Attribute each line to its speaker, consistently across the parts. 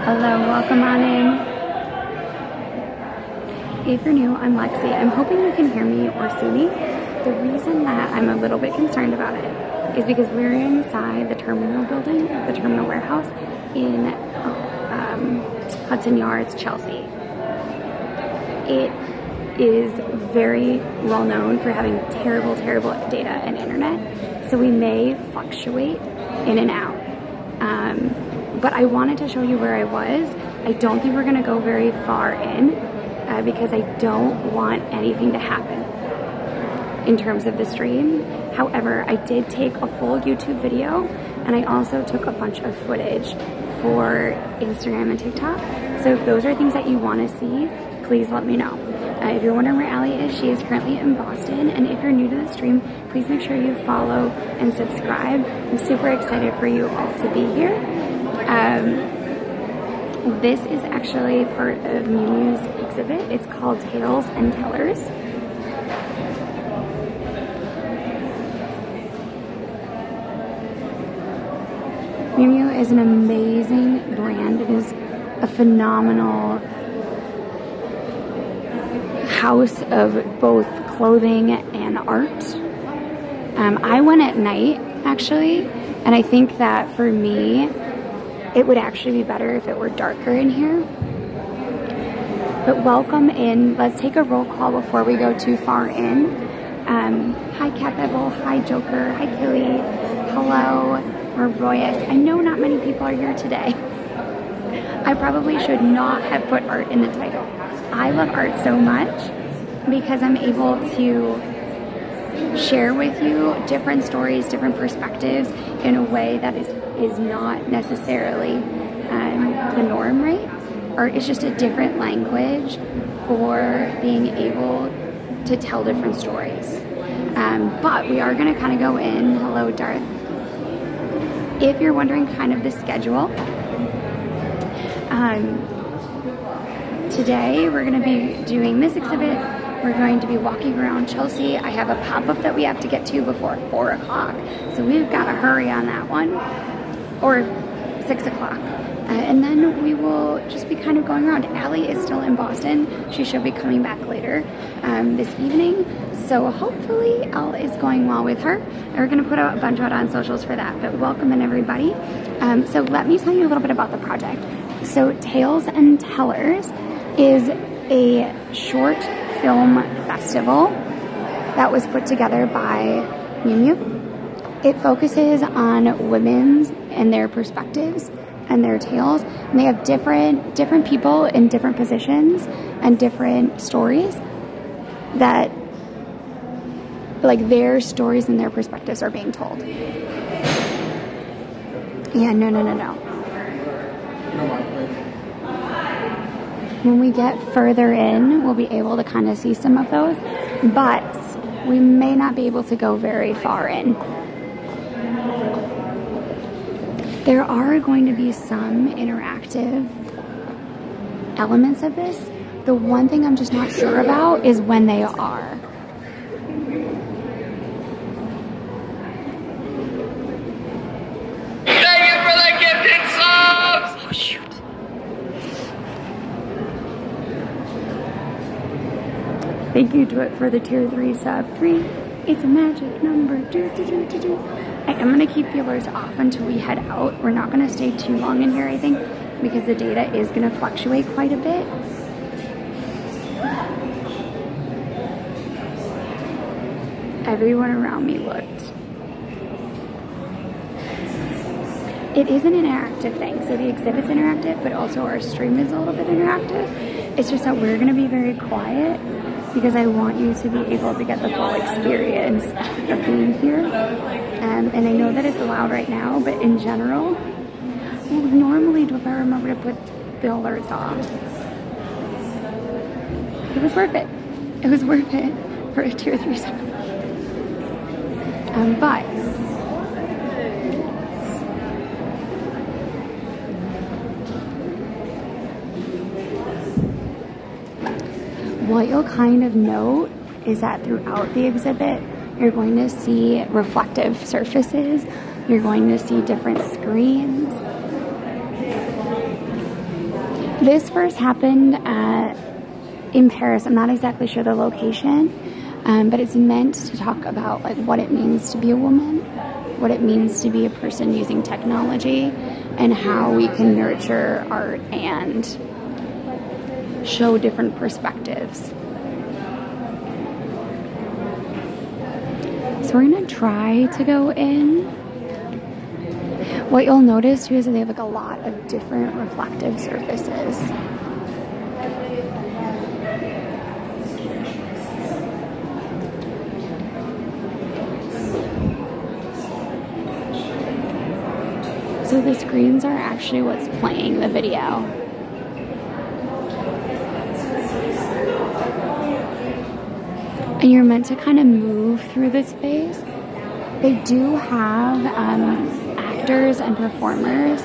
Speaker 1: Hello, welcome on in. If you're new, I'm Lexi. I'm hoping you can hear me or see me. The reason that I'm a little bit concerned about it is because we're inside the terminal building, the terminal warehouse in Hudson Yards, Chelsea. It is very well known for having terrible data and internet, so we may fluctuate in and out. But I wanted to show you where I was. I don't think we're gonna go very far in because I don't want anything to happen in terms of the stream. However, I did take a full YouTube video and I also took a bunch of footage for Instagram and TikTok. So if those are things that you wanna see, please let me know. If you're wondering where Allie is, she is currently in Boston. And if you're new to the stream, please make sure you follow and subscribe. I'm super excited for you all to be here. This is actually part of Miu Miu's exhibit. It's called Tales and Tellers. Miu Miu is an amazing brand. It is a phenomenal house of both clothing and art. I went at night actually, and I think that for me it would actually be better if it were darker in here. But welcome in. Let's take a roll call before we go too far in. Hi Cat Bevel, hi Joker, hi Killy, hello Royus. I know not many people are here today. I probably should not have put art in the title. I love art so much because I'm able to share with you different stories, different perspectives in a way that is not necessarily the norm, right? Art is just a different language for being able to tell different stories. But we are gonna kind of go in. Hello, Darth. If you're wondering kind of the schedule, today we're going to be doing this exhibit. We're going to be walking around Chelsea. I have a pop-up that we have to get to before 4 o'clock, so we've got to hurry on that one, or 6 o'clock. And then we will just be kind of going around. Allie is still in Boston. She should be coming back later this evening. So hopefully all is going well with her. And we're gonna put out a bunch out on socials for that, but welcome in everybody. So let me tell you a little bit about the project. So Tales and Tellers is a short film festival that was put together by Miu Miu. It focuses on women and their perspectives and their tales. And they have different people in different positions and different stories that, like, their stories and their perspectives are being told. Yeah, no. When we get further in, we'll be able to kind of see some of those, but we may not be able to go very far in. There are going to be some interactive elements of this. The one thing I'm just not sure about is when they are.
Speaker 2: Thank you for the gifted subs!
Speaker 1: Oh shoot. Thank you for the tier 3 sub. 3, it's a magic number. Do. I am gonna keep feelers off until we head out. We're not gonna stay too long in here, I think, because the data is gonna fluctuate quite a bit. Everyone around me looked. It is an interactive thing. So the exhibit's interactive, but also our stream is a little bit interactive. It's just that we're gonna be very quiet because I want you to be able to get the full experience of being here. And I know that it's loud right now, but in general, well, normally do if I remember to put the alerts off. It was worth it. It was worth it for a tier 3 sub. But what you'll kind of note is that throughout the exhibit, you're going to see reflective surfaces. You're going to see different screens. This first happened in Paris. I'm not exactly sure the location, but it's meant to talk about like what it means to be a woman, what it means to be a person using technology, and how we can nurture art and show different perspectives. So we're gonna try to go in. What you'll notice too is that they have like a lot of different reflective surfaces. So the screens are actually what's playing the video. And you're meant to kind of move through the space. They do have actors and performers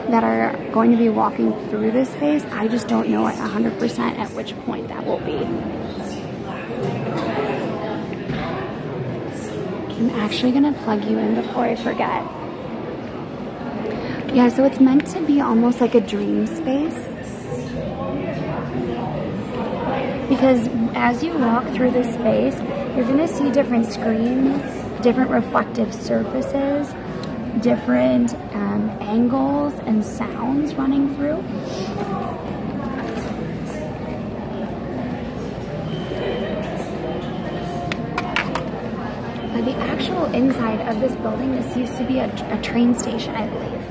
Speaker 1: that are going to be walking through this space. I just don't know at 100% at which point that will be. I'm actually gonna plug you in before I forget. Yeah, so it's meant to be almost like a dream space. Because as you walk through this space, you're gonna see different screens, different reflective surfaces, different angles and sounds running through. The actual inside of this building, this used to be a train station, I believe.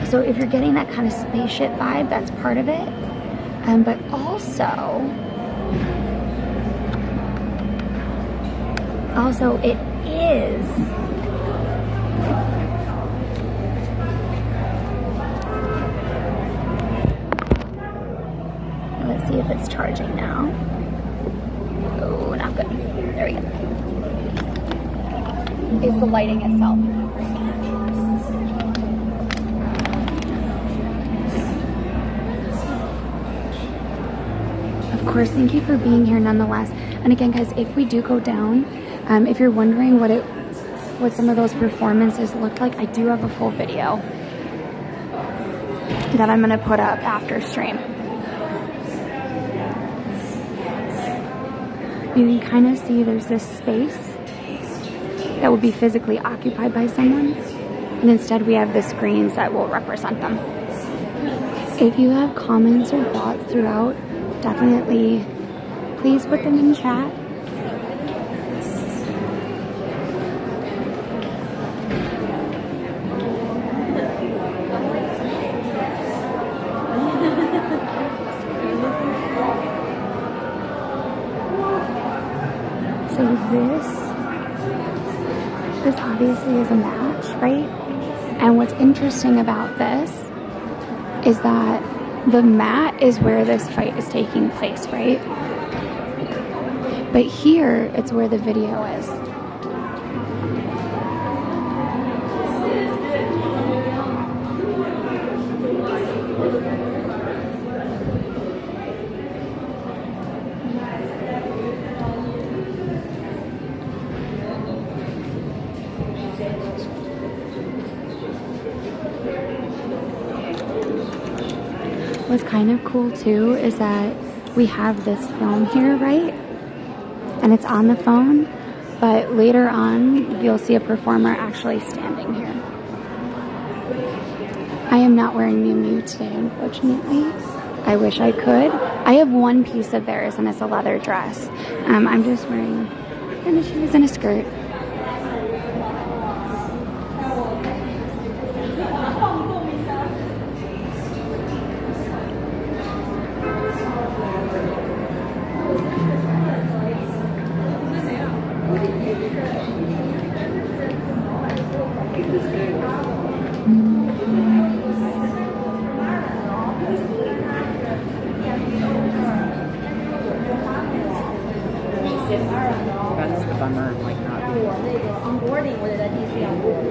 Speaker 1: So if you're getting that kind of spaceship vibe, that's part of it. But also it is let's see if it's charging now. Oh, not good. There we go. It's the lighting itself. Of course, thank you for being here nonetheless. And again, guys, if we do go down, if you're wondering what some of those performances look like, I do have a full video that I'm gonna put up after stream. You can kind of see there's this space that would be physically occupied by someone, and instead we have the screens that will represent them. If you have comments or thoughts throughout, definitely please put them in chat. So this obviously is a match, right? And what's interesting about this is that the mat is where this fight is taking place, right? But here, it's where the video is. What's kind of cool too is that we have this film here, right? And it's on the phone, but later on you'll see a performer actually standing here. I am not wearing Miu Miu today, unfortunately. I wish I could. I have one piece of theirs and it's a leather dress. I'm just wearing tennis shoes and a skirt.
Speaker 3: That's the bummer, like not
Speaker 4: onboarding with the DC on board.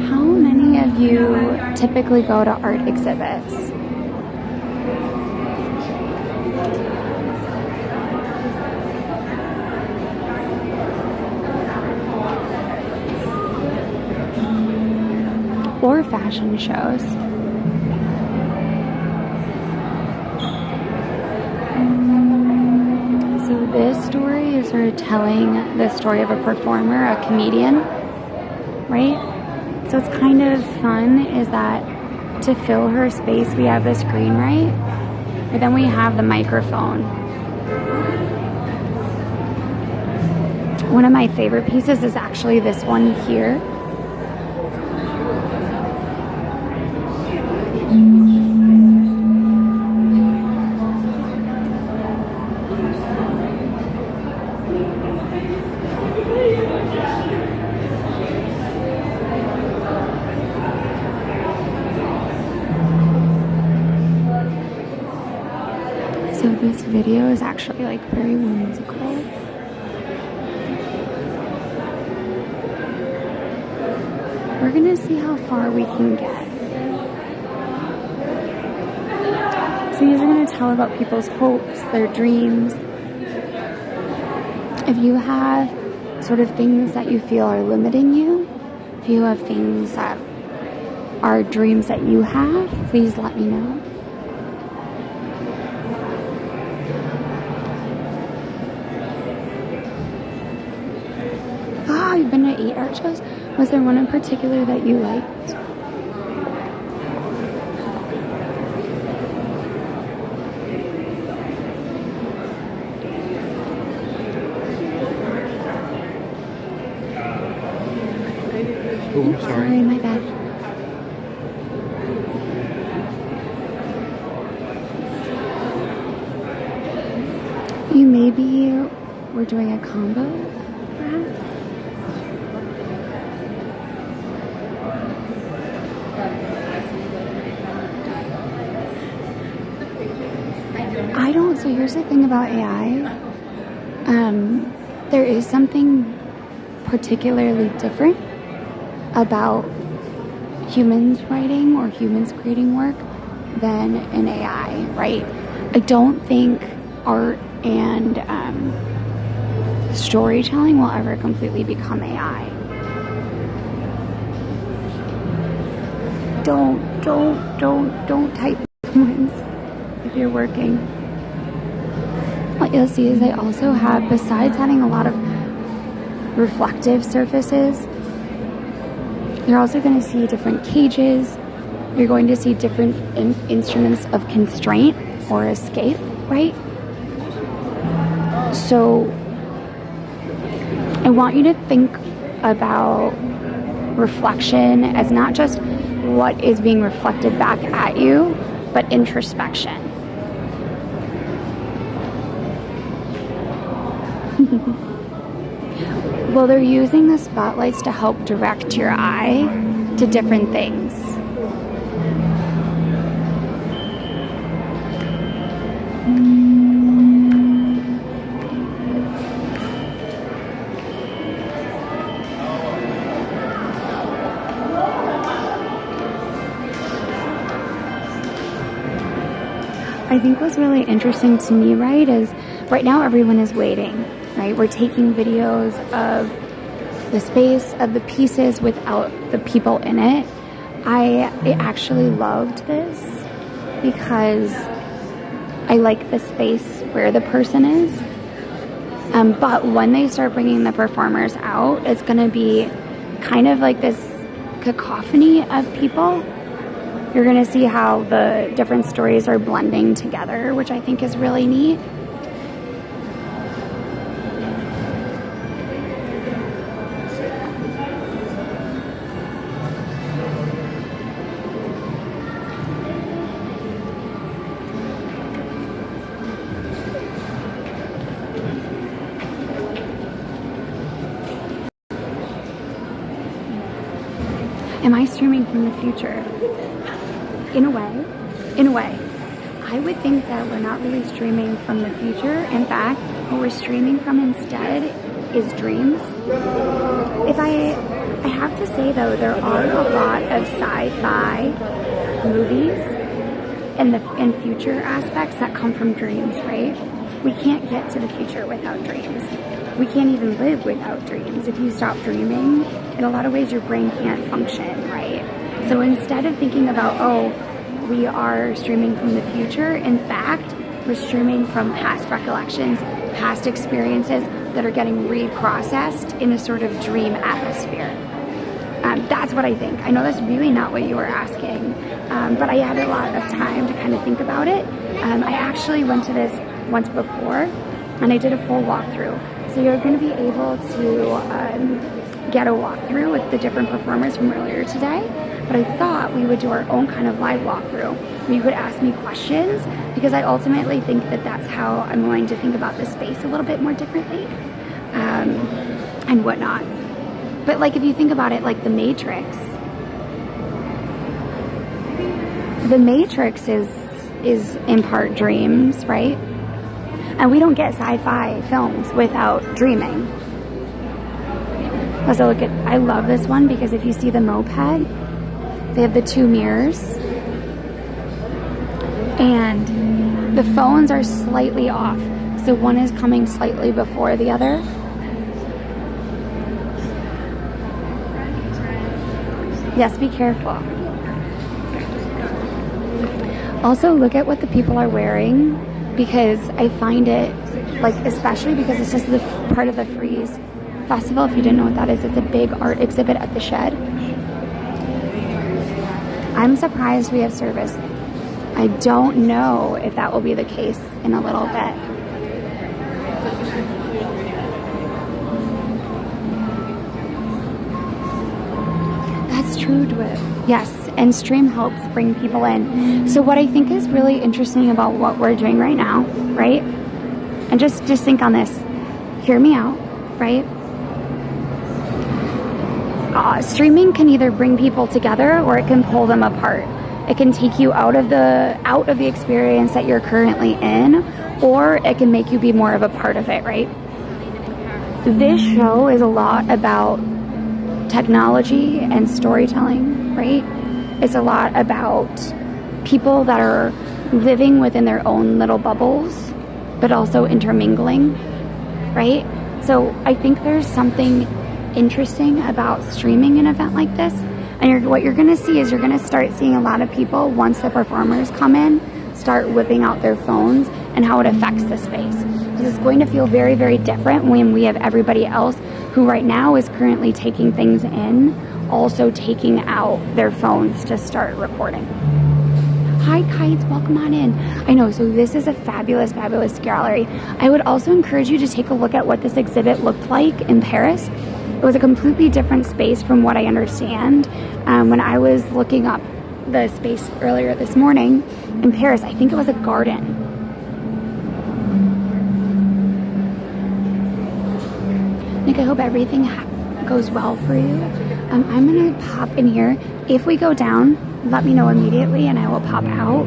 Speaker 1: How many of you typically go to art exhibits? or fashion shows. So this story is sort of telling the story of a performer, a comedian, right? So it's kind of fun is that to fill her space, we have the screen, right? But then we have the microphone. One of my favorite pieces is actually this one here. So this video is actually like very whimsical. We're gonna see how far we can get. So these are gonna tell about people's hopes, their dreams. If you have sort of things that you feel are limiting you, if you have things that are dreams that you have, please let me know. You've been to 8 art shows? Was there one in particular that you liked?
Speaker 5: Oh, sorry.
Speaker 1: My bad. You maybe were doing a combo, perhaps? I don't. So here's the thing about AI. There is something particularly different about humans writing or humans creating work than an AI, right? I don't think art and storytelling will ever completely become AI. Don't type comments if you're working. What you'll see is they also have, besides having a lot of reflective surfaces, you're also going to see different cages. You're going to see different instruments of constraint or escape, right? So I want you to think about reflection as not just what is being reflected back at you, but introspection. Well, they're using the spotlights to help direct your eye to different things. I think what's really interesting to me, right, is right now everyone is waiting, right? We're taking videos of the space, of the pieces without the people in it. I actually loved this because I like the space where the person is. But when they start bringing the performers out, it's going to be kind of like this cacophony of people. You're going to see how the different stories are blending together, which I think is really neat. Am I streaming from the future? In a way, I would think that we're not really streaming from the future. In fact, what we're streaming from instead is dreams. If I have to say though, there are a lot of sci-fi movies and future aspects that come from dreams, right? We can't get to the future without dreams. We can't even live without dreams. If you stop dreaming, in a lot of ways your brain can't function, right? So instead of thinking about, oh, we are streaming from the future, in fact, we're streaming from past recollections, past experiences that are getting reprocessed in a sort of dream atmosphere. That's what I think. I know that's really not what you were asking, but I had a lot of time to kind of think about it. I actually went to this once before, and I did a full walkthrough. So you're going to be able to get a walkthrough with the different performers from earlier today. But I thought we would do our own kind of live walkthrough where you could ask me questions, because I ultimately think that that's how I'm going to think about the space a little bit more differently and whatnot. But like if you think about it, like the Matrix is in part dreams, right? And we don't get sci-fi films without dreaming. Also look at, I love this one because if you see the moped, they have the two mirrors and the phones are slightly off. So one is coming slightly before the other. Yes, be careful. Also look at what the people are wearing, because I find it, like, especially because it's just the part of the Freize Festival. If you didn't know what that is, it's a big art exhibit at the Shed. I'm surprised we have service. I don't know if that will be the case in a little bit. That's true, Dwight. Yes, and stream helps bring people in. So what I think is really interesting about what we're doing right now, right? And just think on this. Hear me out, right? Streaming can either bring people together or it can pull them apart. It can take you out of the experience that you're currently in, or it can make you be more of a part of it, right? This show is a lot about technology and storytelling, right? It's a lot about people that are living within their own little bubbles, but also intermingling, right? So I think there's something interesting about streaming an event like this. And what you're going to see is you're going to start seeing a lot of people, once the performers come in, start whipping out their phones and how it affects the space. Because it's going to feel very, very different when we have everybody else who right now is currently taking things in, also taking out their phones to start recording. Hi Kites, welcome on in. I know, so this is a fabulous, fabulous gallery. I would also encourage you to take a look at what this exhibit looked like in Paris. It was a completely different space from what I understand. When I was looking up the space earlier this morning in Paris, I think it was a garden. Nick, I hope everything goes well for you. I'm gonna pop in here. If we go down, let me know immediately and I will pop out.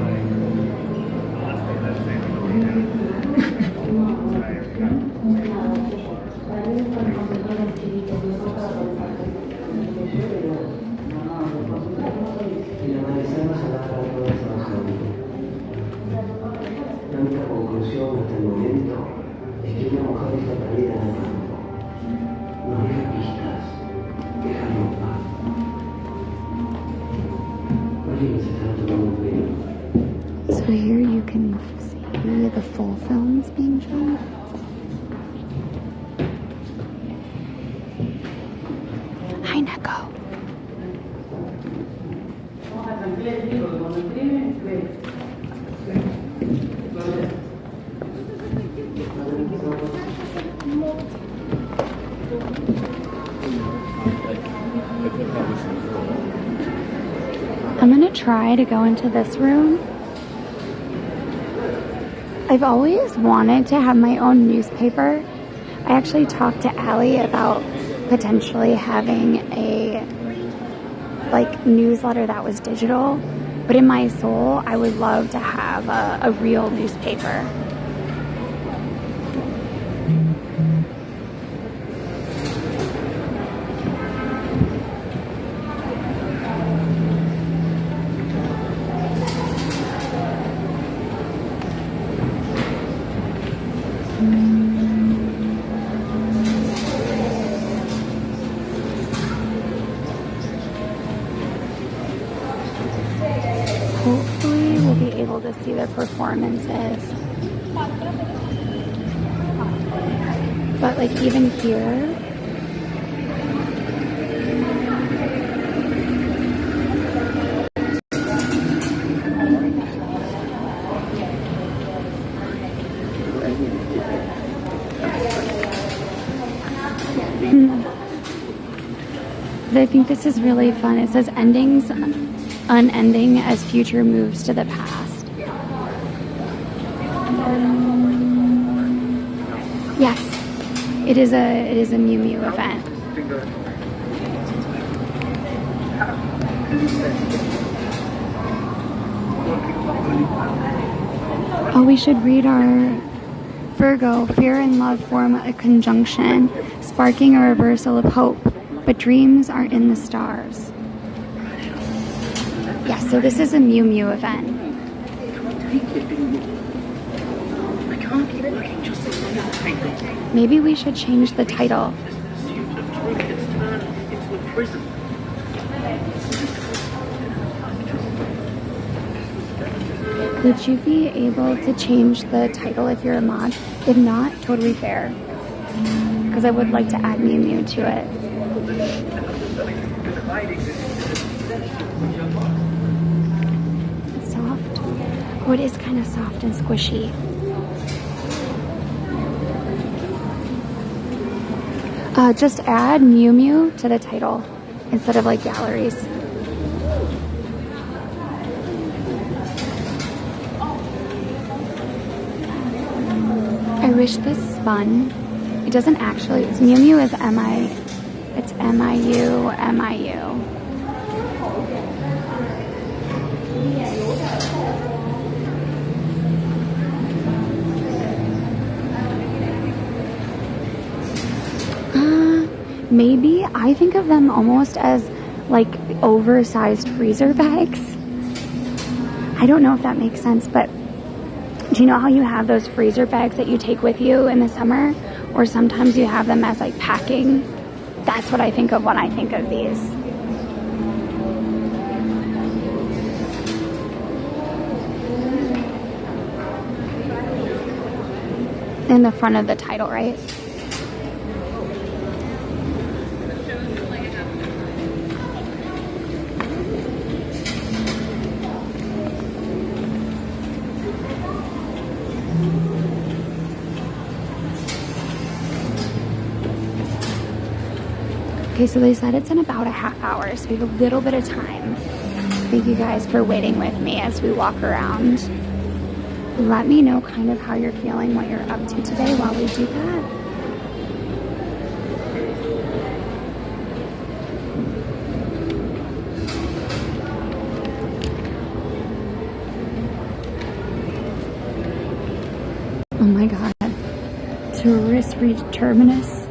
Speaker 1: So here you can see the full films being shown. Hi, Neko. I'm gonna try to go into this room. I've always wanted to have my own newspaper. I actually talked to Allie about potentially having a newsletter that was digital, but in my soul I would love to have a real newspaper. to see their performances. But like even here, I think this is really fun. It says endings unending as future moves to the past. Yes, it is a Mew Mew event. Oh, we should read our Virgo. Fear and love form a conjunction, sparking a reversal of hope. But dreams are in the stars. Yes, so this is a Mew Mew event. Maybe we should change the title. Would you be able to change the title if you're a mod? If not, totally fair. Because I would like to add Mew Mew to it. Soft. Oh, it is kind of soft and squishy. Just add Mew Mew to the title instead of like galleries. I wish this spun. It doesn't actually. It's Mew Mew is M-I. It's M-I-U, M-I-U. Maybe I think of them almost as like oversized freezer bags. I don't know if that makes sense, but do you know how you have those freezer bags that you take with you in the summer? Or sometimes you have them as like packing? That's what I think of when I think of these. In the front of the title, right? Okay, so they said it's in about a half hour, so we have a little bit of time. Thank you guys for waiting with me as we walk around. Let me know kind of how you're feeling, what you're up to today while we do that. Oh my God. Tourists reach terminus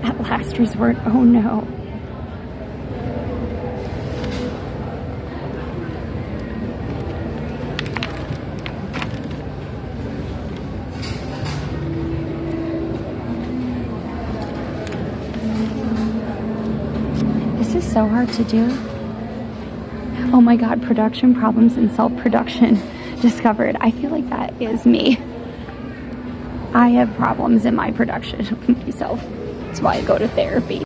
Speaker 1: at last resort. Oh no. This is so hard to do. Oh my God, production problems and self-production discovered. I feel like that is me. I have problems in my production of myself. That's why I go to therapy.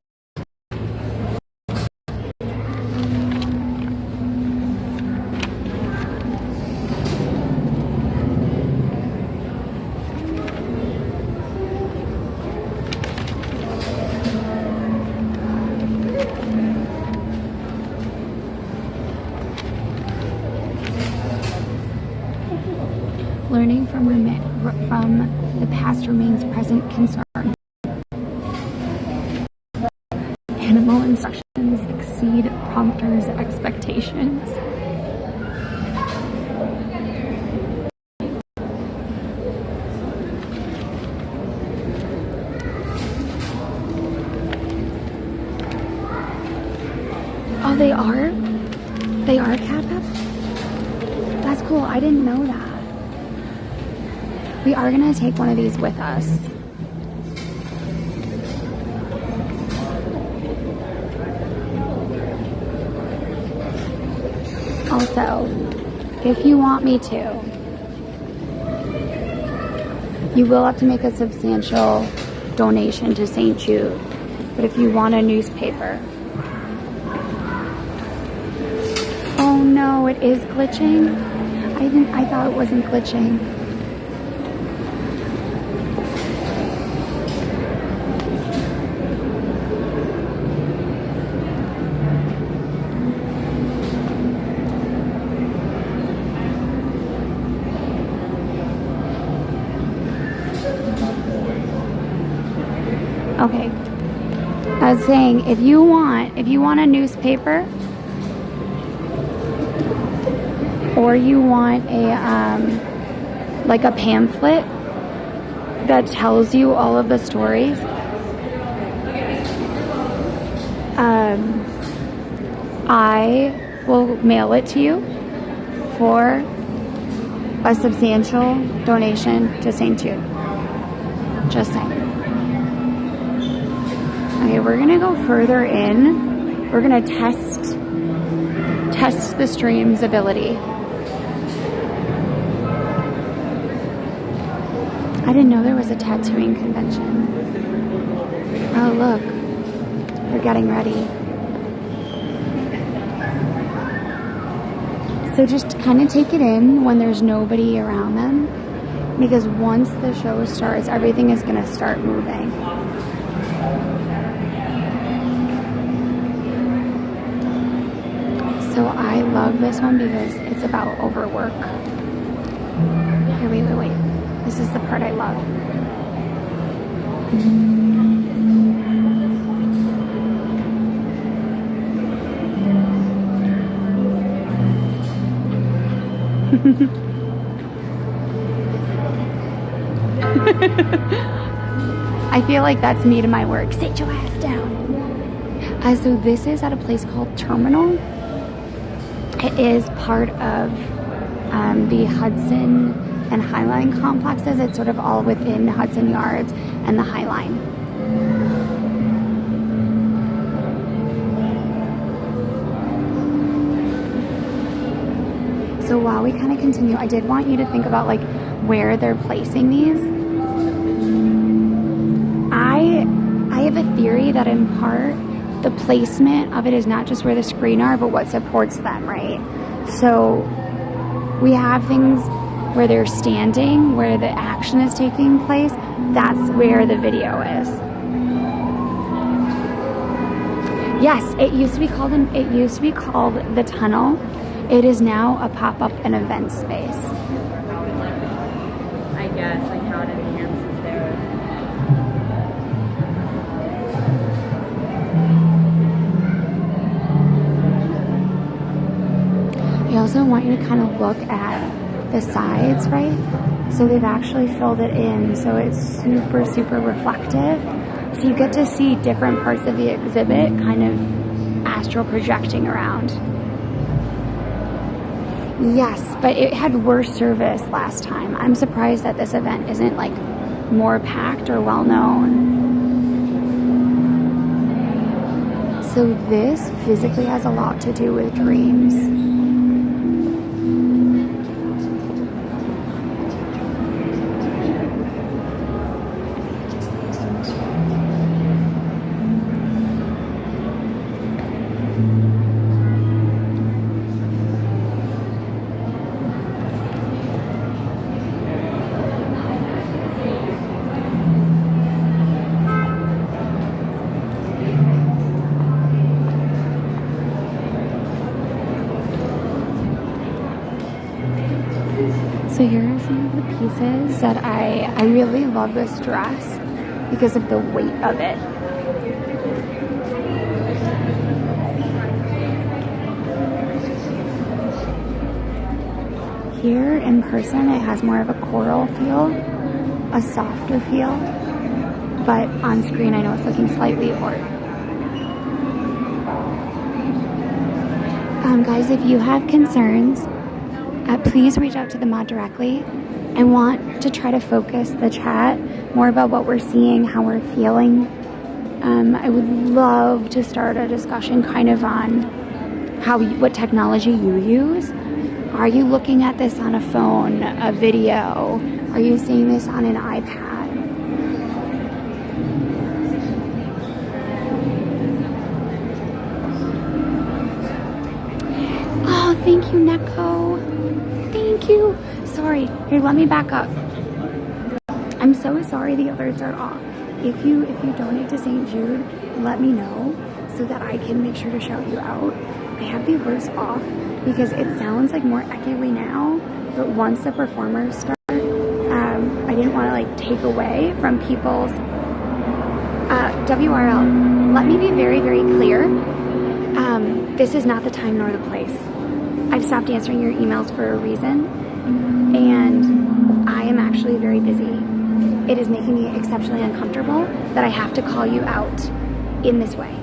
Speaker 1: Learning from the past remains present concern. Animal instructions exceed prompter's expectations. Oh, they are? They are Kappa? That's cool. I didn't know that. We are gonna take one of these with us. Also, if you want me to, You will have to make a substantial donation to St. Jude. But if you want a newspaper. Oh no, it is glitching. I thought it wasn't glitching. Okay. I was saying, if you want a newspaper, or you want a like a pamphlet that tells you all of the stories, I will mail it to you for a substantial donation to St. Jude. Just saying. Okay, we're gonna go further in. We're gonna test the stream's ability. I didn't know there was a tattooing convention. Oh look, they're getting ready. So just kind of take it in when there's nobody around them, because once the show starts, everything is gonna start moving. So I love this one because it's about overwork. Here, wait. This is the part I love. I feel like that's me to my work. Sit your ass down. So this is at a place called Terminal. It is part of the Hudson and Highline complexes. It's sort of all within Hudson Yards and the Highline. So while we kind of continue, I did want you to think about like where they're placing these. I have a theory that in part the placement of it is not just where the screen are, but what supports them, right? So we have things where they're standing, where the action is taking place. That's where the video is. Yes, it used to be called the Tunnel. It is now a pop-up and event space.
Speaker 3: I guess, like how it enhances their...
Speaker 1: I also want you to kind of look at the sides, right? So they've actually filled it in, so it's super, super reflective. So you get to see different parts of the exhibit kind of astral projecting around. Yes, but it had worse service last time. I'm surprised that this event isn't like more packed or well known. So this physically has a lot to do with dreams. So here are some of the pieces that I really love this dress because of the weight of it. Here in person it has more of a coral feel, a softer feel, but on screen I know it's looking slightly awkward. Guys, if you have concerns, please reach out to the mod directly. I want to try to focus the chat more about what we're seeing, how we're feeling. I would love to start a discussion kind of on what technology you use. Are you looking at this on a phone, a video? Are you seeing this on an iPad? Oh, thank you, Neko. Thank you. Sorry. Here, let me back up. I'm so sorry the alerts are off. If you donate to St. Jude, let me know so that I can make sure to shout you out. I have the alerts off because it sounds like more echoey now, but once the performers start, I didn't want to like take away from people's WRL. Let me be very, very clear. This is not the time nor the place. I've stopped answering your emails for a reason, and I am actually very busy. It is making me exceptionally uncomfortable that I have to call you out in this way.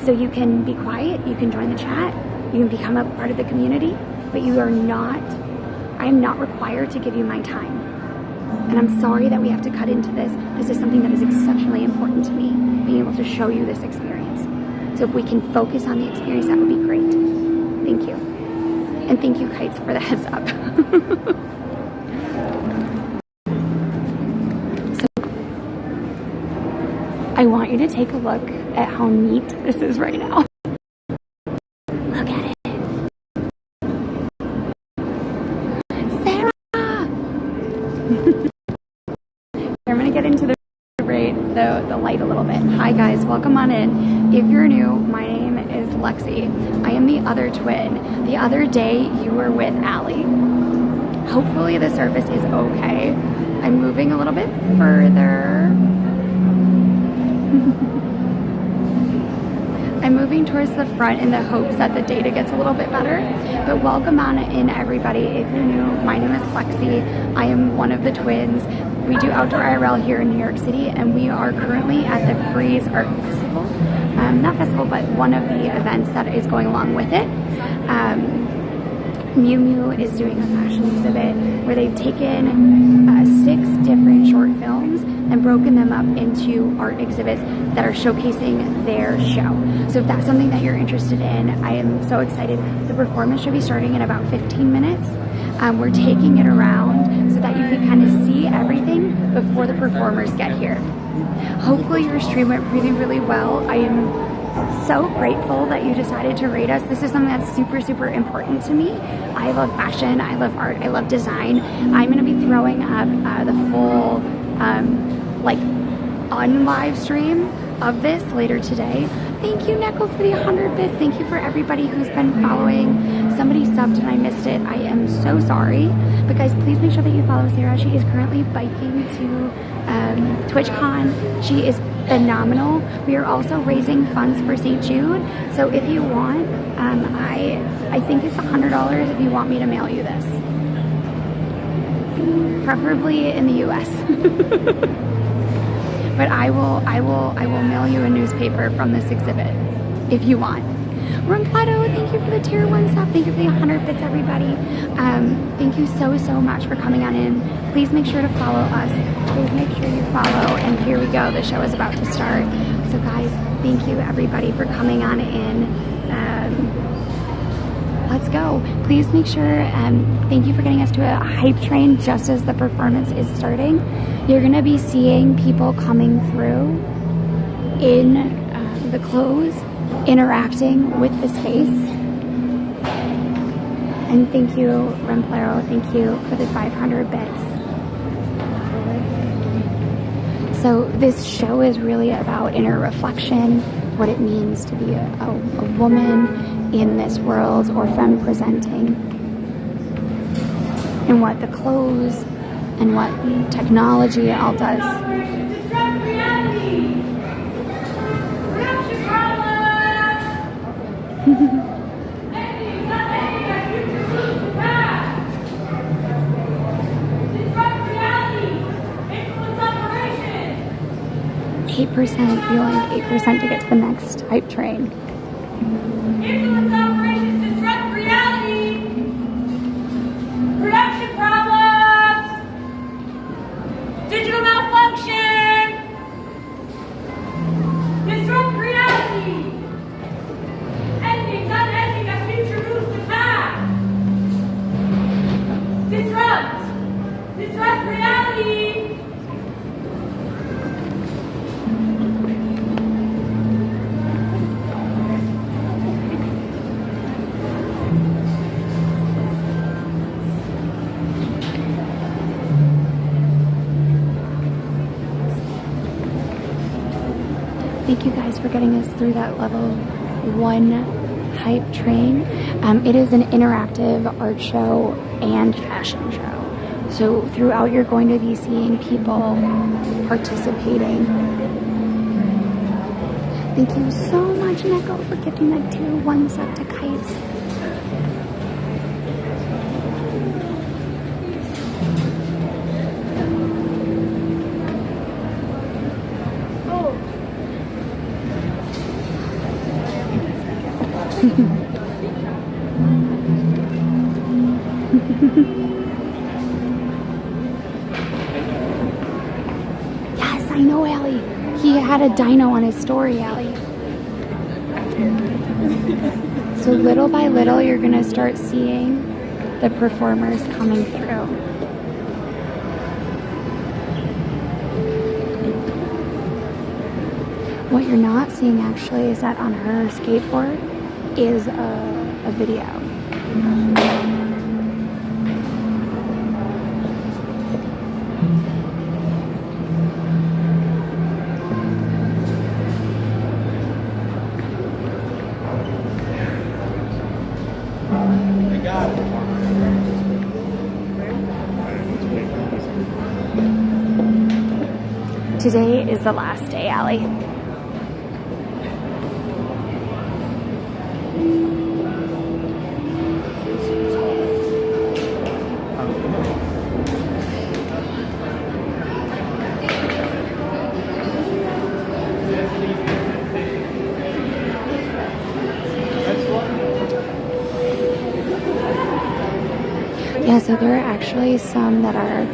Speaker 1: So you can be quiet, you can join the chat, you can become a part of the community, but you are not, I am not required to give you my time. And I'm sorry that we have to cut into this. This is something that is exceptionally important to me, being able to show you this experience. So if we can focus on the experience, that would be great. Thank you. And thank you, Kites, for the heads up. I want you to take a look at how neat this is right now. Look at it. Sarah! I'm going to get into the light a little bit. Hi guys, welcome on in. If you're new, my name is Lexi. I am the other twin. The other day you were with Allie. Hopefully the service is okay. I'm moving a little bit further. I'm moving towards the front in the hopes that the data gets a little bit better. But welcome on in, everybody. If you're new, my name is Lexi. I am one of the twins. We do outdoor IRL here in New York City, and we are currently at the Freize Art Festival. Not festival, but one of the events that is going along with it. Miu Miu is doing a fashion exhibit where they've taken 6 different short films and broken them up into art exhibits that are showcasing their show. So if that's something that you're interested in, I am so excited. The performance should be starting in about 15 minutes. We're taking it around so that you can kind of see everything before the performers get here. Hopefully your stream went really, really well. I am so grateful that you decided to rate us. This is something that's super, super important to me. I love fashion, I love art, I love design. I'm gonna be throwing up the full like unlive stream of this later today. Thank you, Neko, for the 100 bits. Thank you for everybody who's been following. Somebody subbed and I missed it. I am so sorry. But guys, please make sure that you follow Sarah. She is currently biking to TwitchCon. She is phenomenal. We are also raising funds for St. Jude. So if you want, I think it's $100 if you want me to mail you this. Preferably in the US. But I will mail you a newspaper from this exhibit if you want. Rumplato, thank you for the tier 1 sub. Thank you for the 100 bits, everybody. Thank you so, so much for coming on in. Please make sure to follow us. Please make sure you follow. And here we go. The show is about to start. So guys, thank you everybody for coming on in. Let's go. Please make sure, thank you for getting us to a hype train just as the performance is starting. You're gonna be seeing people coming through in the clothes, interacting with the space. And thank you, Remplero, thank you for the 500 bits. So this show is really about inner reflection, what it means to be a woman in this world, or femme presenting, and what the clothes and what technology all does. 8%, you only have 8% to get to the next hype train.
Speaker 6: Influence operations disrupt reality. Production problems. Digital malfunction. Disrupt reality. Ending, not ending, as future moves to pass.
Speaker 1: you guys for getting us through that level 1 hype train. It is an interactive art show and fashion show. So throughout you're going to be seeing people participating. Thank you so much, Neko, for giving that tier 1 sub to Kites. Yes, I know, Allie. He had a dino on his story, Allie. So little by little, you're gonna start seeing the performers coming through. What you're not seeing actually is that on her skateboard is a video. Today is the last day, Allie. Yeah, so there are actually some that are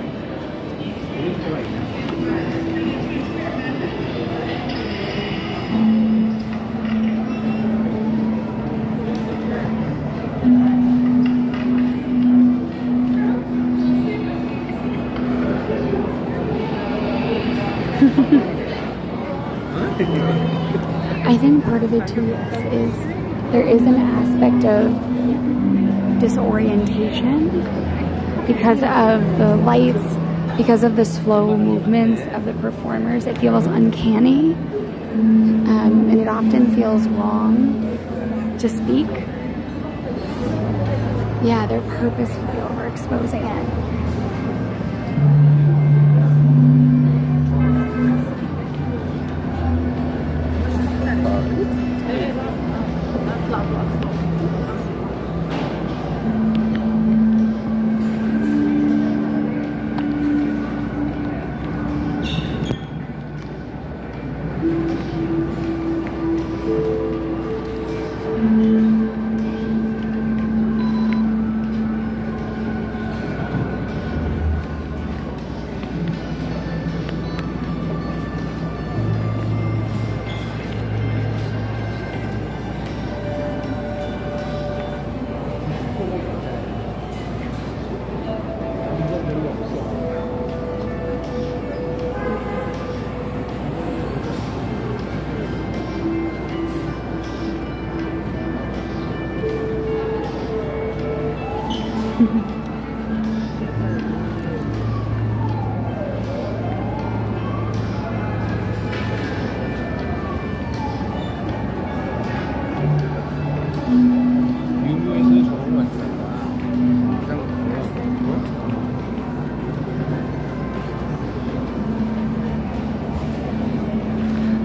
Speaker 1: I think part of it too is there is an aspect of disorientation because of the lights, because of the slow movements of the performers. It feels uncanny, and it often feels wrong to speak. Yeah, they're purposefully overexposing it.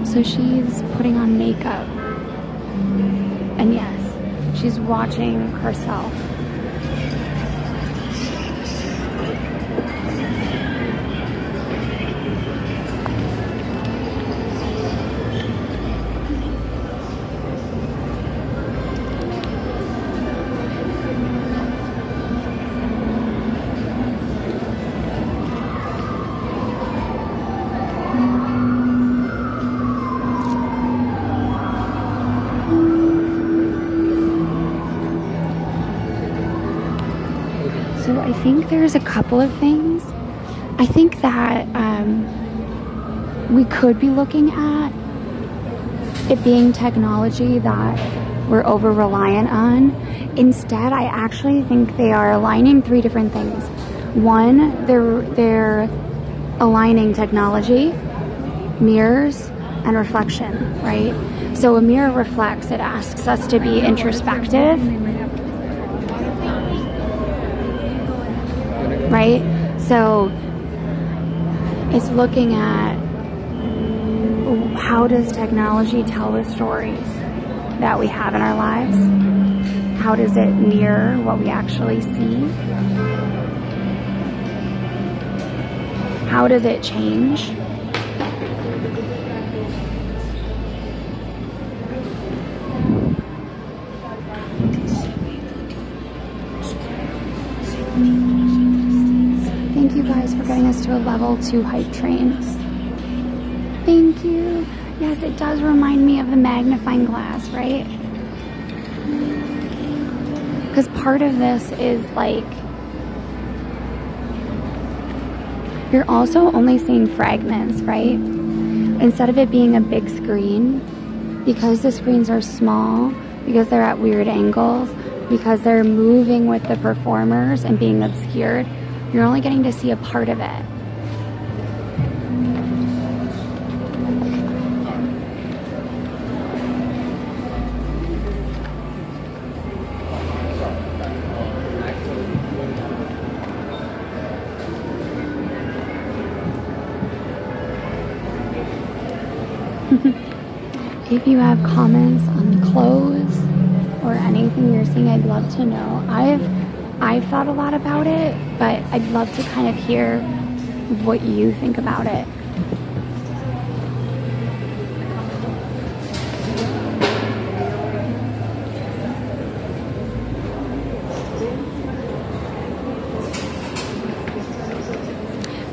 Speaker 1: So she's putting on makeup, and yes, she's watching herself. So I think there's a couple of things. I think that we could be looking at it being technology that we're over reliant on. Instead, I actually think they are aligning three different things. One, they're aligning technology, mirrors, and reflection, right? So a mirror reflects, it asks us to be introspective, right? So it's looking at how does technology tell the stories that we have in our lives? How does it mirror what we actually see? How does it change? Thank you guys for getting us to a level 2 hype train. Thank you. Yes, it does remind me of the magnifying glass, right? Because part of this is like, you're also only seeing fragments, right? Instead of it being a big screen, because the screens are small, because they're at weird angles, because they're moving with the performers and being obscured, you're only getting to see a part of it. If you have comments on clothes or anything you're seeing, I'd love to know. I've thought a lot about it, but I'd love to kind of hear what you think about it.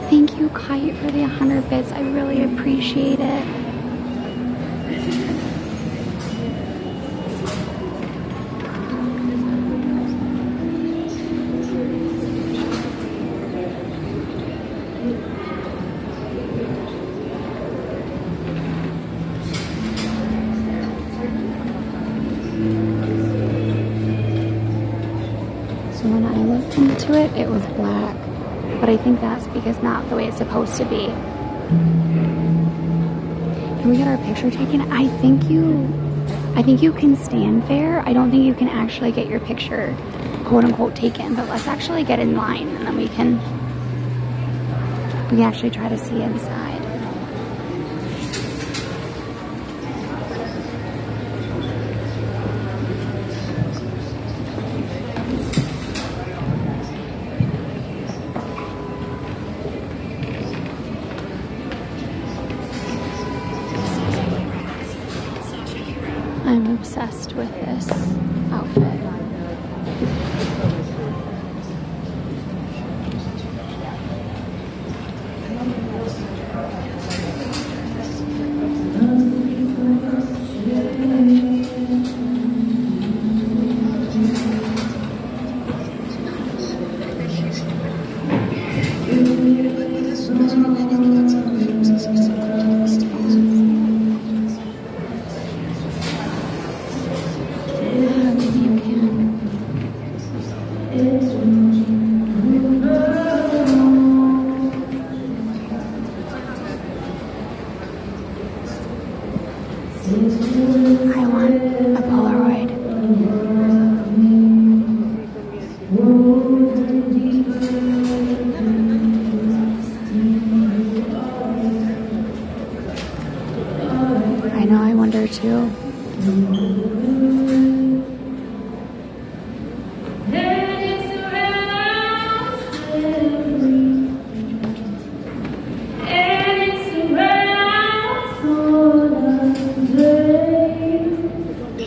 Speaker 1: Thank you, Kite, for the 100 bits. I really appreciate it. It was black, but I think that's because not the way it's supposed to be. Can we get our picture taken? I think you can stand there. I don't think you can actually get your picture quote unquote taken, but let's actually get in line and then we can actually try to see inside. I'm obsessed with this outfit. I want a Polaroid. I know, I wonder too.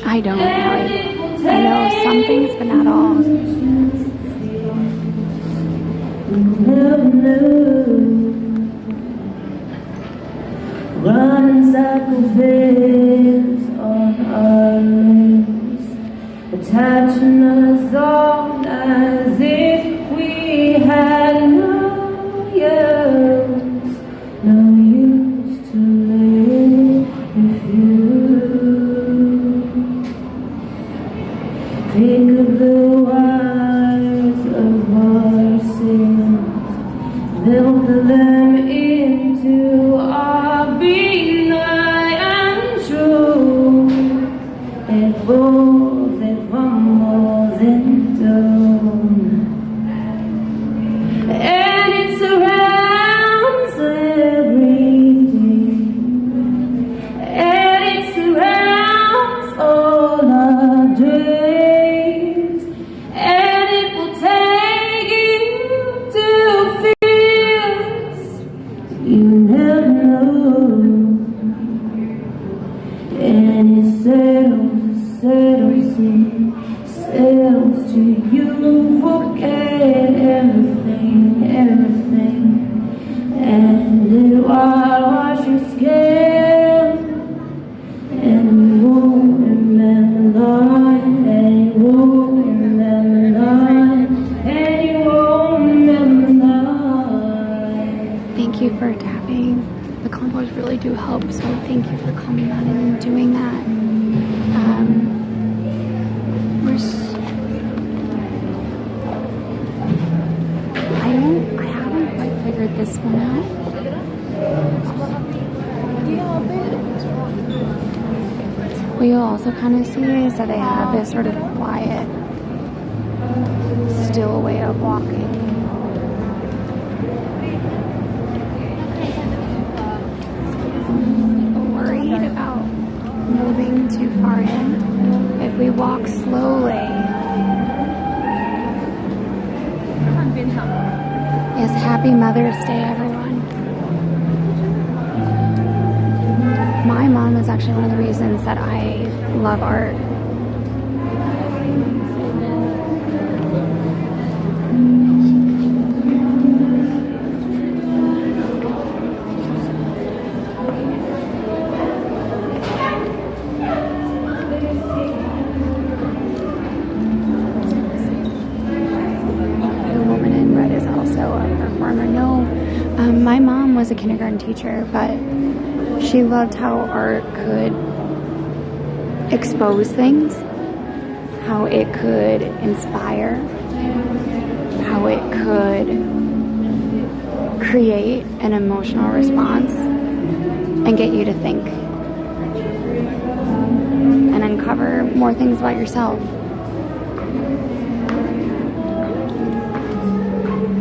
Speaker 1: I don't really. I know some things, but not all.
Speaker 7: Running cycle veils on our lips, attaching us all as if we had no use, no use to live with you. Pick up the wires of our sins, melt them into our being night. and it settles in, settles to you. Forget everything, and it wash your skin, and you won't remember none, and you won't remember none, and you won't remember none.
Speaker 1: Thank you for tapping. The combos really do help, so thank you for coming on and doing that. I haven't quite figured this one out. What you'll also kind of see is that they have this sort of quiet, still way of walking. Worried about moving too far in. If we walk slowly. Yes, happy Mother's Day, everyone. My mom is actually one of the reasons that I love art. My mom was a kindergarten teacher, but she loved how art could expose things, how it could inspire, how it could create an emotional response and get you to think and uncover more things about yourself.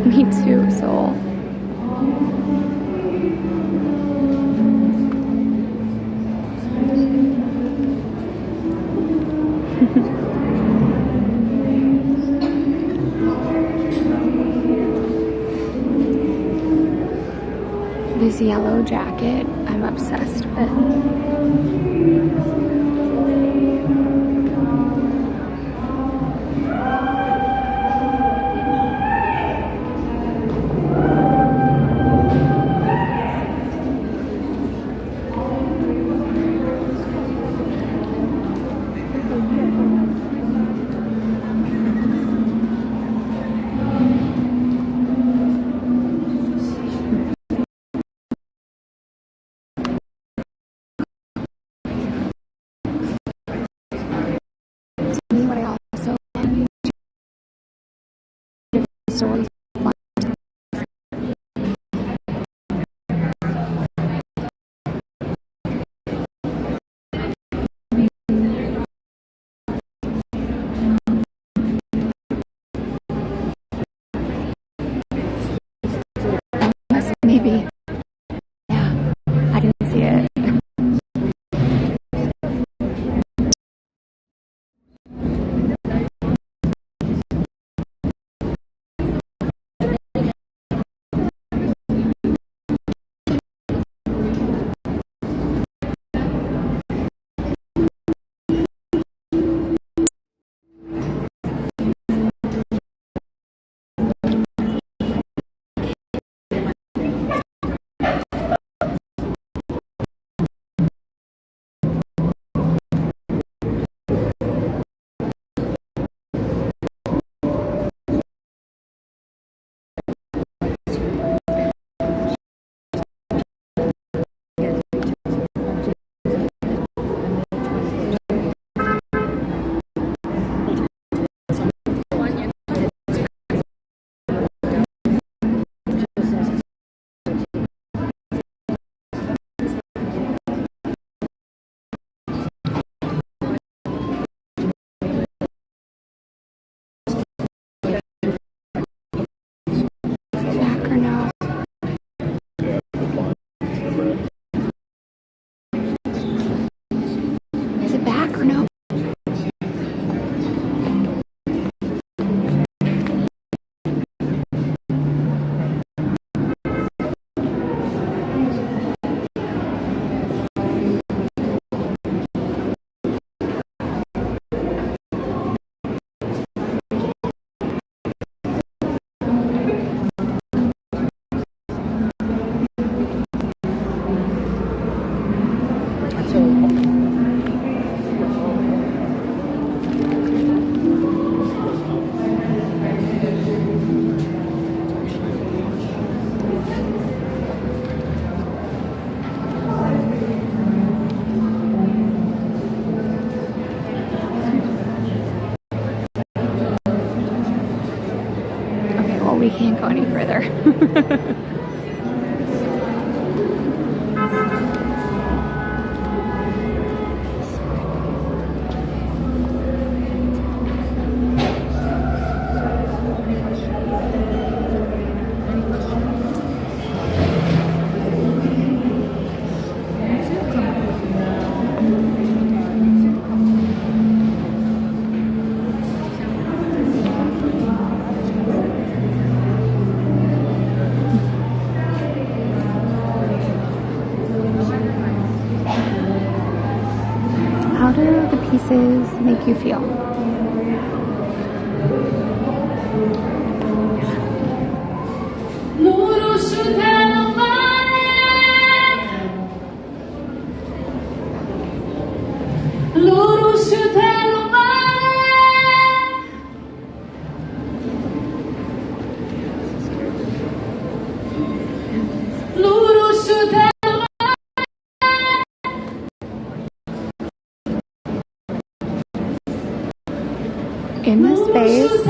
Speaker 1: Me too, soul. This yellow jacket, I'm obsessed with. Stories. Maybe. Yeah, I didn't see it. We can't go any further. How do the pieces make you feel? In this space,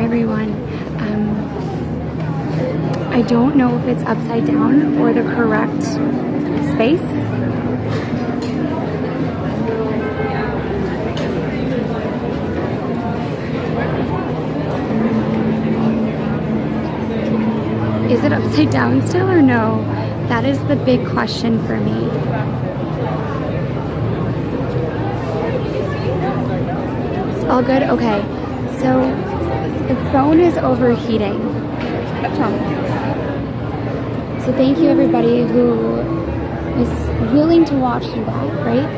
Speaker 1: everyone. I don't know if it's upside down or the correct space. Is it upside down still or no? That is the big question for me. All good? Okay. So the phone is overheating. So thank you everybody who is willing to watch through that, right?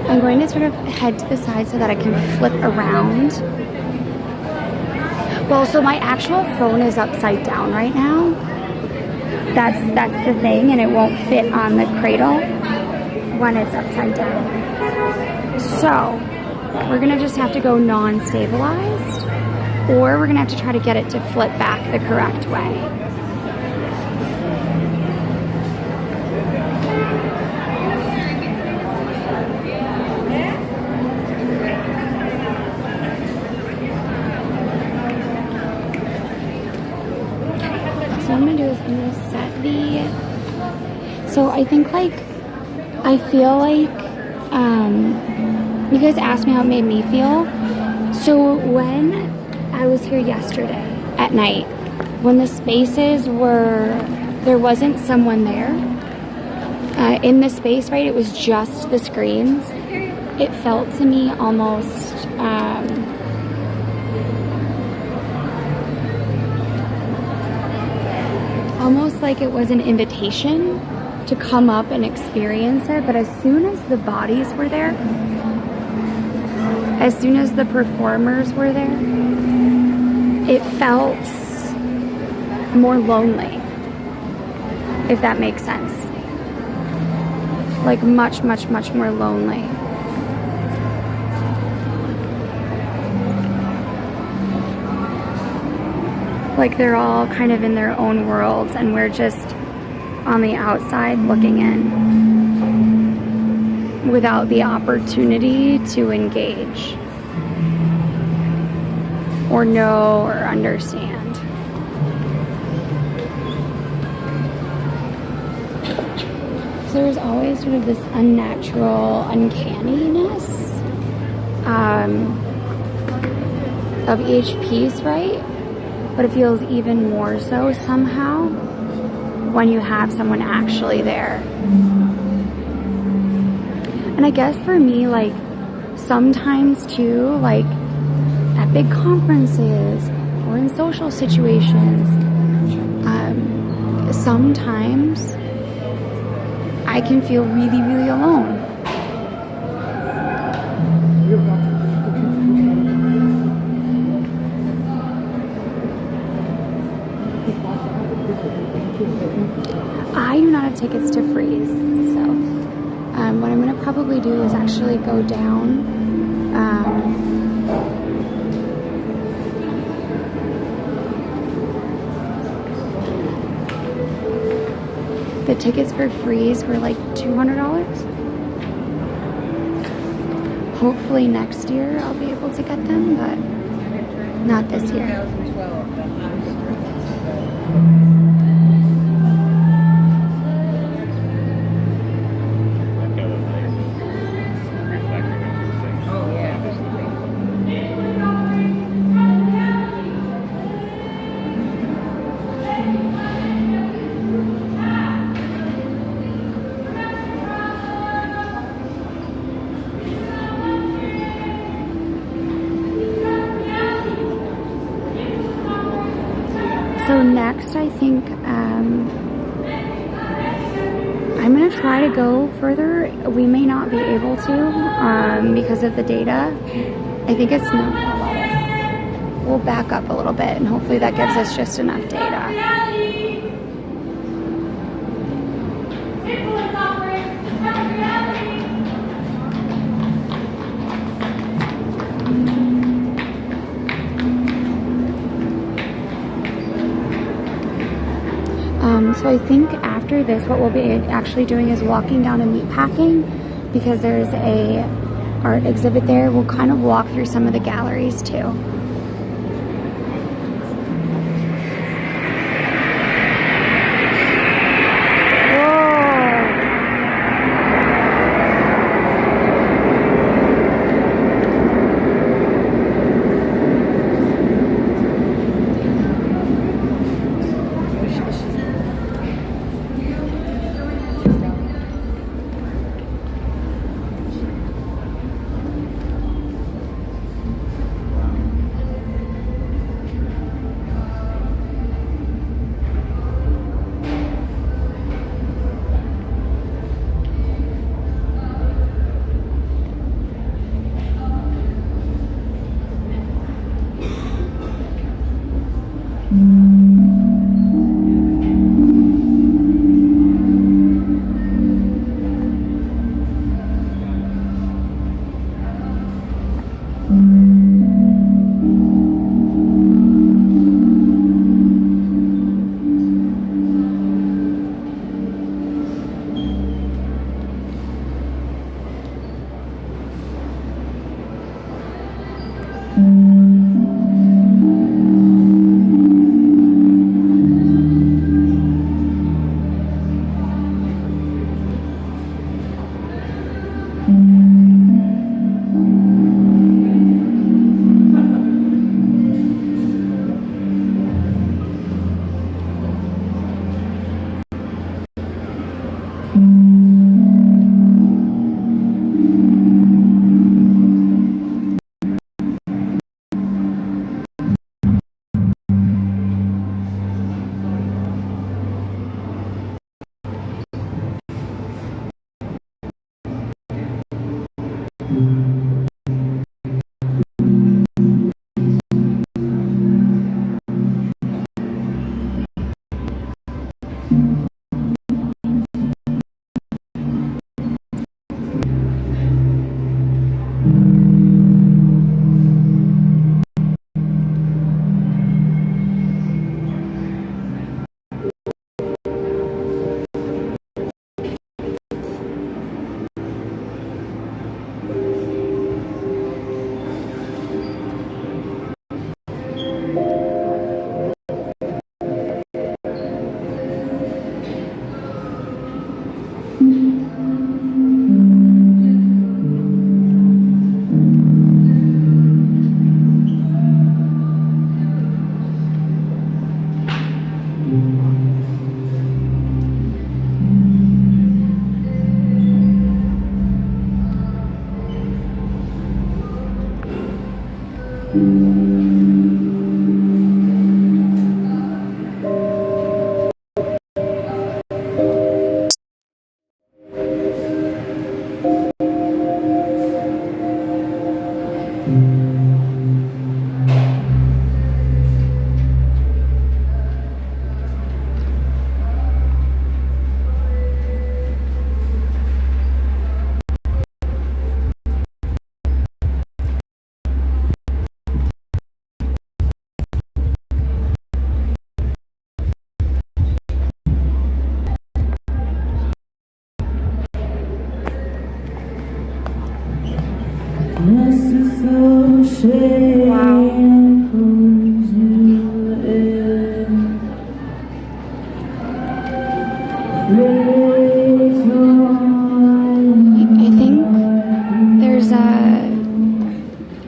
Speaker 1: I'm going to sort of head to the side so that I can flip around. Well, so my actual phone is upside down right now. That's the thing, and it won't fit on the cradle when it's upside down. So we're gonna just have to go non-stabilized, or we're gonna have to try to get it to flip back the correct way. So what I'm gonna do is I'm gonna set the, so I think I feel like, you guys asked me how it made me feel. So when I was here yesterday at night, when the spaces were, there wasn't someone there in the space, right? It was just the screens. It felt to me almost, almost like it was an invitation to come up and experience it. But as soon as the bodies were there, as soon as the performers were there, it felt more lonely, if that makes sense. Like much, much, much more lonely. Like they're all kind of in their own worlds and we're just on the outside looking in without the opportunity to engage or know or understand. So there's always sort of this unnatural uncanniness of each piece, right? But it feels even more so somehow when you have someone actually there. And I guess for me, like, sometimes too, like at big conferences or in social situations, sometimes I can feel really, really alone. I do not have tickets to Freize, so what I'm going to probably do is actually go down the tickets for Freize were like $200. Hopefully next year I'll be able to get them, but not this year. So next, I think I'm going to try to go further. We may not be able to because of the data. I think it's not going to let us. We'll back up a little bit and hopefully that gives us just enough data. So I think after this, what we'll be actually doing is walking down and meat packing because there's a art exhibit there. We'll kind of walk through some of the galleries too.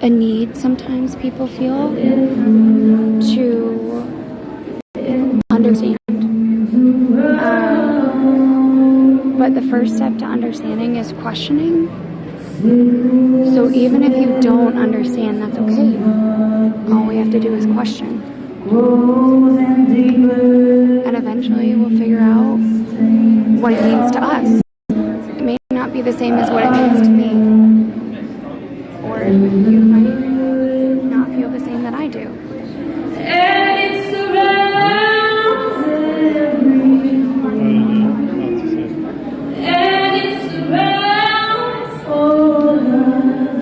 Speaker 1: A need sometimes people feel to understand. But the first step to understanding is questioning. So even if you don't understand, that's okay. All we have to do is question. And eventually we'll figure out what it means to us. It may not be the same as what it means to me. Or you might not feel the same that I do.
Speaker 6: And it surrounds and it surrounds all the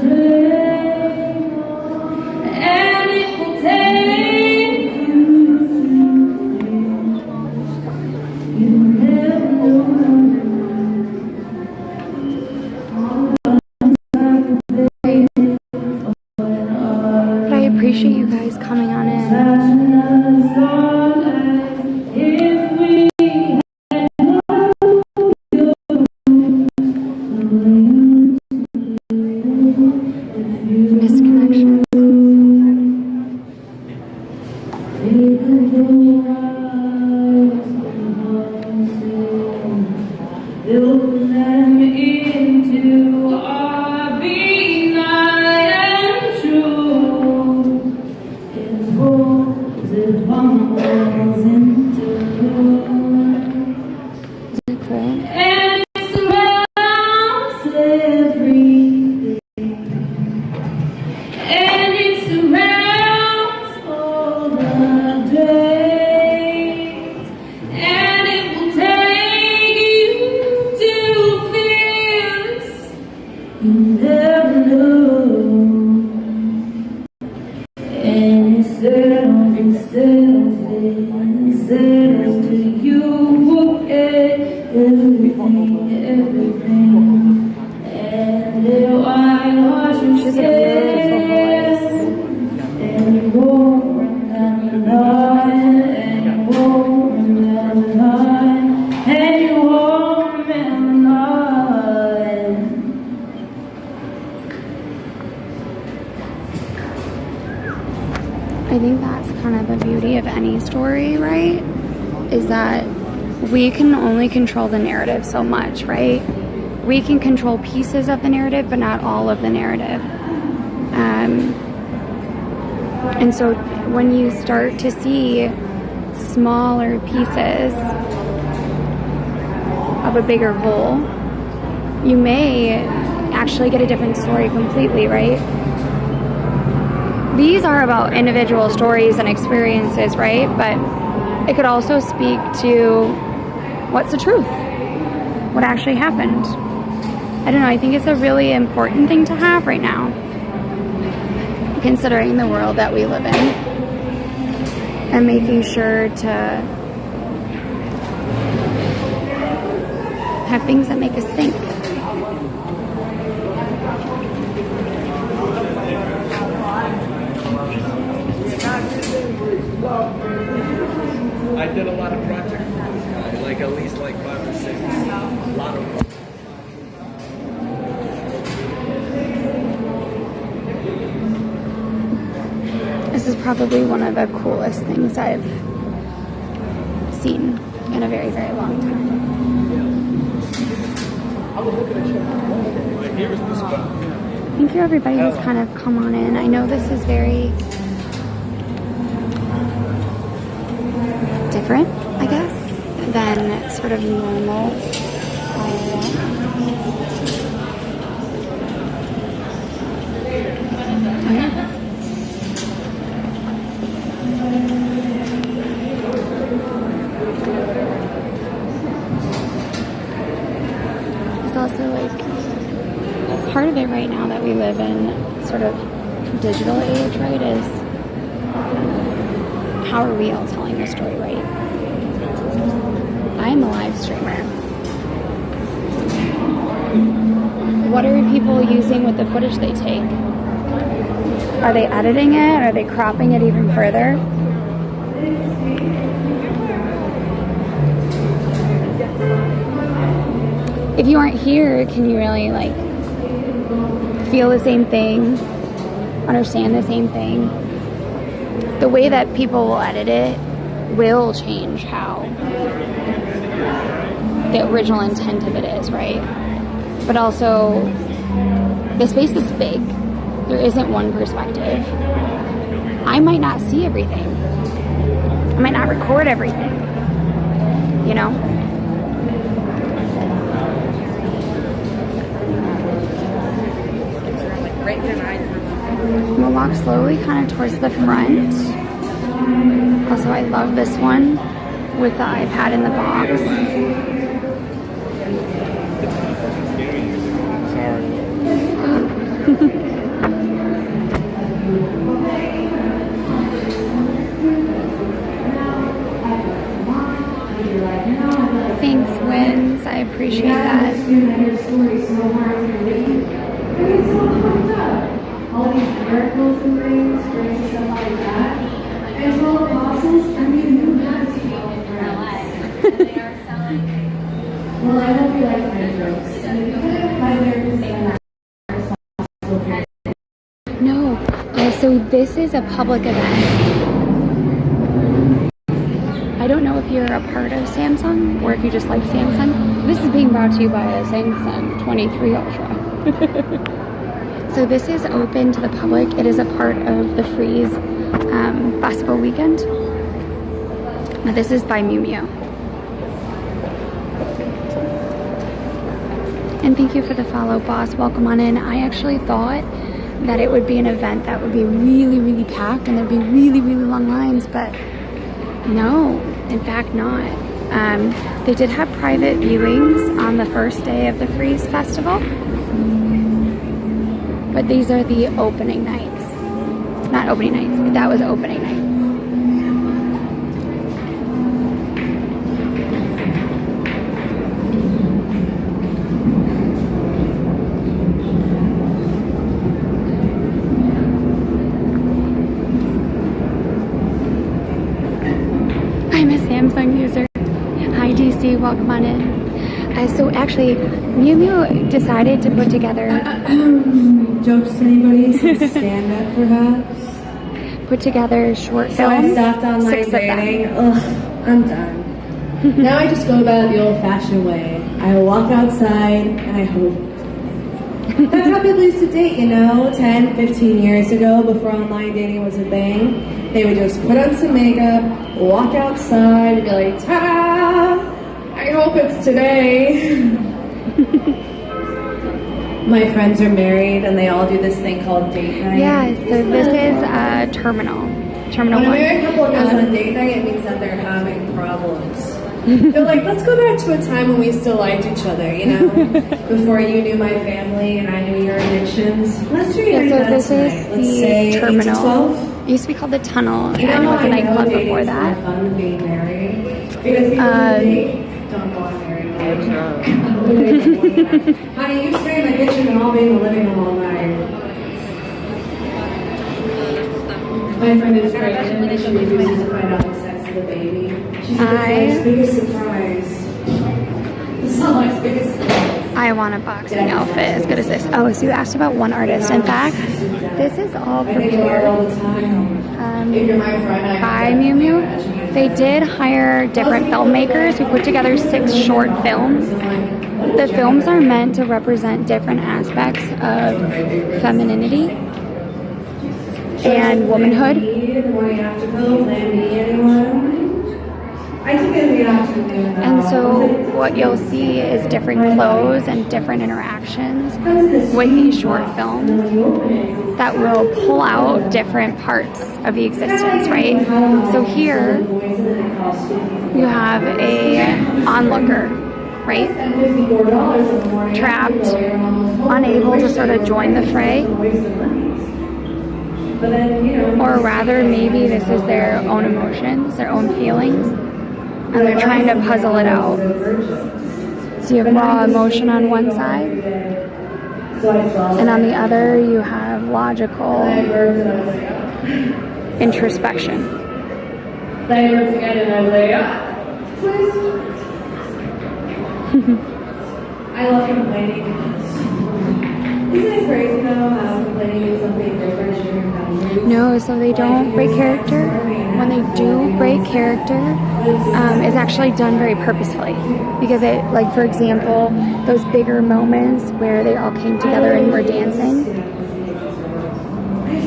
Speaker 6: day, and it will take you never know.
Speaker 1: think that's kind of the beauty of any story, right? Is that we can only control the narrative so much, right? We can control pieces of the narrative, but not all of the narrative. And so when you start to see smaller pieces of a bigger whole, you may actually get a different story completely, right? These are about individual stories and experiences, right? But it could also speak to what's the truth, what actually happened. I don't know, I think it's a really important thing to have right now, considering the world that we live in, and making sure to have things that make us think.
Speaker 8: I did a lot of projects with this guy, like at least like 5 or 6. A lot of them.
Speaker 1: This is probably one of the coolest things I've seen in a very, very long time. Thank you, everybody who's kind of come on in. I know this is very different, I guess, than sort of normal. It's also like part of it right now that we live in sort of digital age, right, is how are we all telling our story, right? I'm a live streamer. What are people using with the footage they take? Are they editing it? Are they cropping it even further? If you aren't here, can you really like feel the same thing, understand the same thing? The way that people will edit it will change how the original intent of it is, right? But also, the space is big. There isn't one perspective. I might not see everything. I might not record everything, you know? We'll walk slowly kind of towards the front. Also, I love this one with the iPad in the box. Thanks, Wins. I appreciate that.
Speaker 6: All these miracles and things, crazy stuff like that. And 12 apostles, I mean, who has 12 friends? They are selling. Well, I hope you like my jokes. And if you couldn't buy their design,
Speaker 1: No, so this is a public event. I don't know if you're a part of Samsung or if you just like Samsung. This is being brought to you by a Samsung 23 Ultra. So this is open to the public. It is a part of the Freize Weekend. Now this is by Miu Miu. And thank you for the follow, boss. Welcome on in. I actually thought that it would be an event that would be really, really packed and there'd be really, really long lines, but no, in fact not. They did have private viewings on the first day of the Freize Festival. But these are the opening nights. Not opening nights, that was opening night. I'm a Samsung user. Hi DC, welcome on in. So actually, Miu Miu decided to put together...
Speaker 7: Jokes to anybody? Some stand-up, perhaps?
Speaker 1: put together short
Speaker 7: So I
Speaker 1: films.
Speaker 7: stopped online
Speaker 1: 6 of them.
Speaker 7: dating. Ugh, I'm done. Now I just go about it the old-fashioned way. I walk outside and I hope. That's how people used to date, you know, 10, 15 years ago, before online dating was a thing. They would just put on some makeup, walk outside, and be like, ta-da! I hope it's today. My friends are married, and they all do this thing called date night.
Speaker 1: Yeah, so this is Terminal
Speaker 7: When a
Speaker 1: 1.
Speaker 7: married couple goes on date night, it means that they're having problems. They're like, let's go back to a time when we still liked each other, you know? Before you knew my family and I knew your addictions. Let's reunite
Speaker 1: So
Speaker 7: that
Speaker 1: this
Speaker 7: tonight.
Speaker 1: is
Speaker 7: Let's say 8 to
Speaker 1: Terminal.
Speaker 7: 12.
Speaker 1: It used to be called the Tunnel,
Speaker 7: You know
Speaker 1: and it
Speaker 7: how
Speaker 1: was a
Speaker 7: I know
Speaker 1: nightclub
Speaker 7: dating's
Speaker 1: before
Speaker 7: more
Speaker 1: that.
Speaker 7: fun than being married? Because people who date don't go on married life. Honey, you stay in the kitchen and I'll be in the living room all night. My friend is pregnant and she refuses to find out the sex of the baby. She said it's life's biggest surprise. It's not life's biggest surprise.
Speaker 1: I want a boxing outfit as good as this. Oh, so you asked about one artist. In fact, this is all
Speaker 7: I think about it all
Speaker 1: prepared
Speaker 7: the time. If you're my friend,
Speaker 1: by Miu Miu. They did hire different filmmakers who put together 6 short films. The films are meant to represent different aspects of femininity and womanhood. And so what you'll see is different clothes and different interactions with these short films that will pull out different parts of the existence, right? So here you have a onlooker, right? Trapped, unable to sort of join the fray. Or rather, maybe this is their own emotions, their own feelings, and they're trying to puzzle it out. So you have raw emotion on one side, and on the other you have logical introspection.
Speaker 7: They were together and I was like, I love complaining. Isn't it crazy though how complaining is something different in your boundaries?
Speaker 1: No, so they don't break character. When they do break character, it's actually done very purposefully. Because it, like for example, those bigger moments where they all came together and were dancing,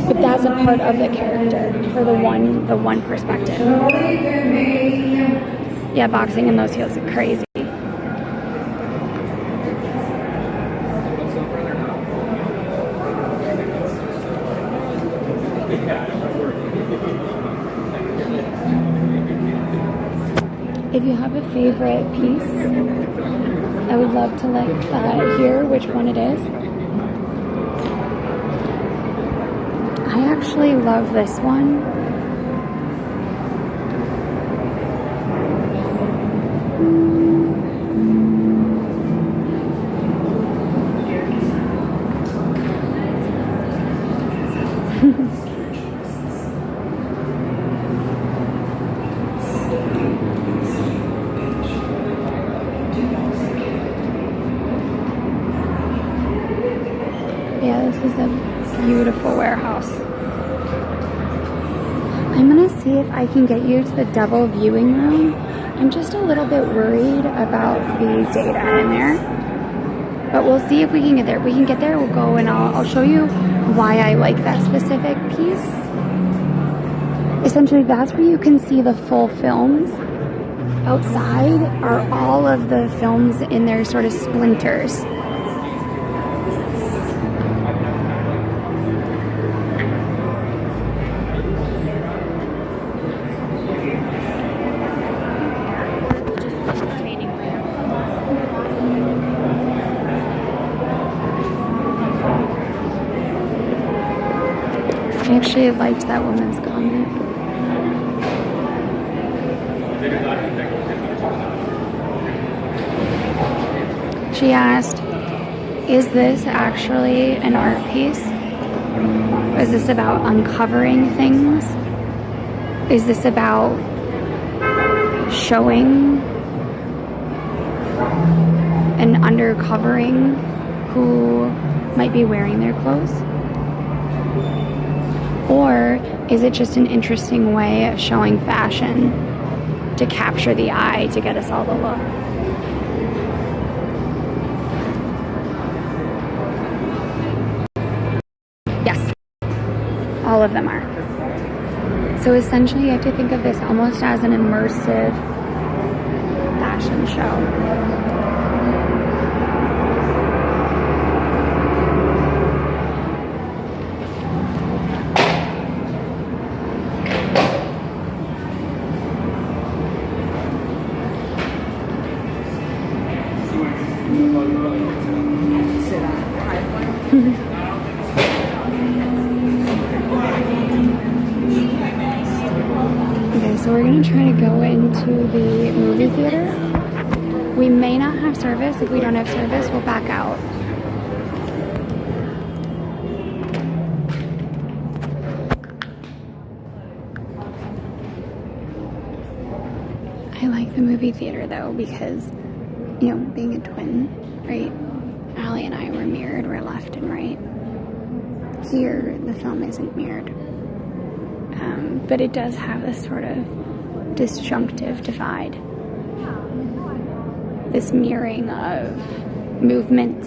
Speaker 1: but that's a part of the character for the one perspective. Yeah, boxing in those heels is crazy. If you have a favorite piece, I would love to hear which one it is. I actually love this one. Yeah, this is a beautiful warehouse. I'm gonna see if I can get you to the double viewing room. I'm just a little bit worried about the data in there, but we'll see if we can get there. If we can get there, we'll go and I'll show you why I like that specific piece. Essentially, that's where you can see the full films. Outside are all of the films in their sort of splinters. I actually liked that woman's comment. She asked, is this actually an art piece? Or is this about uncovering things? Is this about showing and undercovering who might be wearing their clothes? Or is it just an interesting way of showing fashion to capture the eye, to get us all to look? Yes, all of them are. So essentially you have to think of this almost as an immersive fashion show. Okay, so we're gonna try to go into the movie theater. We may not have service. If we don't have service, we'll back out. I like the movie theater though because, you know, being a twin, right? Allie and I were mirrored, we're left and right. Here, the film isn't mirrored. But it does have this sort of disjunctive divide. This mirroring of movement.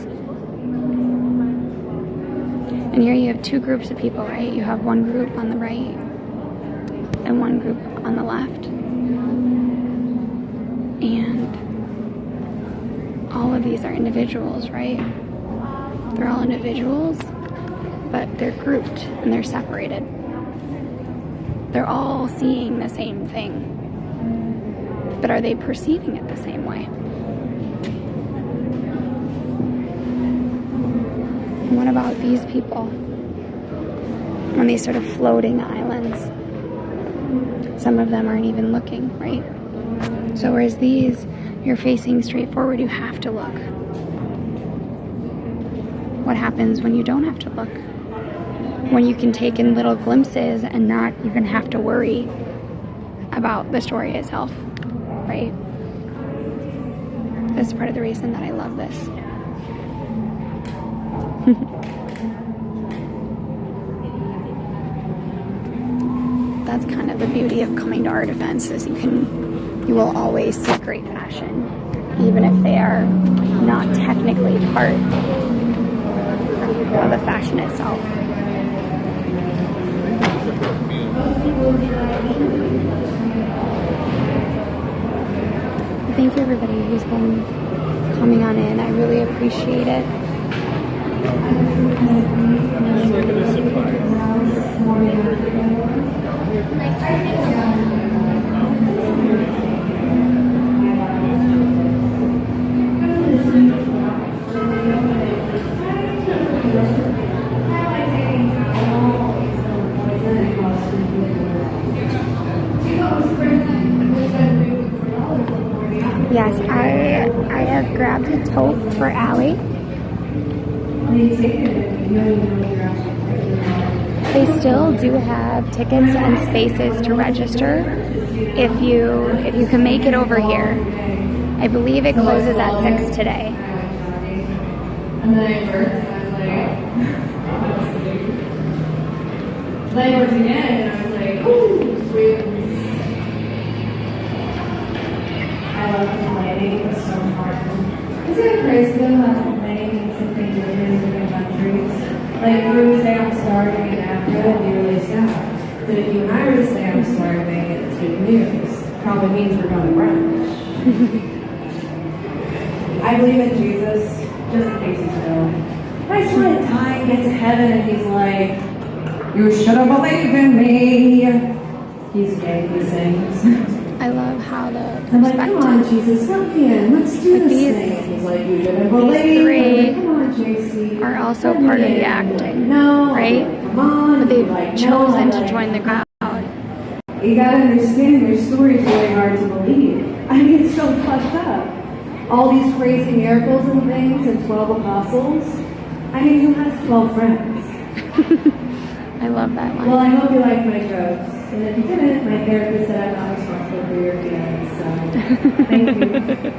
Speaker 1: And here you have two groups of people, right? You have one group on the right and one group on the left. And all of these are individuals, right? They're all individuals, but they're grouped and they're separated. They're all seeing the same thing, but are they perceiving it the same way? And what about these people on these sort of floating islands? Some of them aren't even looking, right? So whereas these, you're facing straight forward, you have to look. What happens when you don't have to look? When you can take in little glimpses and not even have to worry about the story itself, right? That's part of the reason that I love this. That's kind of the beauty of coming to art events, is you will always see great fashion, even if they are not technically part of the fashion itself. Thank you everybody who's been coming on in. I really appreciate it. Yes, I have grabbed a tote for Allie. They still do have tickets and spaces to register if you can make it over here. I believe it closes at 6 today.
Speaker 7: And then I worked and I was like, then I worked again and I was like, ooh, sweet. I love complaining, it's so fun. Isn't it crazy though how complaining means something different in different countries? Like if you were to say I'm starving in Africa, it'd be really sad. But if you and I were to say I'm starving, it's good news. Probably means we're going to brunch. I believe in Jesus, just in case you know. I saw a guy get to heaven and he's like, you should have believed in me. He's gay, he sings.
Speaker 1: I love how the
Speaker 7: I'm like, come on, Jesus, look in, let's do this thing. He's like, you didn't believe me. Come on, JC.
Speaker 1: Are also part of the acting,
Speaker 7: no,
Speaker 1: right?
Speaker 7: Come on.
Speaker 1: But they've
Speaker 7: like,
Speaker 1: chosen
Speaker 7: no,
Speaker 1: to join the crowd.
Speaker 7: You gotta understand, their story's really hard to believe. I mean, it's so fucked up. All these crazy miracles and things and 12 apostles. I mean, who has 12 friends?
Speaker 1: I love that line.
Speaker 7: Well, I hope you liked my jokes. And if you didn't, my therapist said I'm not responsible for your feelings, so thank you.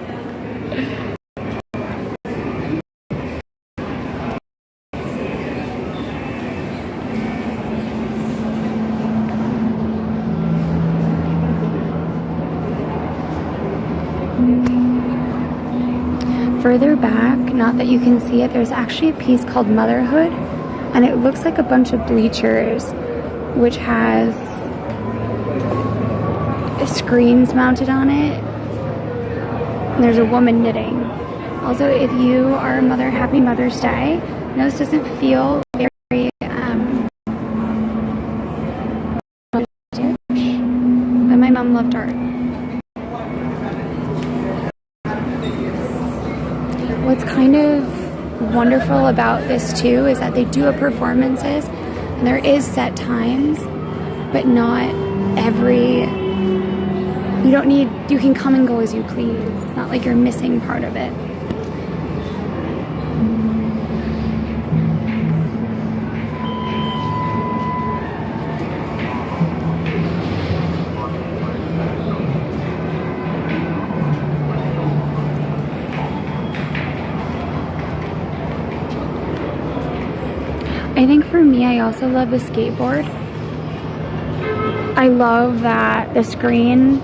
Speaker 1: Further back, not that you can see it, there's actually a piece called Motherhood, and it looks like a bunch of bleachers, which has screens mounted on it. And there's a woman knitting. Also, if you are a mother, happy Mother's Day. I know this doesn't feel very but my mom loved art. What's kind of wonderful about this too is that they do have performances and there is set times, but not every, you can come and go as you please. It's not like you're missing part of it. I think for me, I also love the skateboard. I love that the screen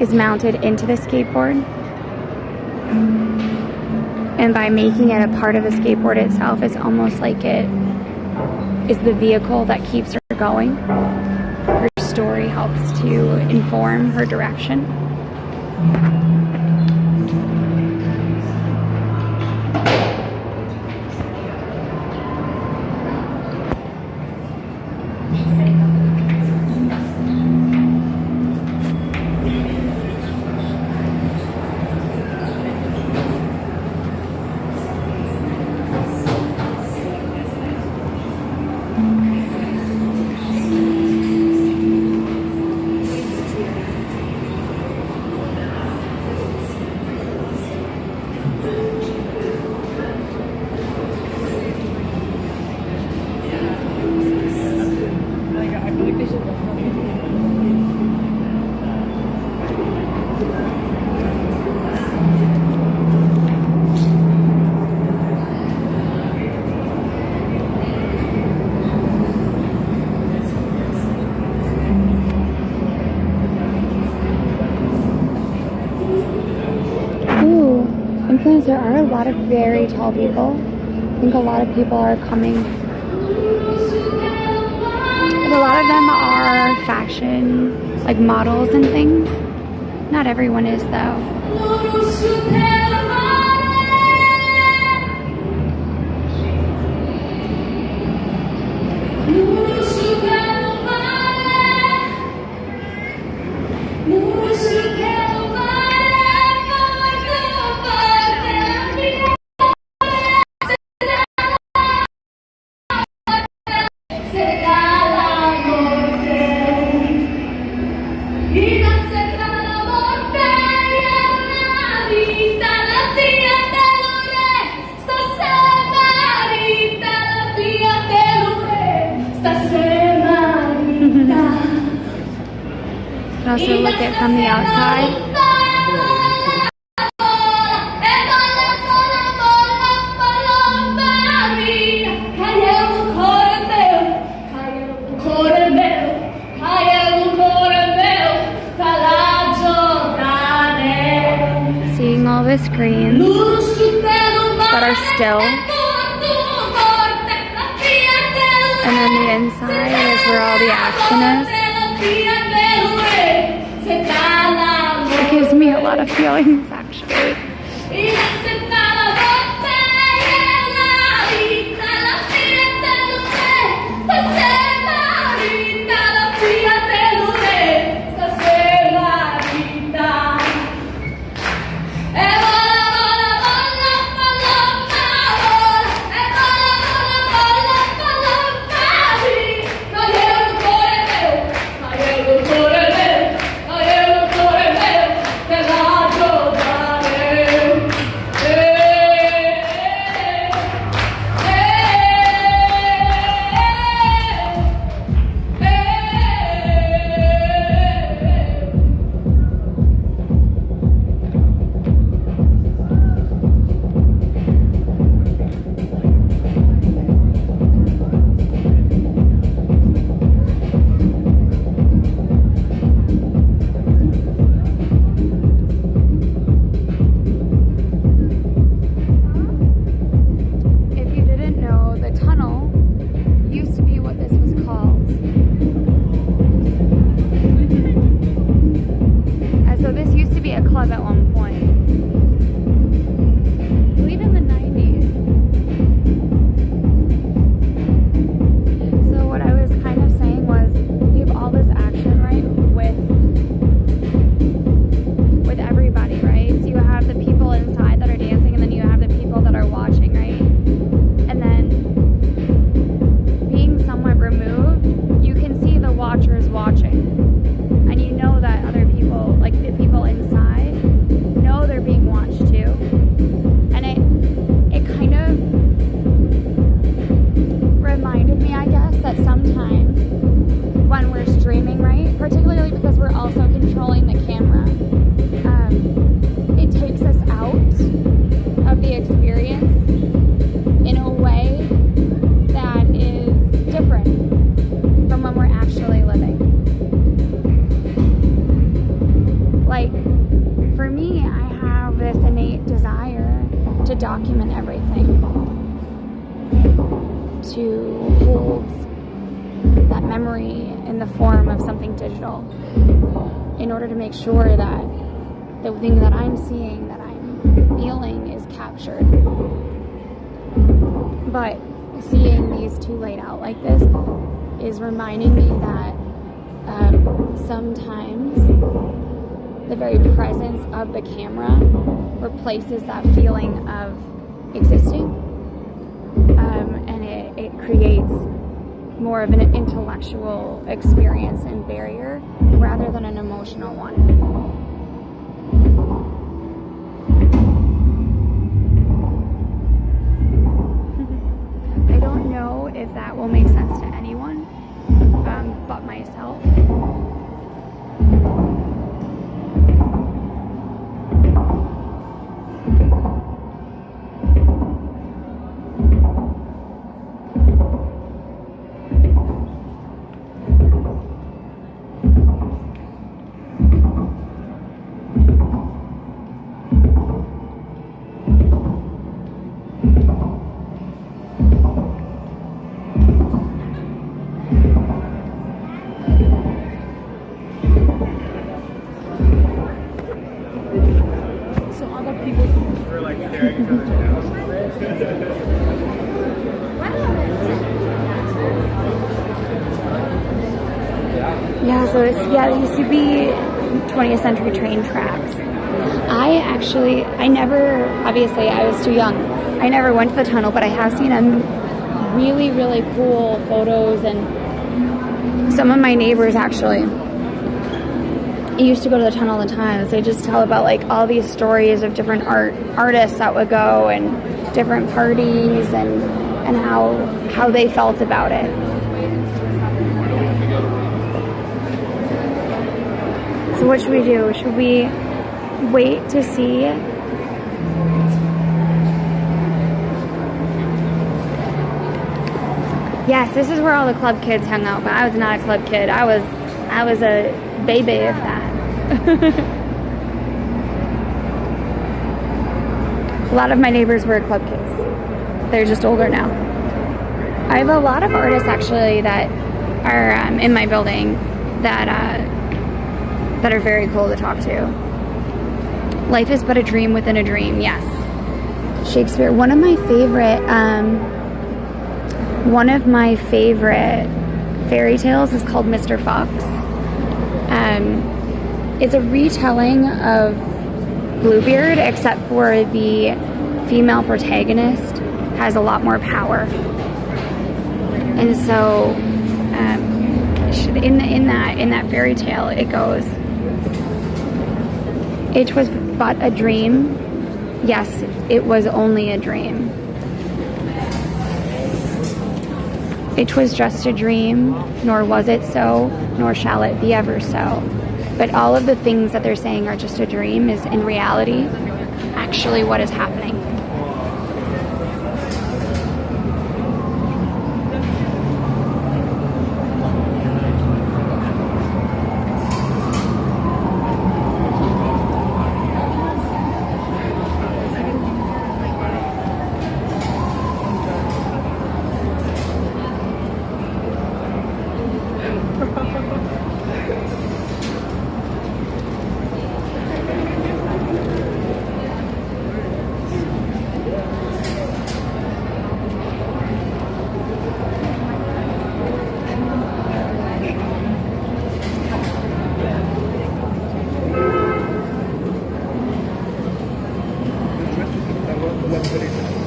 Speaker 1: is mounted into the skateboard. And by making it a part of the skateboard itself, it's almost like it is the vehicle that keeps her going. Her story helps to inform her direction. There are a lot of very tall people. I think a lot of people are coming. But a lot of them are fashion, like models and things. Not everyone is though. Also look at it from the outside. Seeing all the screens that are still. And then the inside is where all the action is. It gives me a lot of feelings, actually.
Speaker 6: Go,
Speaker 1: to hold that memory in the form of something digital in order to make sure that the thing that I'm seeing, that I'm feeling is captured. But seeing these two laid out like this is reminding me that sometimes the very presence of the camera replaces that feeling of existing, and it creates more of an intellectual experience and barrier rather than an emotional one. I don't know if that will make sense to anyone but myself. Yeah, so it used to be 20th century train tracks. I never, obviously I was too young. I never went to the tunnel, but I have seen really, really cool photos, and some of my neighbors actually used to go to the tunnel all the time. So they just tell about like all these stories of different artists that would go and different parties and how they felt about it. So what should we do? Should we wait to see? Yes, this is where all the club kids hung out, but I was not a club kid. I was a baby, if that. A lot of my neighbors were club kids. They're just older now. I have a lot of artists actually that are in my building that are very cool to talk to. Life is but a dream within a dream. Yes, Shakespeare. One of my favorite fairy tales is called Mr. Fox. It's a retelling of Bluebeard, except for the female protagonist has a lot more power. And so, in that fairy tale, it goes, "It was but a dream. Yes, it was only a dream. It was just a dream, nor was it so, nor shall it be ever so." But all of the things that they're saying are just a dream is in reality actually what is happening.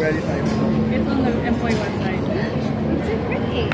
Speaker 3: It's on the employee website.
Speaker 1: It's so pretty.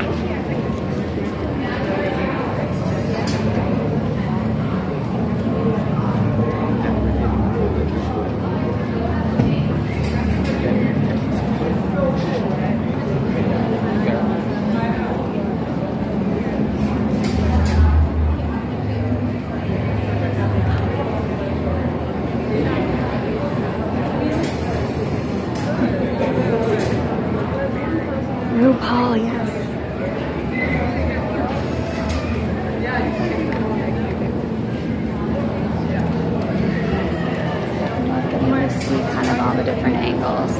Speaker 1: RuPaul, yes. Getting to see kind of all the different angles.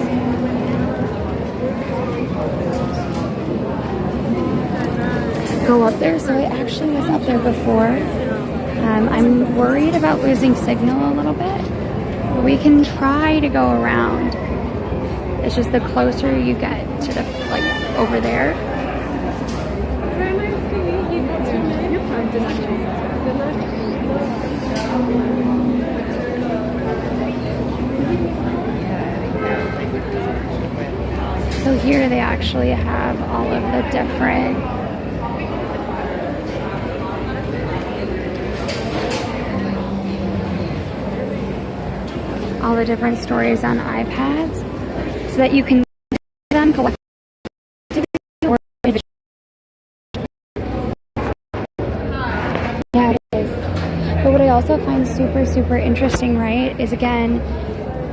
Speaker 1: go up there. So I actually was up there before. I'm worried about losing signal a little bit. We can try to go around. It's just the closer you get to the, like, over there. So here they actually have all of the different stories on iPads so that you can do them collectively or individually. Yeah, it is. But what I also find super interesting, right, is again,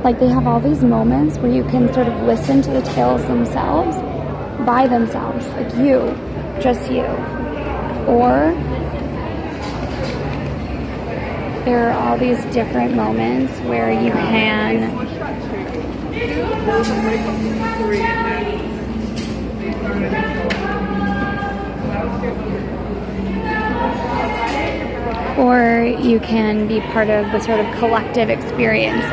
Speaker 1: like they have all these moments where you can sort of listen to the tales themselves by themselves, like you, just you. Or there are all these different moments where you can be part of the sort of collective experiences.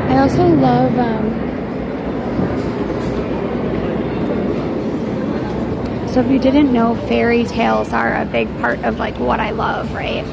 Speaker 1: I also love so if you didn't know, fairy tales are a big part of like what I love, right?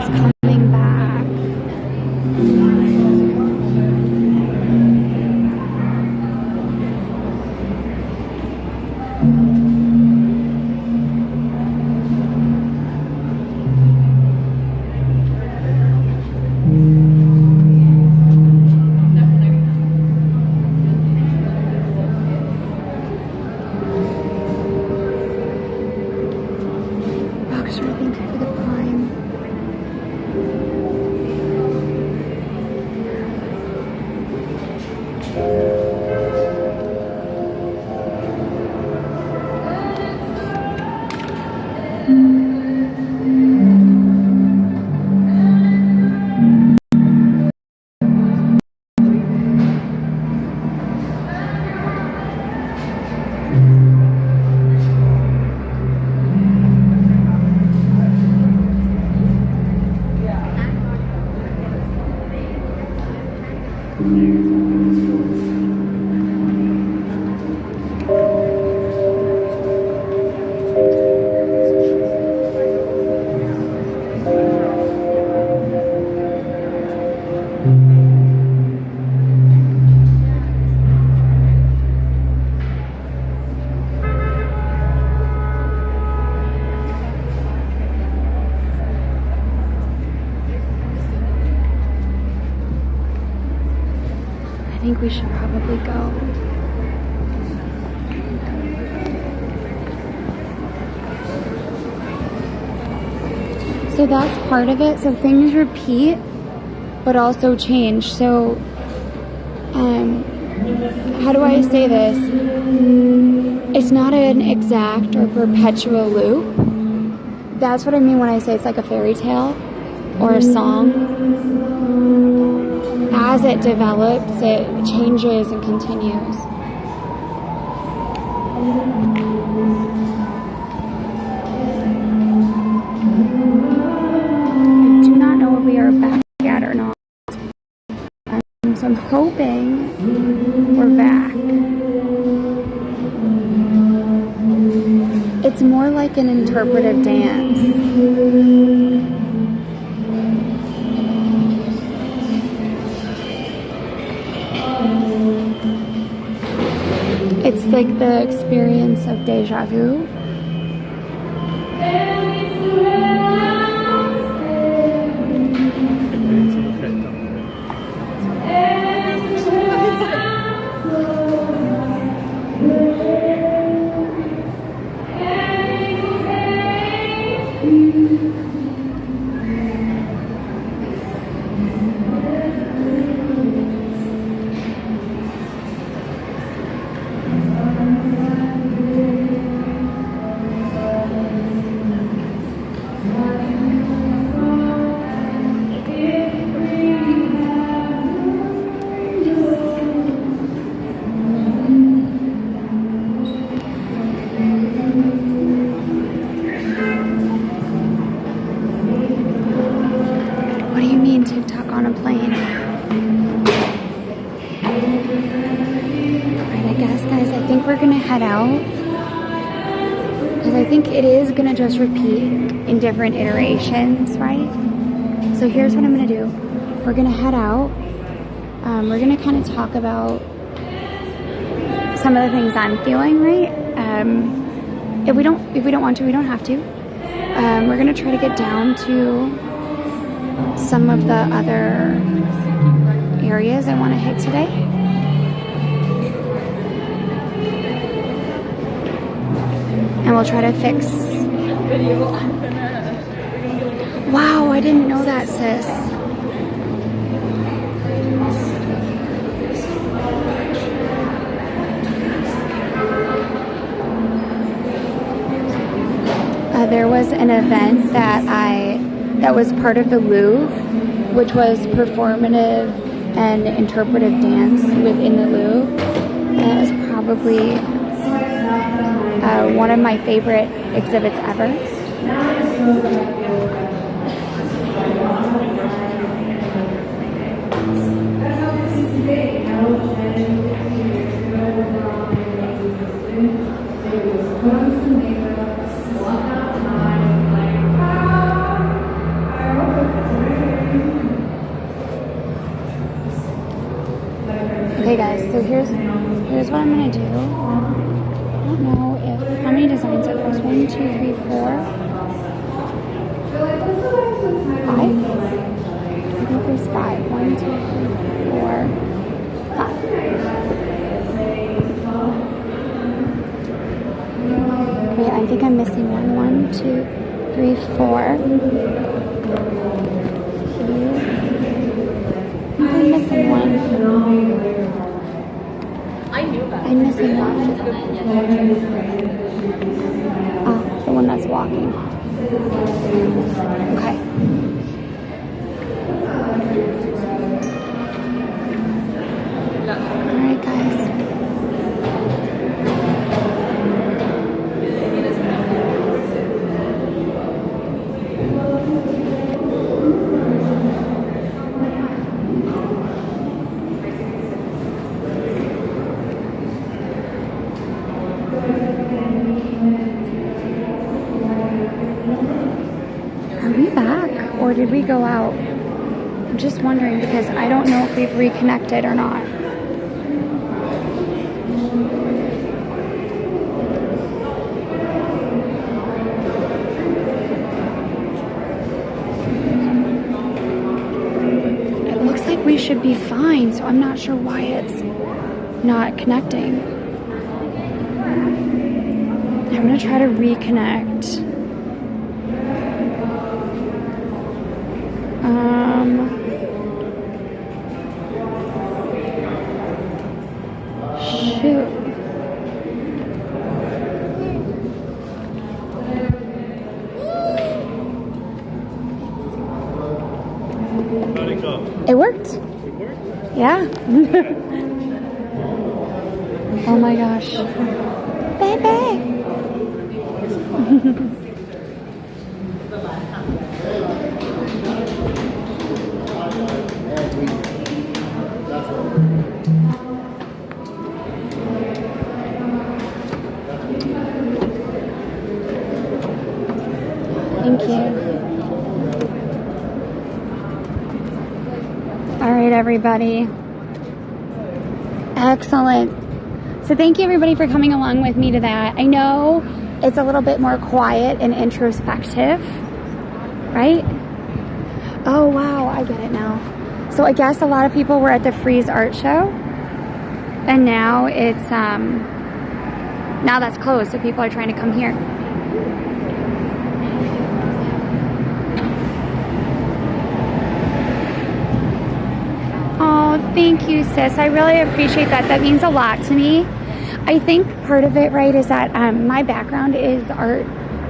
Speaker 1: Coming back. Rockstar, thank you for the prime. think we should probably go. So that's part of it. So things repeat, but also change. So, how do I say this? It's not an exact or perpetual loop. That's what I mean when I say it's like a fairy tale or a song. As it develops, it changes and continues. I do not know if we are back yet or not. So I'm hoping we're back. It's more like an interpretive dance. It's like the experience of deja vu. TikTok on a plane. Alright, I guess, guys, I think we're gonna head out. Because I think it is gonna just repeat in different iterations, right? So here's what I'm gonna do. We're gonna head out. We're gonna kind of talk about some of the things I'm feeling, right? If we don't want to, we don't have to. We're gonna try to get down to some of the other areas I want to hit today. And we'll try to fix. Wow, I didn't know that, sis. There was an event that was part of the Louvre, which was performative and interpretive dance within the Louvre. And it was probably one of my favorite exhibits ever. Okay guys, so here's what I'm gonna do. I don't know how many designs are there? 1, 2, 3, 4, 5? I think there's 5. 1, 2, 3, 4, 5. Wait, I think I'm missing one. 1, 2, 3, 4. I'm missing one. I'm missing one. Oh, the one that's walking. Okay. Alright, guys. Or did we go out? I'm just wondering because I don't know if we've reconnected or not. It looks like we actually should be fine, so I'm not sure why it's not connecting. I'm gonna try to reconnect. Shoot.
Speaker 5: How'd it go?
Speaker 1: It worked. Yeah. Oh my gosh. Baby. Thank you. All right, everybody. Excellent. So thank you, everybody, for coming along with me to that. I know it's a little bit more quiet and introspective, right? Oh, wow, I get it now. So I guess a lot of people were at the Freize art show, and now it's, now that's closed, so people are trying to come here. Oh, thank you, sis. I really appreciate that. That means a lot to me. I think part of it, right, is that my background is art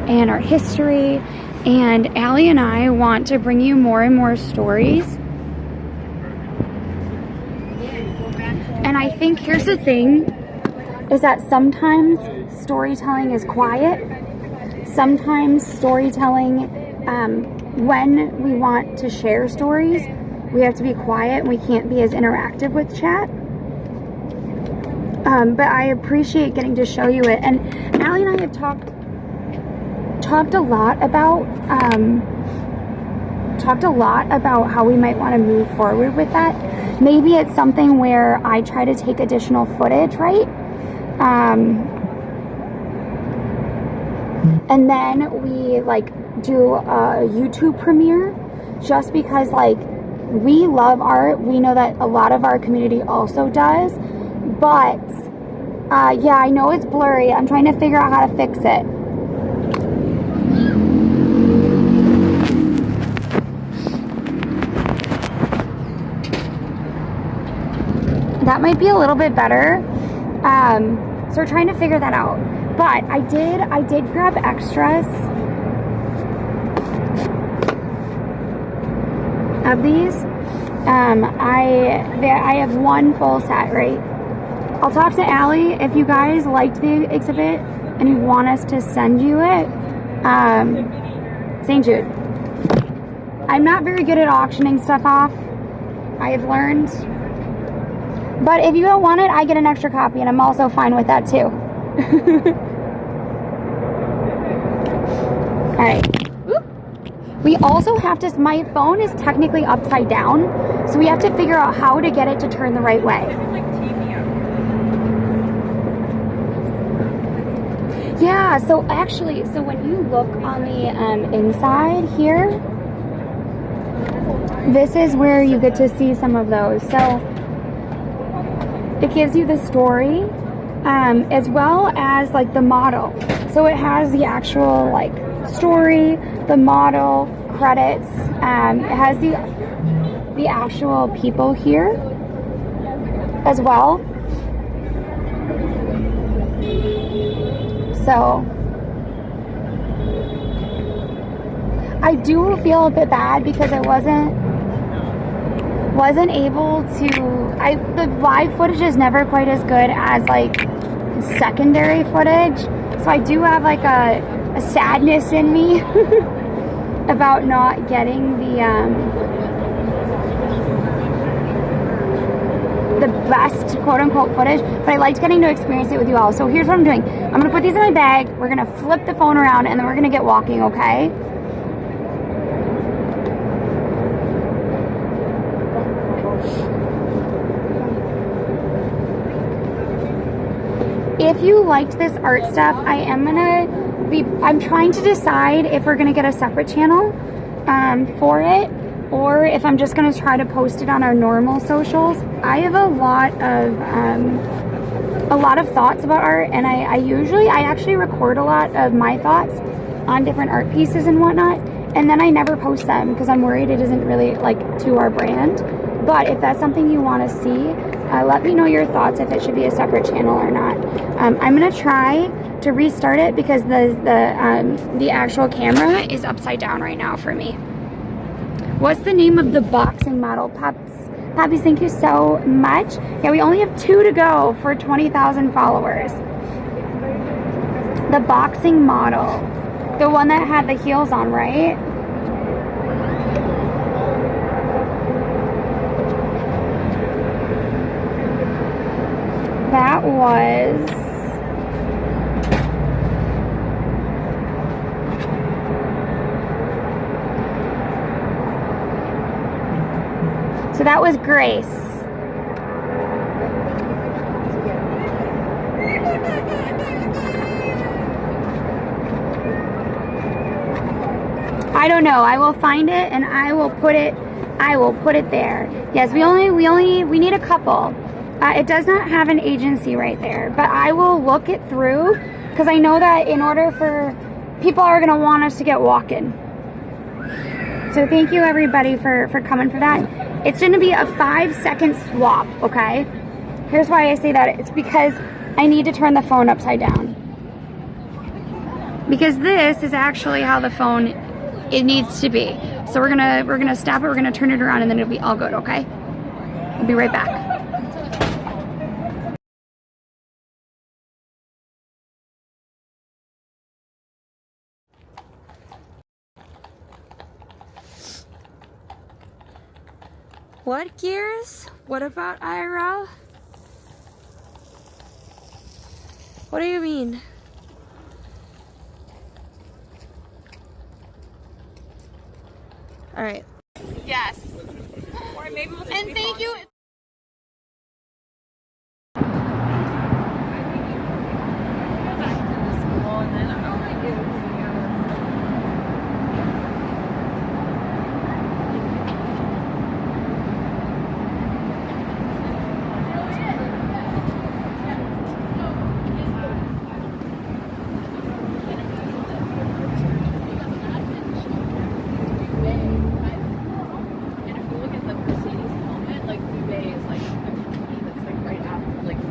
Speaker 1: and art history, and Allie and I want to bring you more and more stories. And I think here's the thing, is that sometimes storytelling is quiet. Sometimes storytelling, when we want to share stories, we have to be quiet and we can't be as interactive with chat. But I appreciate getting to show you it. And Allie and I have talked a lot about how we might want to move forward with that. Maybe it's something where I try to take additional footage, right? And then we like do a YouTube premiere, just because like we love art. We know that a lot of our community also does, but yeah, I know it's blurry. I'm trying to figure out how to fix it. That might be a little bit better. So we're trying to figure that out. But I did grab extras of these. I have one full set, right? I'll talk to Allie if you guys liked the exhibit and you want us to send you it. St. Jude. I'm not very good at auctioning stuff off, I have learned. But if you don't want it, I get an extra copy, and I'm also fine with that too. All right. We also have to, my phone is technically upside down, so we have to figure out how to get it to turn the right way. Yeah, so actually, so when you look on the inside here, this is where you get to see some of those. So it gives you the story, as well as like the model. So it has the actual like story, the model, credits. It has the actual people here as well. So I do feel a bit bad because I wasn't able to, the live footage is never quite as good as like secondary footage, so I do have like a sadness in me about not getting the best quote-unquote footage, but I liked getting to experience it with you all. So here's what I'm doing. I'm gonna put these in my bag, we're gonna flip the phone around, and then we're gonna get walking, okay? If you liked this art stuff, I'm trying to decide if we're gonna get a separate channel for it, or if I'm just gonna try to post it on our normal socials. I have a lot of thoughts about art, and I actually record a lot of my thoughts on different art pieces and whatnot, and then I never post them because I'm worried it isn't really like to our brand. But if that's something you want to see, let me know your thoughts if it should be a separate channel or not. I'm gonna try to restart it because the actual camera is upside down right now for me. What's the name of the boxing model? Pappies, thank you so much. Yeah, we only have 2 to go for 20,000 followers. The boxing model. The one that had the heels on, right? That was... So that was Grace. I don't know. I will find it and I will put it there. Yes, we need a couple. It does not have an agency right there, but I will look it through because I know that in order for people are going to want us to get walking. So thank you everybody for coming for that. It's going to be a 5-second swap, okay? Here's why I say that. It's because I need to turn the phone upside down. Because this is actually how the phone it needs to be. So we're gonna stop it, we're gonna turn it around, and then it'll be all good, okay? We'll be right back. What gears? What about IRL? What do you mean? All right.
Speaker 3: Yes. Or maybe we'll just
Speaker 1: And thank you.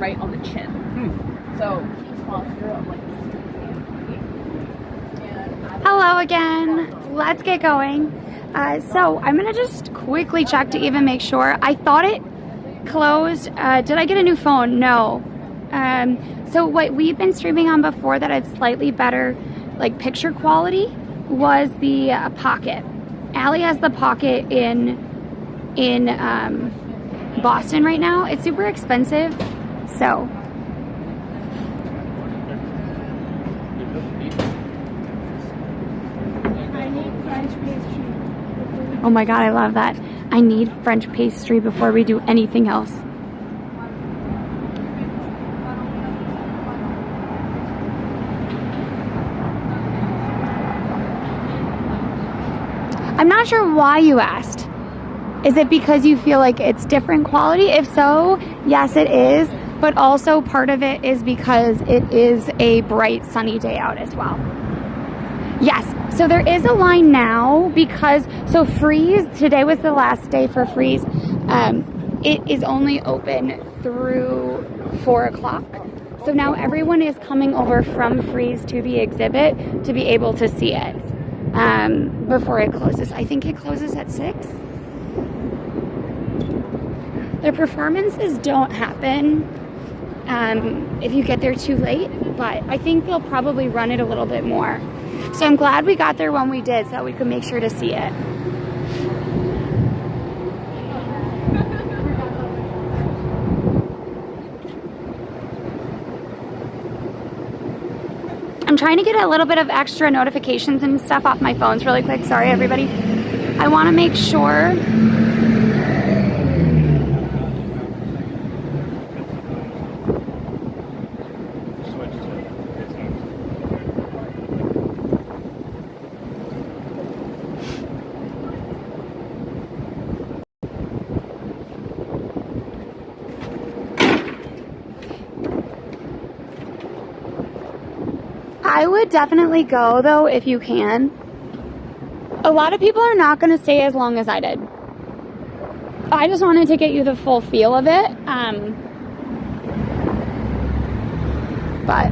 Speaker 3: right on the chin. So
Speaker 1: Hello again. Let's get going. So I'm gonna just quickly check to even make sure. I thought it closed. Did I get a new phone? No. So what we've been streaming on before that had slightly better like picture quality was the Pocket. Allie has the Pocket in Boston right now. It's super expensive. So oh my god, I love that. I need French pastry before we do anything else. I'm not sure why you asked. Is it because you feel like it's different quality? If so, yes it is, but also part of it is because it is a bright sunny day out as well. Yes, so there is a line now because, so Freize, today was the last day for Freize. It is only open through 4 o'clock. So now everyone is coming over from Freize to the exhibit to be able to see it before it closes. I think it closes at 6. The performances don't happen if you get there too late, but I think they'll probably run it a little bit more. So I'm glad we got there when we did so that we could make sure to see it. I'm trying to get a little bit of extra notifications and stuff off my phones really quick. Sorry, everybody. I want to make sure. I would definitely go though if you can. A lot of people are not going to stay as long as I did. I just wanted to get you the full feel of it. But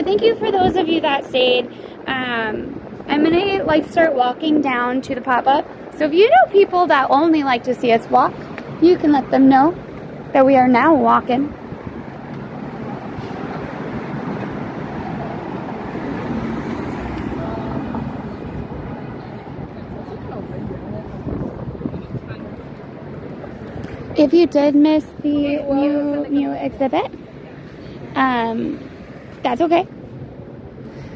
Speaker 1: thank you for those of you that stayed. I'm gonna like start walking down to the pop-up. So if you know people that only like to see us walk, you can let them know that we are now walking. If you did miss the new exhibit, that's okay.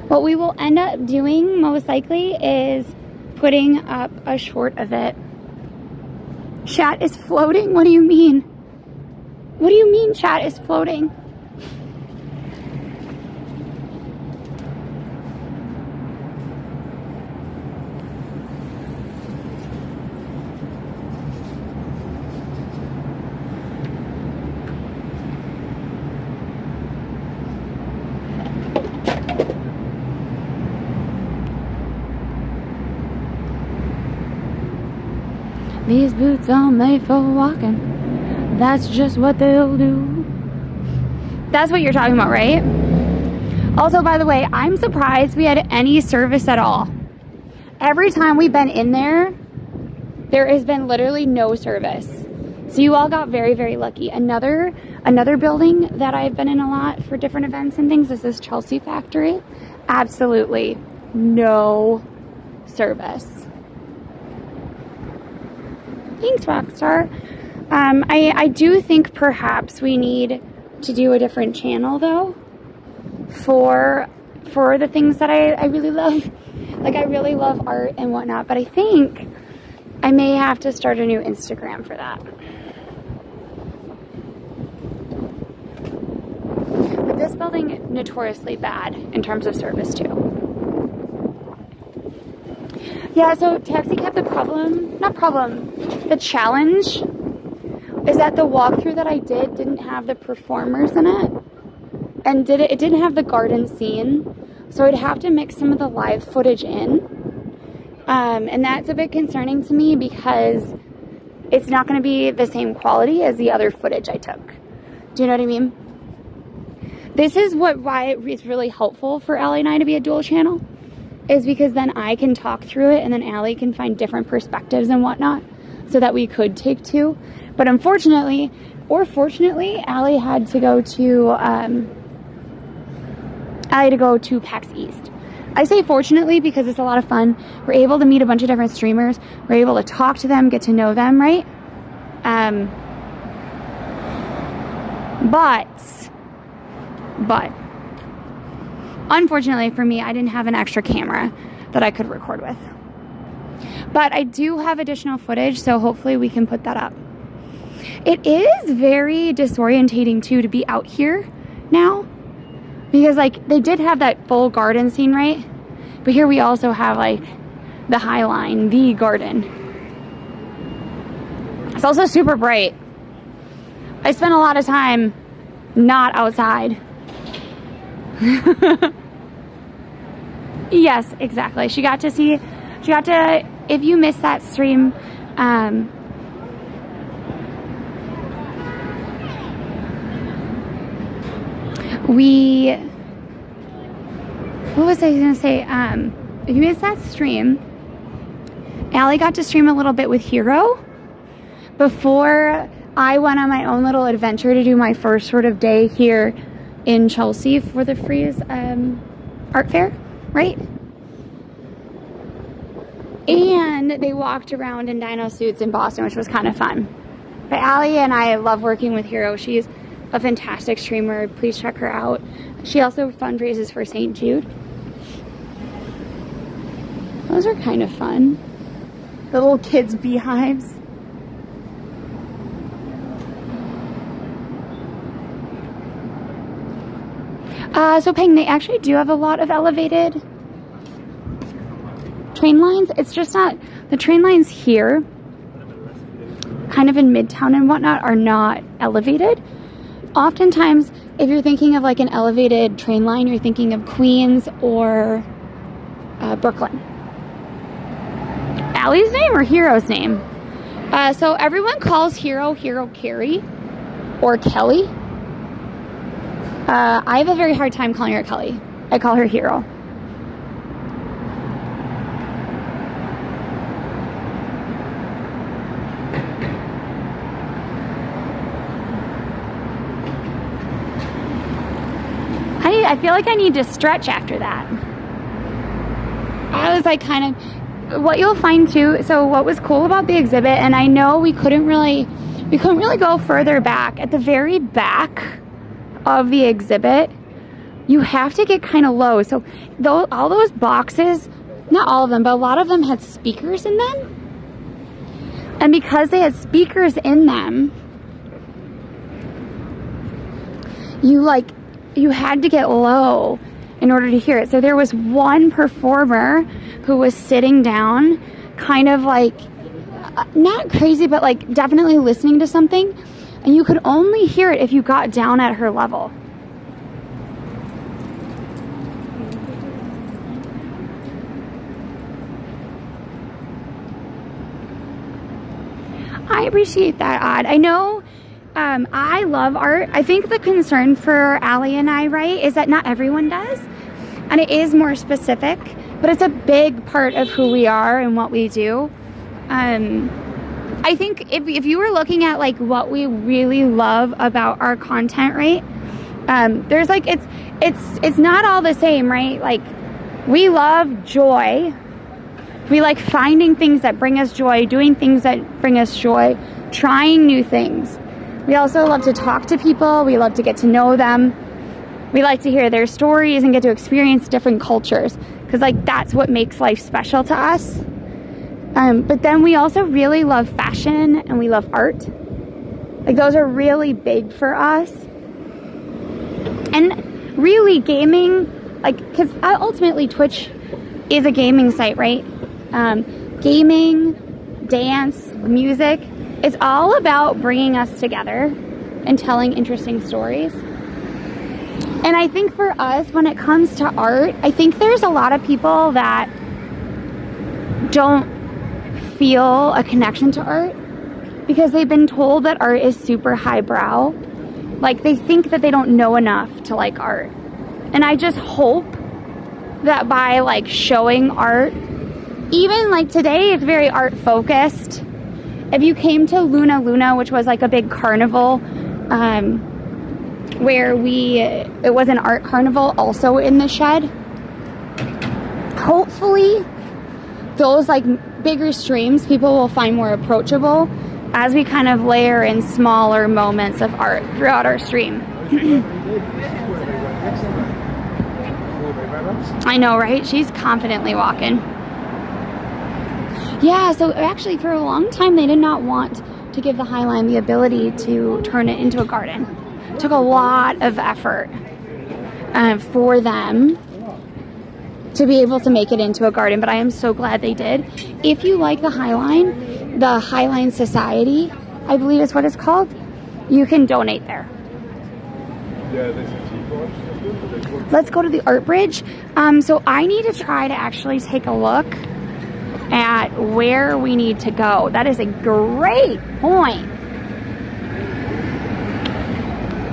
Speaker 1: What we will end up doing most likely is putting up a short of it. Chat is floating? What do you mean? What do you mean chat is floating? These boots are made for walking. That's just what they'll do. That's what you're talking about, right? Also, by the way, I'm surprised we had any service at all. Every time we've been in there, there has been literally no service. So you all got very, very lucky. Another building that I've been in a lot for different events and things is this Chelsea factory. Absolutely no service. Thanks, Rockstar. I do think perhaps we need to do a different channel though for the things that I really love. Like I really love art and whatnot, but I think I may have to start a new Instagram for that. But this building notoriously bad in terms of service too. Yeah, so taxi cab, the challenge is that the walkthrough that I did didn't have the performers in it, and it didn't have the garden scene, so I'd have to mix some of the live footage in, and that's a bit concerning to me because it's not going to be the same quality as the other footage I took. Do you know what I mean? This is why it's really helpful for Allie and I to be a dual channel. Is because then I can talk through it and then Allie can find different perspectives and whatnot so that we could take two. But unfortunately, or fortunately, Allie had to go to PAX East. I say fortunately because it's a lot of fun. We're able to meet a bunch of different streamers. We're able to talk to them, get to know them, right? But unfortunately for me, I didn't have an extra camera that I could record with. But I do have additional footage, so hopefully we can put that up. It is very disorientating too to be out here now. Because like they did have that full garden scene, right? But here we also have like the Highline, the garden. It's also super bright. I spent a lot of time not outside. Yes, exactly. She got to, if you missed that stream, what was I gonna say? If you missed that stream, Allie got to stream a little bit with Hero before I went on my own little adventure to do my first sort of day here in Chelsea for the Freize art fair, right? And they walked around in dino suits in Boston, which was kind of fun. But Allie and I love working with Hero. She's a fantastic streamer. Please check her out. She also fundraises for St. Jude. Those are kind of fun. The little kids' beehives. So Peng, they actually do have a lot of elevated train lines. It's just not, the train lines here kind of in Midtown and whatnot are not elevated. Oftentimes, if you're thinking of like an elevated train line, you're thinking of Queens or Brooklyn. Allie's name or Hero's name? So everyone calls Hero Carrie or Kelly. I have a very hard time calling her Kelly. I call her Hero. I feel like I need to stretch after that. I was like kind of, what you'll find too, so what was cool about the exhibit, and I know we couldn't really go further back. At the very back of the exhibit, you have to get kind of low. So all those boxes, not all of them, but a lot of them had speakers in them. And because they had speakers in them, you had to get low in order to hear it. So there was one performer who was sitting down, kind of like, not crazy, but like definitely listening to something. And you could only hear it if you got down at her level. I appreciate that, Odd. I know I love art. I think the concern for Allie and I, right, is that not everyone does. And it is more specific, but it's a big part of who we are and what we do. I think if you were looking at like what we really love about our content, right, there's like, it's not all the same, right? Like, we love joy. We like finding things that bring us joy, doing things that bring us joy, trying new things. We also love to talk to people. We love to get to know them. We like to hear their stories and get to experience different cultures, because like that's what makes life special to us. But then we also really love fashion and we love art. Like, those are really big for us. And really gaming, like, because ultimately Twitch is a gaming site, right? Gaming, dance, music, it's all about bringing us together and telling interesting stories. And I think for us, when it comes to art, I think there's a lot of people that don't feel a connection to art because they've been told that art is super highbrow. Like, they think that they don't know enough to like art. And I just hope that by like showing art, even like today is very art focused. If you came to Luna Luna, which was like a big carnival, where it was an art carnival also in the shed, hopefully those like bigger streams people will find more approachable as we kind of layer in smaller moments of art throughout our stream. I know, right? She's confidently walking. Yeah, so actually for a long time they did not want to give the Highline the ability to turn it into a garden. It took a lot of effort for them to be able to make it into a garden, but I am so glad they did. If you like the Highline Society, I believe is what it's called, you can donate there. Let's go to the art bridge. So I need to try to actually take a look at where we need to go. That is a great point.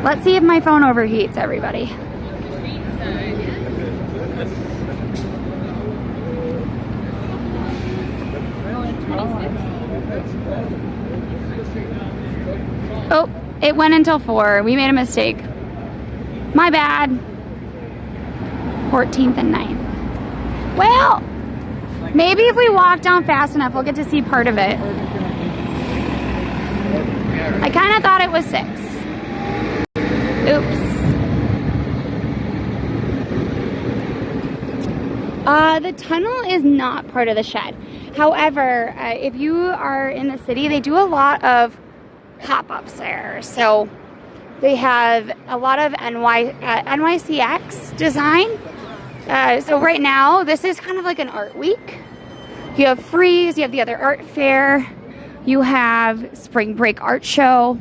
Speaker 1: Let's see if my phone overheats, everybody. Oh, it went until 4. We made a mistake. My bad. 14th and 9th. Well, maybe if we walk down fast enough, we'll get to see part of it. I kind of thought it was 6. Oops. The tunnel is not part of the shed. However, if you are in the city, they do a lot of pop-ups there. So they have a lot of NYCX design. So right now, this is kind of like an art week. You have Freize, you have the other art fair, You have Spring Break Art Show.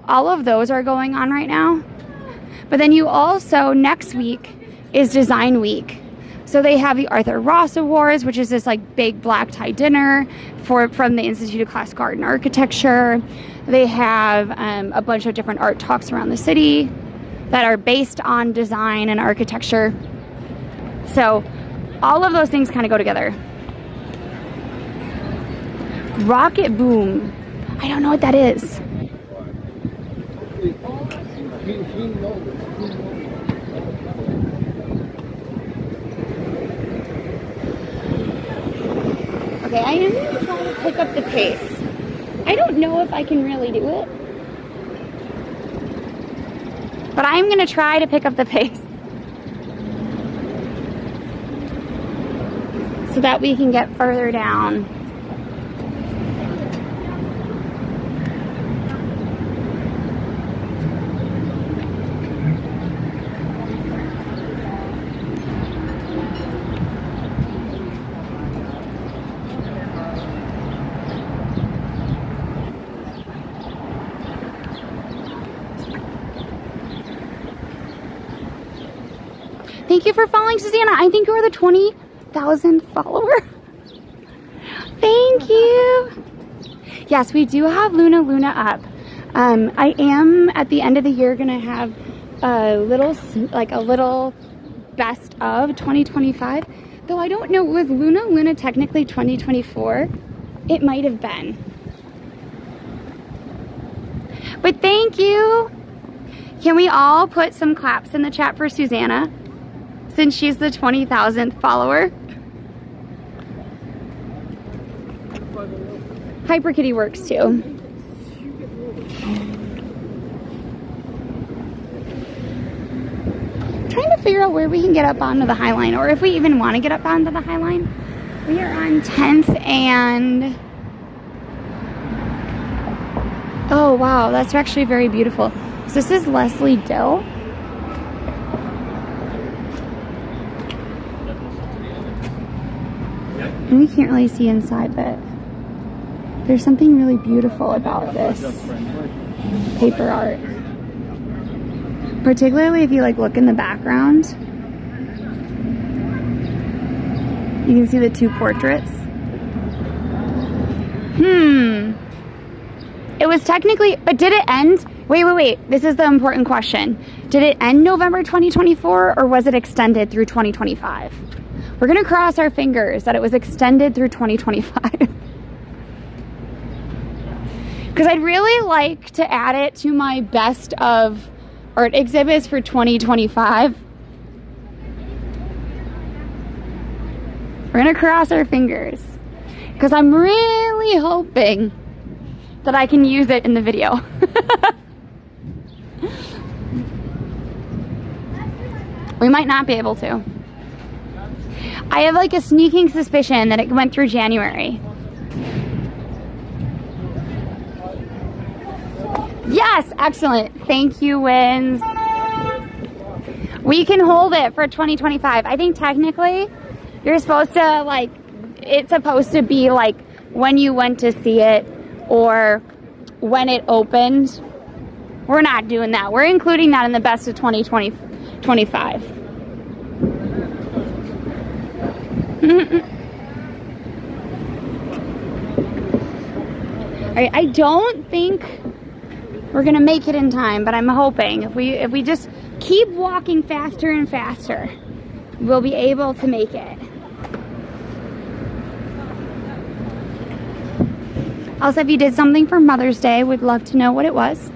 Speaker 1: All of those are going on right now. But then you also, next week is Design Week. So they have the Arthur Ross Awards, which is this like big black tie dinner from the Institute of Classical Art and Architecture. They have a bunch of different art talks around the city that are based on design and architecture. So all of those things kind of go together. Rocket Boom. I don't know what that is. Okay, I am going to try to pick up the pace. I don't know if I can really do it. But I'm going to try to pick up the pace. So that we can get further down. Thank you for following, Susanna. I think you are the 20,000 follower. Thank you. Yes, we do have Luna up. I am at the end of the year gonna have a little best of 2025. Though I don't know, was Luna technically 2024? It might have been. But thank you. Can we all put some claps in the chat for Susanna? Since she's the 20,000th follower. HyperKitty works too. Trying to figure out where we can get up onto the Highline, or if we even want to get up onto the Highline. We are on 10th and... Oh wow, that's actually very beautiful. So this is Leslie Dill. And we can't really see inside, but there's something really beautiful about this paper art. Particularly if you like look in the background. You can see the two portraits. It was technically, but did it end? Wait. This is the important question. Did it end November 2024 or was it extended through 2025? We're gonna cross our fingers that it was extended through 2025. Because I'd really like to add it to my best of art exhibits for 2025. We're gonna cross our fingers. Because I'm really hoping that I can use it in the video. We might not be able to. I have like a sneaking suspicion that it went through January. Yes, excellent. Thank you, Wins. We can hold it for 2025. I think technically you're supposed to like, it's supposed to be like when you went to see it or when it opened. We're not doing that. We're including that in the best of 2025. Alright, I don't think we're gonna make it in time, but I'm hoping if we just keep walking faster and faster, we'll be able to make it. Also, if you did something for Mother's Day, we'd love to know what it was.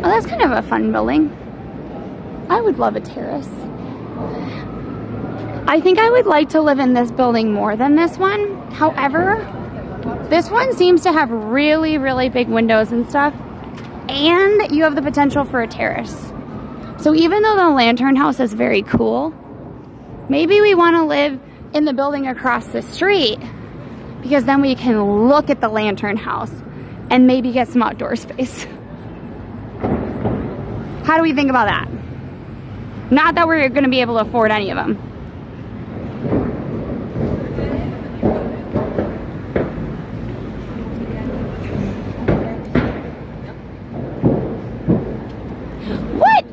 Speaker 1: Oh, that's kind of a fun building. I would love a terrace. I think I would like to live in this building more than this one. However, this one seems to have really, really big windows and stuff. And you have the potential for a terrace. So even though the Lantern House is very cool, maybe we want to live in the building across the street because then we can look at the Lantern House and maybe get some outdoor space. How do we think about that? Not that we're going to be able to afford any of them. What?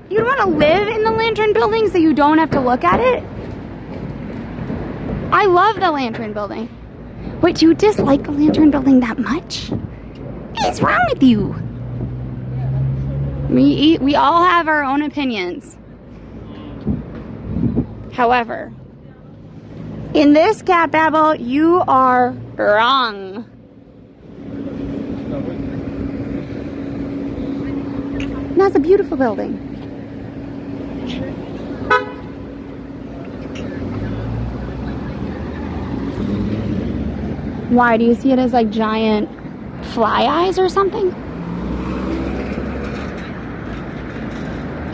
Speaker 1: You don't want to live in the Lantern Building so you don't have to look at it? I love the Lantern Building. Wait, do you dislike the Lantern Building that much? What's wrong with you? We all have our own opinions. However, in this cat babble, you are wrong. That's a beautiful building. Why? Do you see it as like giant fly eyes or something?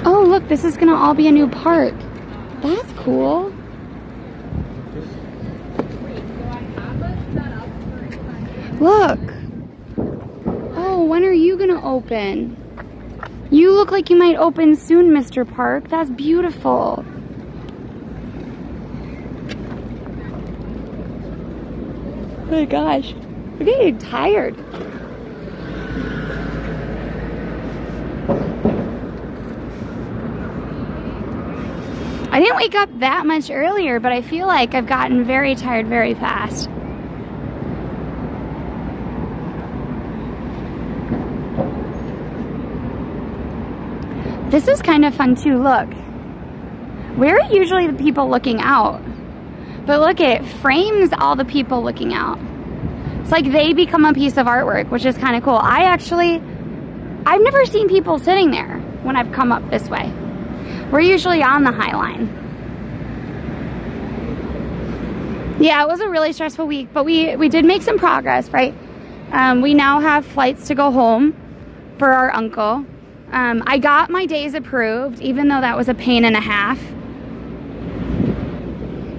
Speaker 1: Oh, look, this is gonna all be a new park. That's cool. Look. Oh, when are you gonna open? You look like you might open soon, Mr. Park. That's beautiful. Oh my gosh. I'm getting tired. I didn't wake up that much earlier, but I feel like I've gotten very tired very fast. This is kind of fun too, look. We're usually the people looking out, but look, it frames all the people looking out. It's like they become a piece of artwork, which is kind of cool. I've never seen people sitting there when I've come up this way. We're usually on the Highline. Yeah, it was a really stressful week, but we did make some progress, right? We now have flights to go home for our uncle. I got my days approved, even though that was a pain and a half.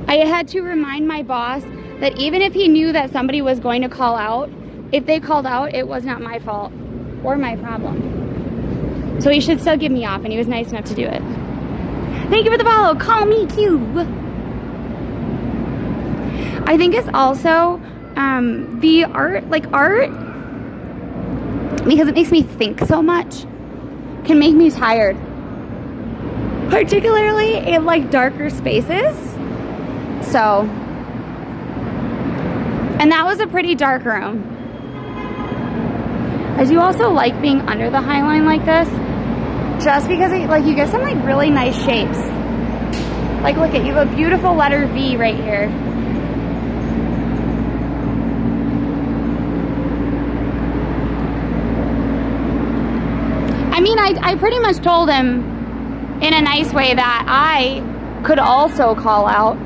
Speaker 1: I had to remind my boss that even if he knew that somebody was going to call out, if they called out, it was not my fault or my problem. So he should still give me off, and he was nice enough to do it. Thank you for the follow. Call me Cube. I think it's also the art, because it makes me think so much, can make me tired. Particularly in like darker spaces. So, and that was a pretty dark room. I do also like being under the Highline like this, just because you get some like really nice shapes. Like look at, you have a beautiful letter V right here. I mean, I pretty much told him in a nice way that I could also call out.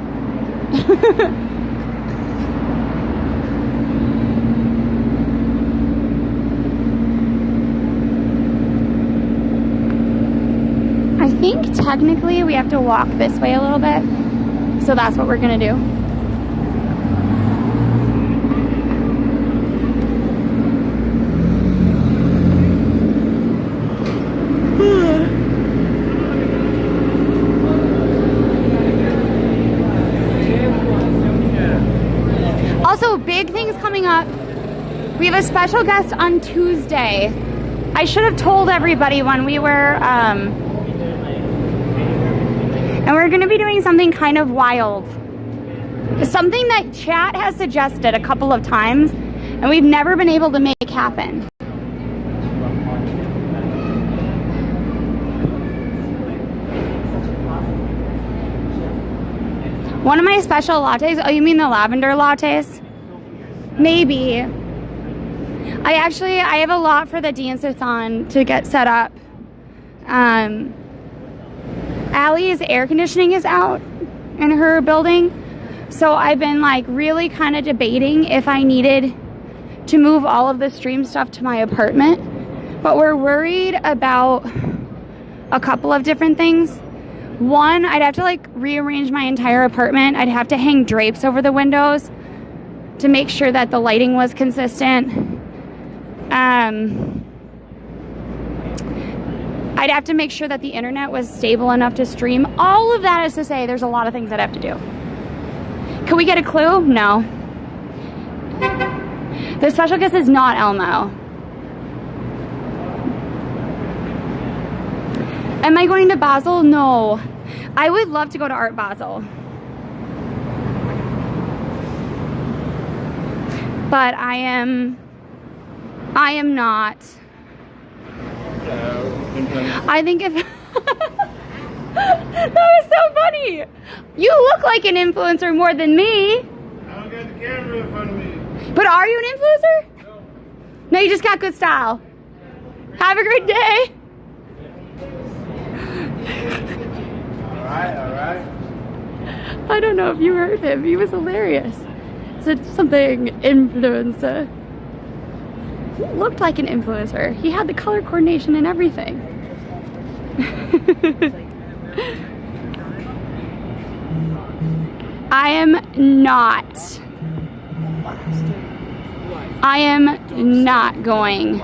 Speaker 1: I think technically we have to walk this way a little bit, so that's what we're gonna do. Also, big things coming up. We have a special guest on Tuesday. I should have told everybody when we were, and we're gonna be doing something kind of wild. Something that chat has suggested a couple of times, and we've never been able to make happen. One of my special lattes, oh, you mean the lavender lattes? Maybe. I have a lot for the dance-a-thon to get set up. Allie's air conditioning is out in her building, so I've been like really kind of debating if I needed to move all of the stream stuff to my apartment, but we're worried about a couple of different things. One, I'd have to like rearrange my entire apartment. I'd have to hang drapes over the windows to make sure that the lighting was consistent. I I'd have to make sure that the internet was stable enough to stream. All of that is to say there's a lot of things I'd have to do. Can we get a clue? No. The special guest is not Elmo. Am I going to Basel? No. I would love to go to Art Basel. But I am not. I think if that was so funny. You look like an influencer more than me.
Speaker 5: I don't got the camera in front of me.
Speaker 1: But are you an influencer?
Speaker 5: No.
Speaker 1: No, you just got good style. Have a great day.
Speaker 5: All right.
Speaker 1: I don't know if you heard him. He was hilarious. Said something influencer. He looked like an influencer. He had the color coordination and everything. I am not going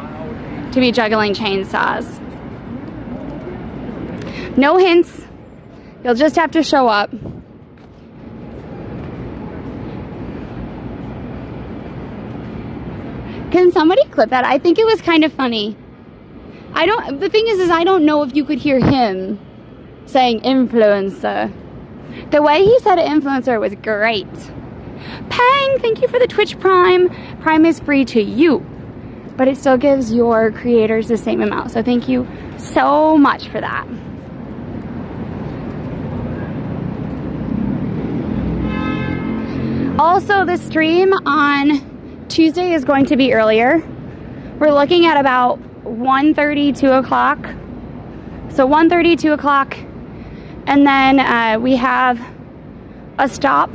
Speaker 1: to be juggling chainsaws. No hints. You'll just have to show up. Can somebody clip that? I think it was kind of funny. The thing is I don't know if you could hear him saying influencer. The way he said influencer was great. Pang, thank you for the Twitch Prime. Prime is free to you, but it still gives your creators the same amount. So thank you so much for that. Also, the stream on Tuesday is going to be earlier. We're looking at about 1:30, 2 o'clock. So 1:30, 2 o'clock. And then we have a stop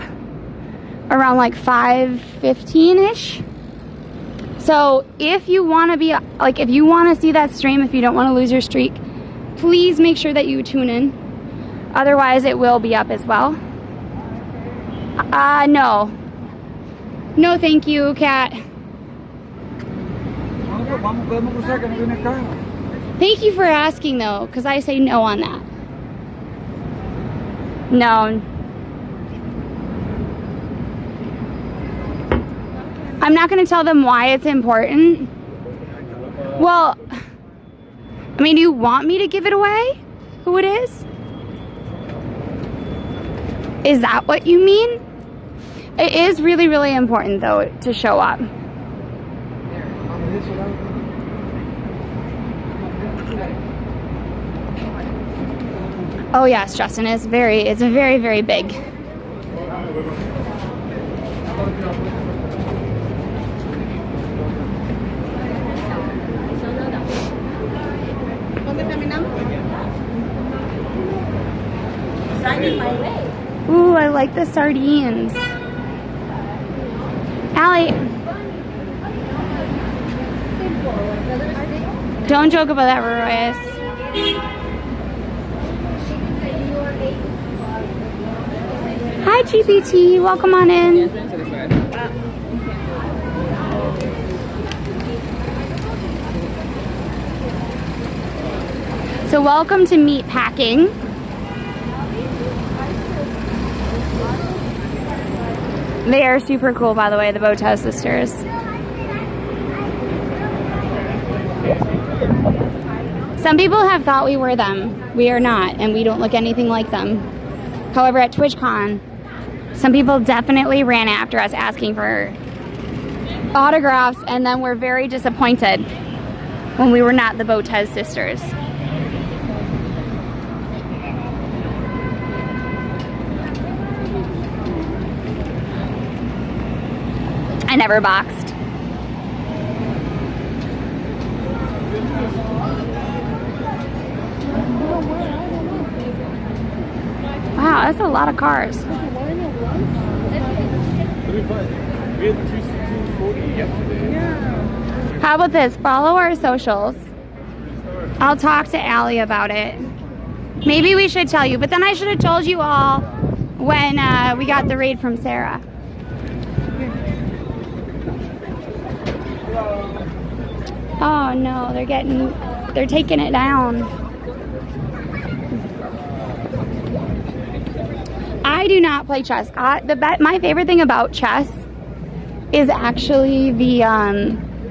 Speaker 1: around like 5:15-ish. So if you want to be, like, if you want to see that stream, if you don't want to lose your streak, please make sure that you tune in. Otherwise, it will be up as well. No. No, thank you, Kat. Thank you for asking, though, because I say no on that. No. I'm not going to tell them why it's important. Well, I mean, do you want me to give it away? Who it is? Is that what you mean? It is really, really important, though, to show up. Oh yes, Justin, it's very, very big. Ooh, I like the sardines. Allie, don't joke about that, Royce. Hi, GPT. Welcome on in. So welcome to meat packing. They are super cool, by the way, the Botas sisters. Some people have thought we were them. We are not, and we don't look anything like them. However, at TwitchCon, some people definitely ran after us asking for autographs, and then were very disappointed when we were not the Botas sisters. I never boxed. Wow, that's a lot of cars.
Speaker 5: We had 240 yesterday.
Speaker 1: How about this? Follow our socials. I'll talk to Allie about it. Maybe we should tell you, but then I should have told you all when we got the raid from Sarah. Oh no, they're taking it down. I do not play chess. My favorite thing about chess is actually the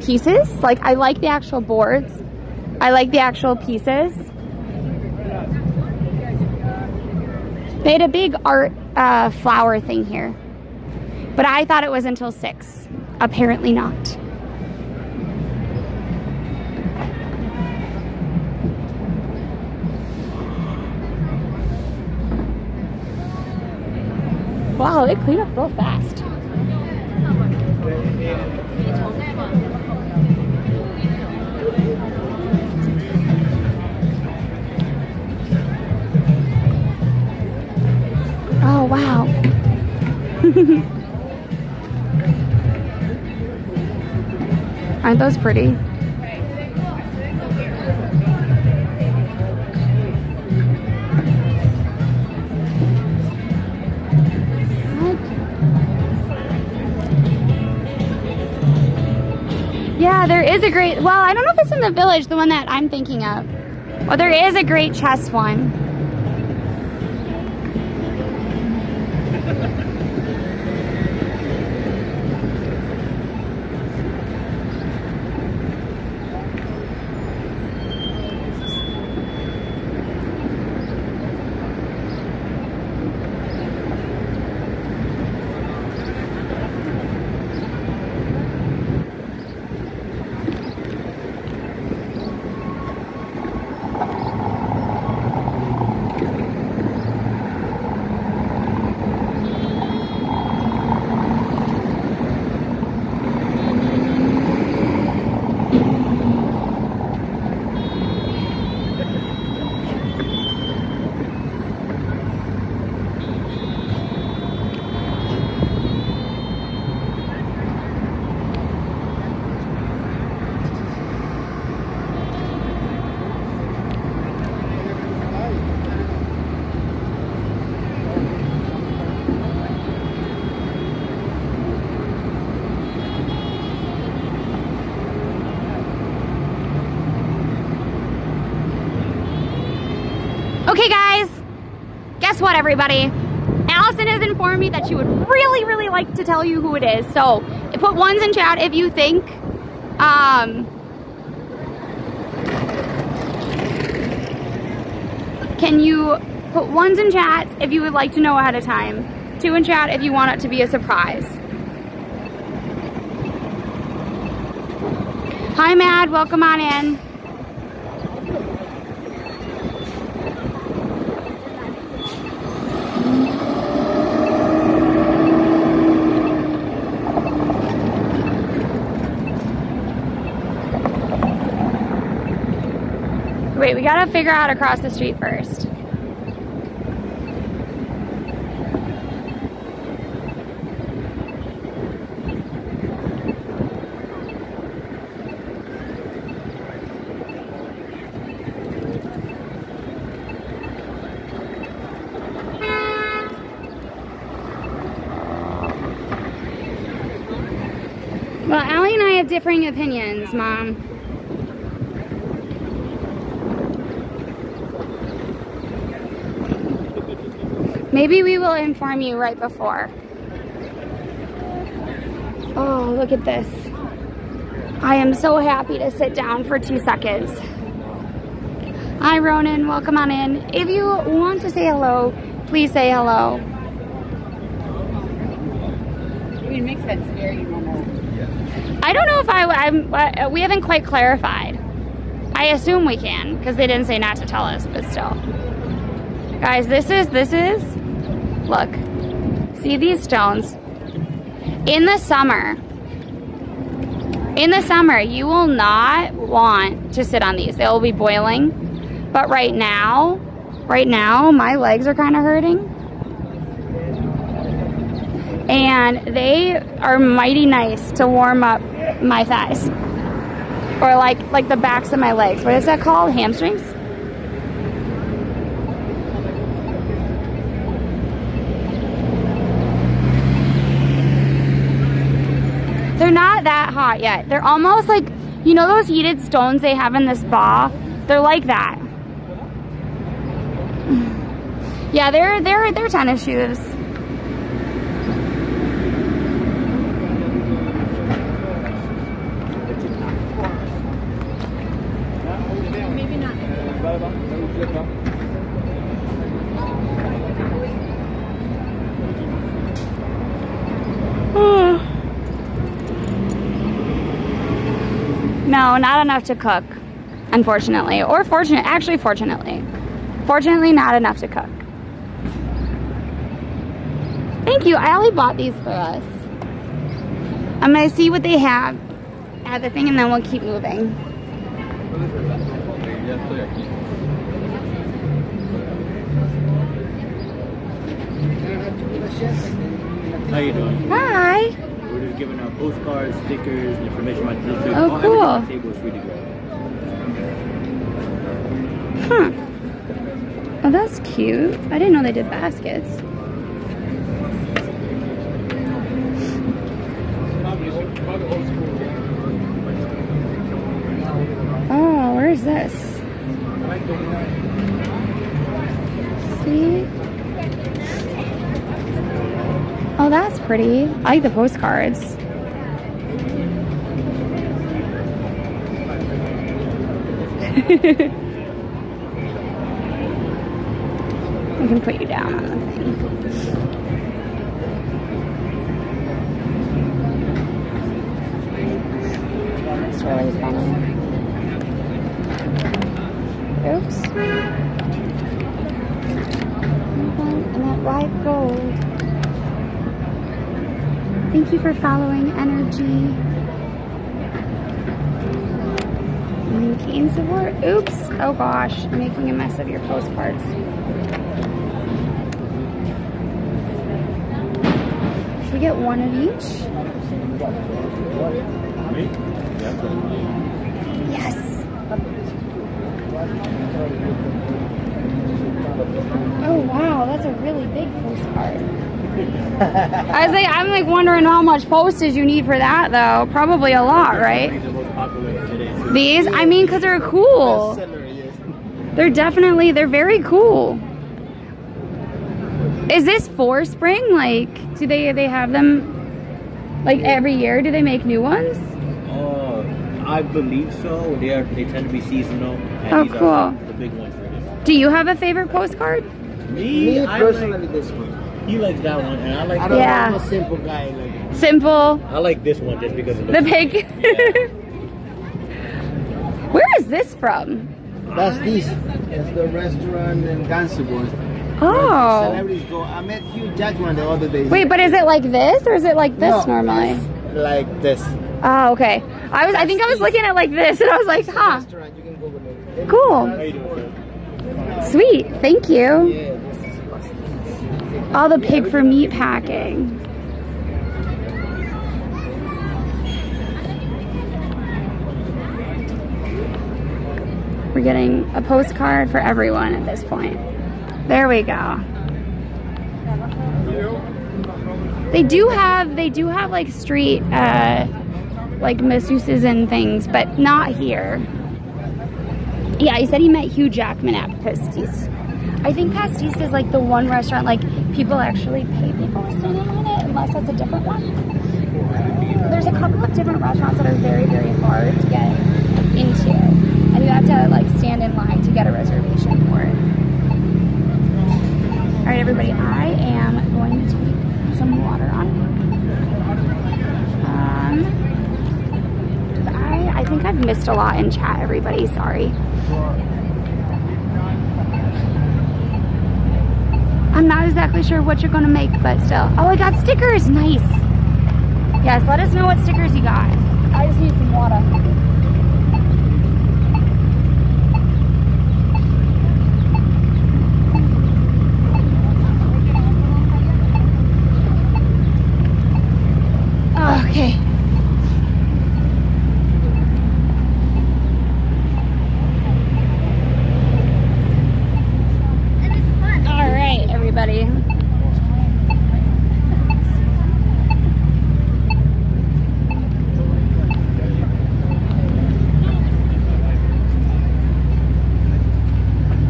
Speaker 1: pieces. Like, I like the actual boards. I like the actual pieces. They had a big art flower thing here. But I thought it was until 6. Apparently not. Wow, they clean up real fast. Oh, wow. Aren't those pretty? Yeah, there is a great, well, I don't know if it's in the Village, the one that I'm thinking of. Oh, there is a great chess one. Okay guys, guess what everybody? Allison has informed me that she would really, really like to tell you who it is. So put ones in chat if you think can you put ones in chat if you would like to know ahead of time? 2 in chat if you want it to be a surprise. Hi Mad, welcome on in. Wait, we gotta figure out how to cross the street first. Well, Allie and I have differing opinions, Mom. Maybe we will inform you right before. Oh, look at this. I am so happy to sit down for 2 seconds. Hi, Ronan. Welcome on in. If you want to say hello, please say hello.
Speaker 3: I mean, it makes sense. Very normal.
Speaker 1: I don't know if we haven't quite clarified. I assume we can, because they didn't say not to tell us, but still. Guys, this is, look, see these stones? In the summer, you will not want to sit on these. They will be boiling. But right now, my legs are kind of hurting. And they are mighty nice to warm up my thighs. Or like the backs of my legs. What is that called? Hamstrings? They're not that hot yet. They're almost like, you know those heated stones they have in the spa? They're like that. Yeah, they're tennis shoes.
Speaker 3: Maybe not.
Speaker 1: No, not enough to cook, unfortunately. Or actually fortunately. Fortunately, not enough to cook. Thank you. I only bought these for us. I'm gonna see what they have at the thing and then we'll keep moving.
Speaker 8: How you doing?
Speaker 1: Hi.
Speaker 8: We're just giving out postcards, stickers, information about the trip.
Speaker 1: Oh,
Speaker 8: Everything
Speaker 1: cool.
Speaker 8: on the table is free to grab.
Speaker 1: Huh. Oh, that's cute. I didn't know they did baskets. Oh, where is this? See? Oh, that's pretty. I like the postcards. I can put you down on the thing. It's really funny. Oops. And that white gold. Thank you for following Energy. Cane support. Oops. Oh gosh. I'm making a mess of your postcards. Should we get one of each? Yes. Oh wow, that's a really big postcard. I'm like wondering how much postage you need for that though. Probably a lot, right? These? I mean, because they're cool. They're very cool. Is this for spring? Like, do they have them like every year? Do they make new ones?
Speaker 8: I believe so. They tend to be seasonal. And
Speaker 1: Oh,
Speaker 8: these
Speaker 1: cool.
Speaker 8: are the big ones for this.
Speaker 1: Do you have a favorite postcard?
Speaker 8: Me
Speaker 5: I personally, this one.
Speaker 8: He likes that one, and I like.
Speaker 5: I don't
Speaker 1: Yeah.
Speaker 5: know, I'm a simple guy. Like,
Speaker 1: Simple.
Speaker 8: I like this one just because of
Speaker 1: The pig.
Speaker 8: Yeah.
Speaker 1: Where is this from?
Speaker 5: that's this. It's the restaurant in Ganseborn.
Speaker 1: Oh.
Speaker 5: Celebrities go. I met Hugh Jackman the other day.
Speaker 1: Wait, but is it like this or is it like this
Speaker 5: No,
Speaker 1: normally?
Speaker 5: it's like this.
Speaker 1: Oh, okay. I think I was looking at like this and I was like, huh.
Speaker 5: Restaurant, you can go with it.
Speaker 1: Cool.
Speaker 8: How you doing, sir?
Speaker 1: Sweet. Thank you.
Speaker 5: Yeah, this is Pastis.
Speaker 1: All the pig for meat packing. We're getting a postcard for everyone at this point. There we go. They do have like street like masseuses and things, but not here. Yeah, he said he met Hugh Jackman at Pastis. I think Pastis is like the one restaurant like people actually pay people to stand in on it, unless that's a different one. There's a couple of different restaurants that are very, very hard to get into, and you have to like stand in line to get a reservation for it. All right, everybody, I am going to take some water on. I think I've missed a lot in chat, everybody. Sorry. I'm not exactly sure what you're gonna make, but still. Oh, I got stickers. Nice. Yes, let us know what stickers you got. I just need some water. Okay. All right, everybody.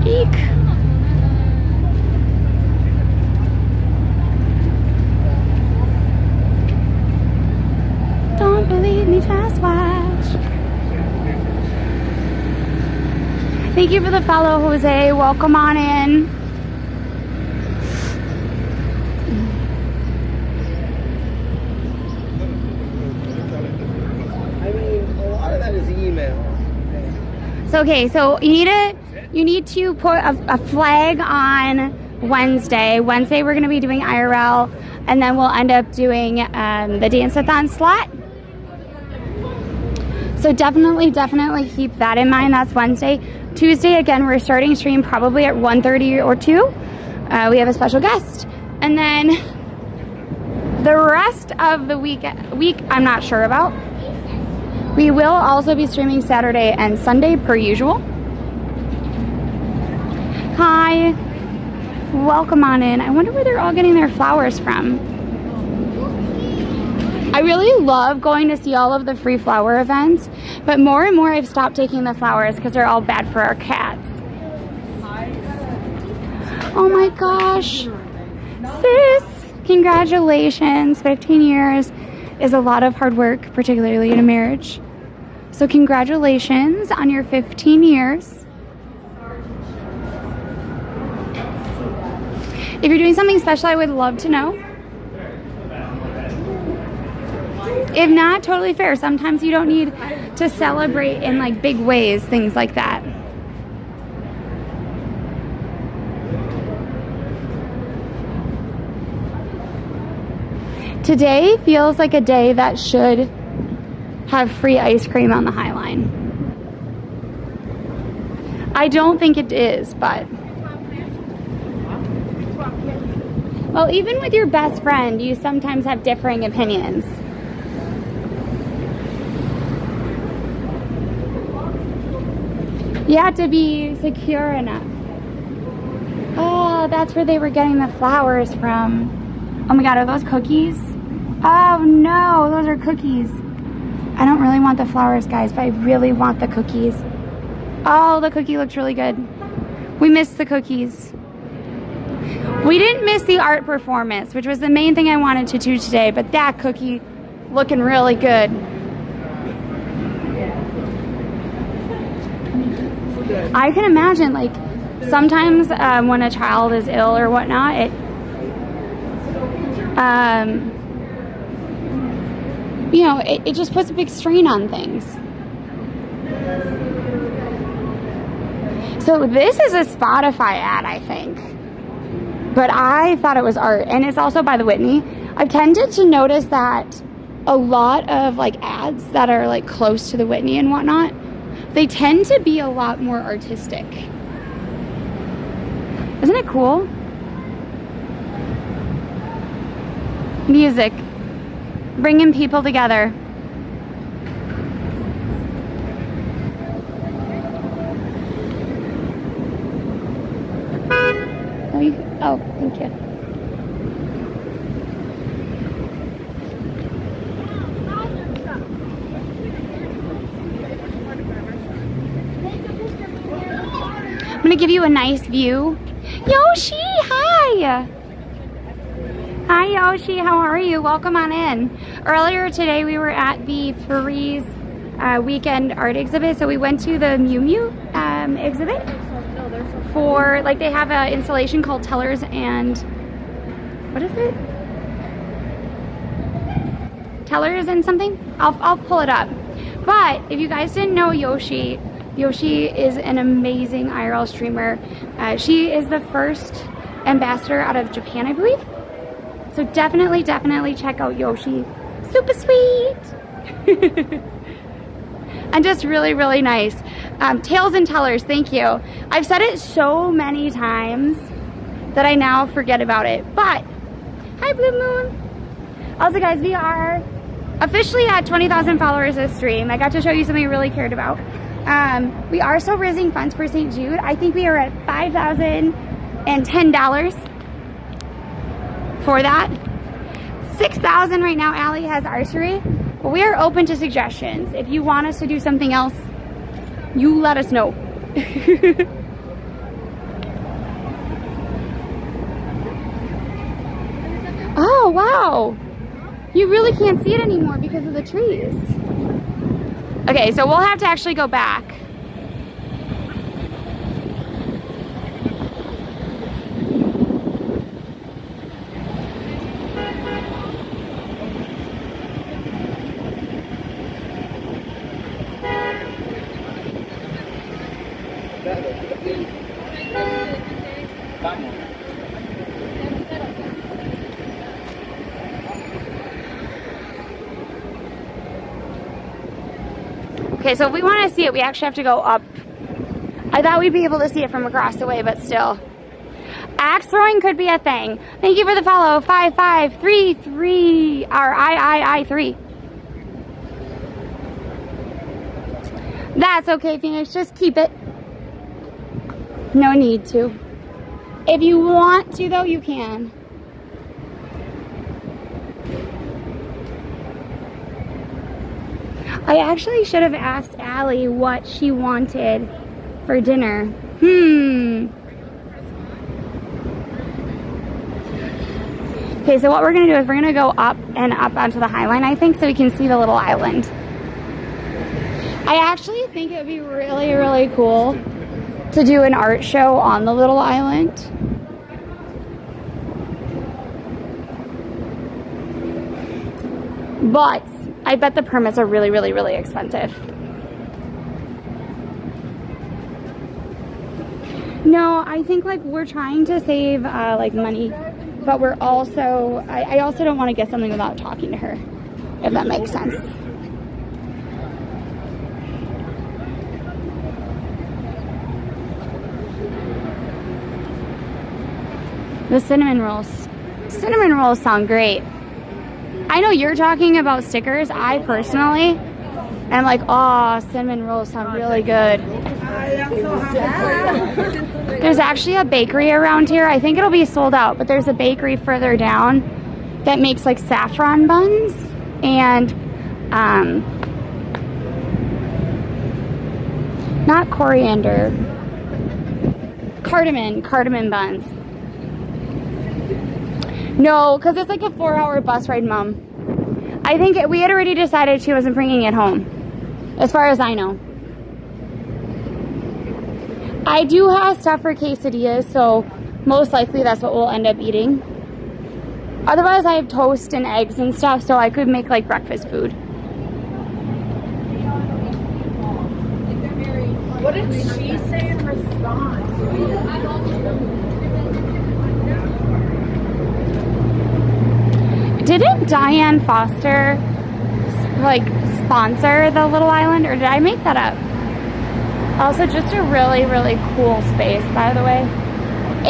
Speaker 1: Eek. Thank you for the follow, Jose. Welcome on in.
Speaker 5: I mean, a lot of that is email.
Speaker 1: So okay, so you need to put a flag on Wednesday. Wednesday we're gonna be doing IRL, and then we'll end up doing the dance-a-thon slot. So definitely keep that in mind. That's Wednesday. Tuesday, again, we're starting stream probably at 1:30 or 2. We have a special guest. And then the rest of the week I'm not sure about. We will also be streaming Saturday and Sunday per usual. Hi. Welcome on in. I wonder where they're all getting their flowers from. I really love going to see all of the free flower events, but more and more I've stopped taking the flowers because they're all bad for our cats. Oh my gosh. Sis, congratulations. 15 years is a lot of hard work, particularly in a marriage. So congratulations on your 15 years. If you're doing something special, I would love to know. If not, totally fair. Sometimes you don't need to celebrate in like big ways, things like that. Today feels like a day that should have free ice cream on the Highline. I don't think it is, but... Well, even with your best friend, you sometimes have differing opinions. You have to be secure enough. Oh, that's where they were getting the flowers from. Oh my God, are those cookies? Oh no, those are cookies. I don't really want the flowers, guys, but I really want the cookies. Oh, the cookie looks really good. We missed the cookies. We didn't miss the art performance, which was the main thing I wanted to do today, but that cookie looking really good. I can imagine, like, sometimes when a child is ill or whatnot, it just puts a big strain on things. So this is a Spotify ad, I think. But I thought it was art, and it's also by the Whitney. I've tended to notice that a lot of like ads that are like close to the Whitney and whatnot, they tend to be a lot more artistic. Isn't it cool? Music, bringing people together. Oh, thank you. I'm gonna give you a nice view. Yoshi, hi! Hi Yoshi, how are you? Welcome on in. Earlier today we were at the Freize Weekend art exhibit, so we went to the Mew Mew exhibit. For, like, they have an installation called Tellers and, what is it? Tellers and something? I'll pull it up. But if you guys didn't know Yoshi is an amazing IRL streamer. She is the first ambassador out of Japan, I believe. So definitely check out Yoshi. Super sweet. And just really nice. Tales and Tellers, thank you. I've said it so many times that I now forget about it. But, hi Blue Moon. Also guys, we are officially at 20,000 followers this stream. I got to show you something I really cared about. We are still raising funds for St. Jude. I think we are at $5,010 for that. $6,000 right now. Allie has archery. But we are open to suggestions. If you want us to do something else, you let us know. Oh, wow. You really can't see it anymore because of the trees. Okay, so we'll have to actually go back. Okay, so if we want to see it, we actually have to go up. I thought we'd be able to see it from across the way, but still. Axe throwing could be a thing. Thank you for the follow. 5533 or I3. That's okay, Phoenix. Just keep it. No need to. If you want to, though, you can. I actually should have asked Allie what she wanted for dinner. Okay, so what we're gonna do is we're gonna go up and up onto the Highline, I think, so we can see the little island. I actually think it would be really, really cool to do an art show on the little island. But I bet the permits are really, really, really expensive. No, I think like we're trying to save like money, but we're also, I also don't want to get something without talking to her, if that makes sense. The cinnamon rolls. Cinnamon rolls sound great. I know you're talking about stickers. I personally am like, oh, cinnamon rolls sound really good. There's actually a bakery around here. I think it'll be sold out, but there's a bakery further down that makes like saffron buns and not coriander, cardamom buns. No, because it's like a 4-hour bus ride, Mom. I think we had already decided she wasn't bringing it home, as far as I know. I do have stuff for quesadillas, so most likely that's what we'll end up eating. Otherwise, I have toast and eggs and stuff, so I could make like breakfast food.
Speaker 3: What did she say in response?
Speaker 1: Didn't Diane Foster like sponsor the little island, or did I make that up? Also, just a really, really cool space, by the way.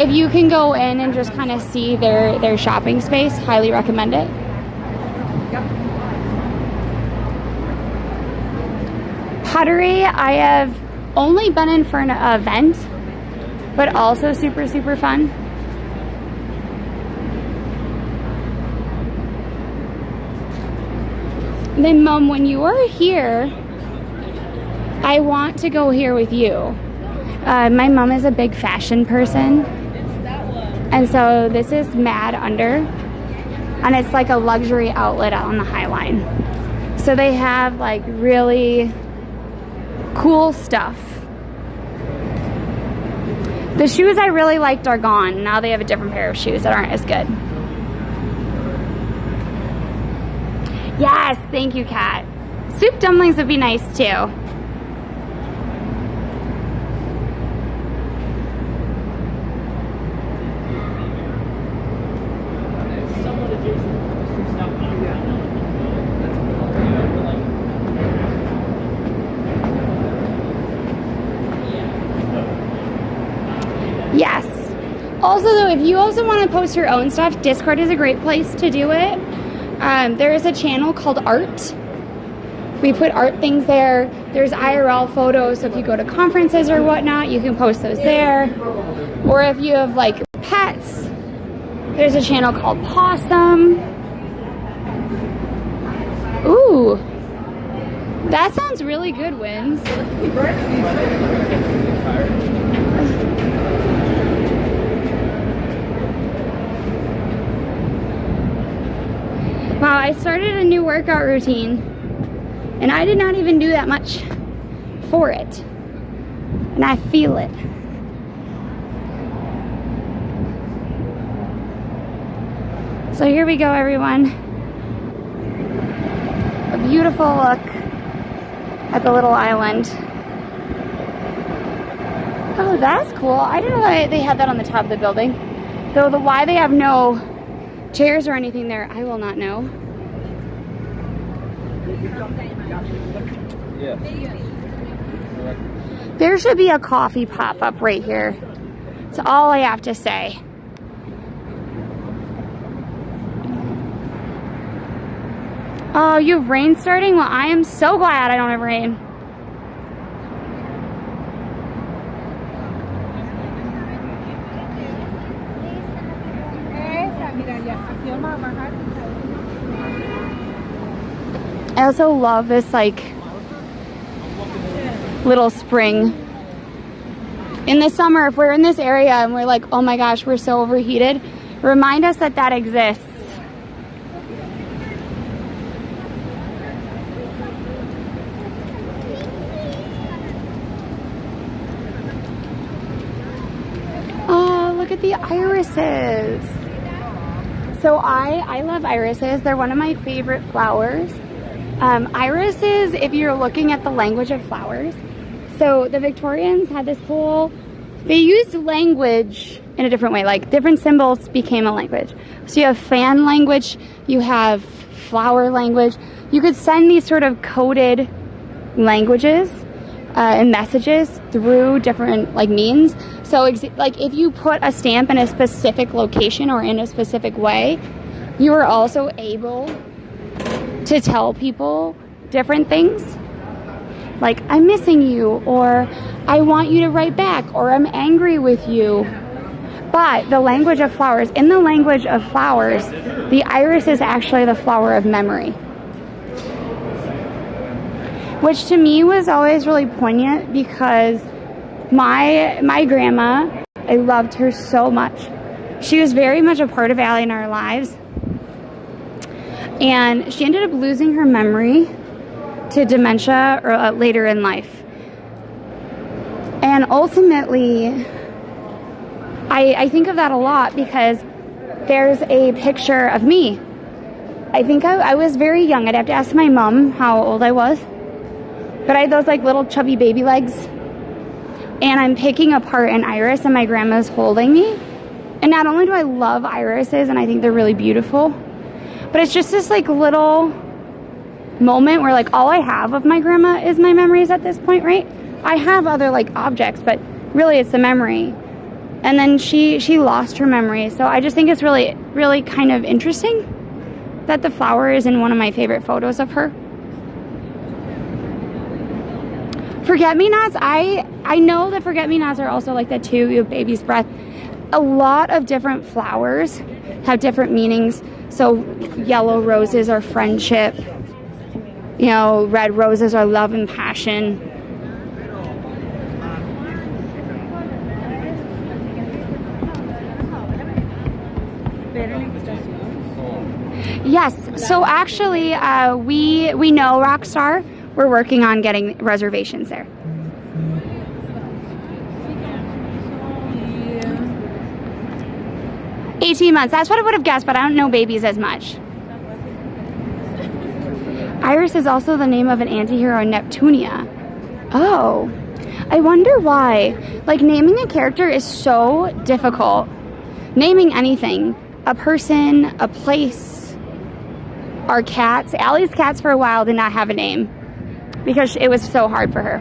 Speaker 1: If you can go in and just kind of see their shopping space, highly recommend it. Pottery, I have only been in for an event, but also super, super fun. Then, Mom, when you are here, I want to go here with you. My mom is a big fashion person, and so this is Mad Under, and it's like a luxury outlet on the Highline. So they have like really cool stuff. The shoes I really liked are gone. Now they have a different pair of shoes that aren't as good. Yes, thank you, Kat. Soup dumplings would be nice too. Yes. Also though, if you also want to post your own stuff, Discord is a great place to do it. There is a channel called Art. We put art things there. There's IRL photos, so if you go to conferences or whatnot, you can post those there. Or if you have like pets, there's a channel called Possum. Ooh, that sounds really good, Wins. Wow, I started a new workout routine, and I did not even do that much for it, and I feel it. So here we go, everyone. A beautiful look at the little island. Oh, that's cool. I didn't know they had that on the top of the building. Though why they have no chairs or anything there, I will not know.
Speaker 8: Yeah.
Speaker 1: There should be a coffee pop-up right here. That's all I have to say. Oh, you have rain starting? Well, I am so glad I don't have rain. I also love this like little spring. In the summer, if we're in this area and we're like, oh my gosh, we're so overheated, remind us that that exists. Oh, look at the irises. So I love irises. They're one of my favorite flowers. Irises, if you're looking at the language of flowers, so the Victorians had this whole, they used language in a different way, like different symbols became a language. So you have fan language, you have flower language. You could send these sort of coded languages and messages through different like means. So like if you put a stamp in a specific location or in a specific way, you are also able to tell people different things. Like, I'm missing you, or I want you to write back, or I'm angry with you. But the language of flowers, in the language of flowers, the iris is actually the flower of memory. Which to me was always really poignant because my grandma, I loved her so much. She was very much a part of Allie in our lives. And she ended up losing her memory to dementia or later in life. And ultimately, I think of that a lot because there's a picture of me. I think I was very young. I'd have to ask my mom how old I was. But I had those like little chubby baby legs. And I'm picking apart an iris and my grandma's holding me. And not only do I love irises and I think they're really beautiful, but it's just this like little moment where like all I have of my grandma is my memories at this point, right? I have other like objects, but really it's the memory. And then she lost her memory. So I just think it's really, really kind of interesting that the flower is in one of my favorite photos of her. Forget-me-nots, I know that forget-me-nots are also like that too. You have baby's breath. A lot of different flowers have different meanings. So yellow roses are friendship. You know, red roses are love and passion. Yes, so actually we know Rockstar. We're working on getting reservations there. Yeah. 18 months, that's what I would have guessed, but I don't know babies as much. Iris is also the name of an anti-hero in Neptunia. Oh, I wonder why. Like, naming a character is so difficult. Naming anything, a person, a place, our cats. Allie's cats for a while did not have a name because it was so hard for her.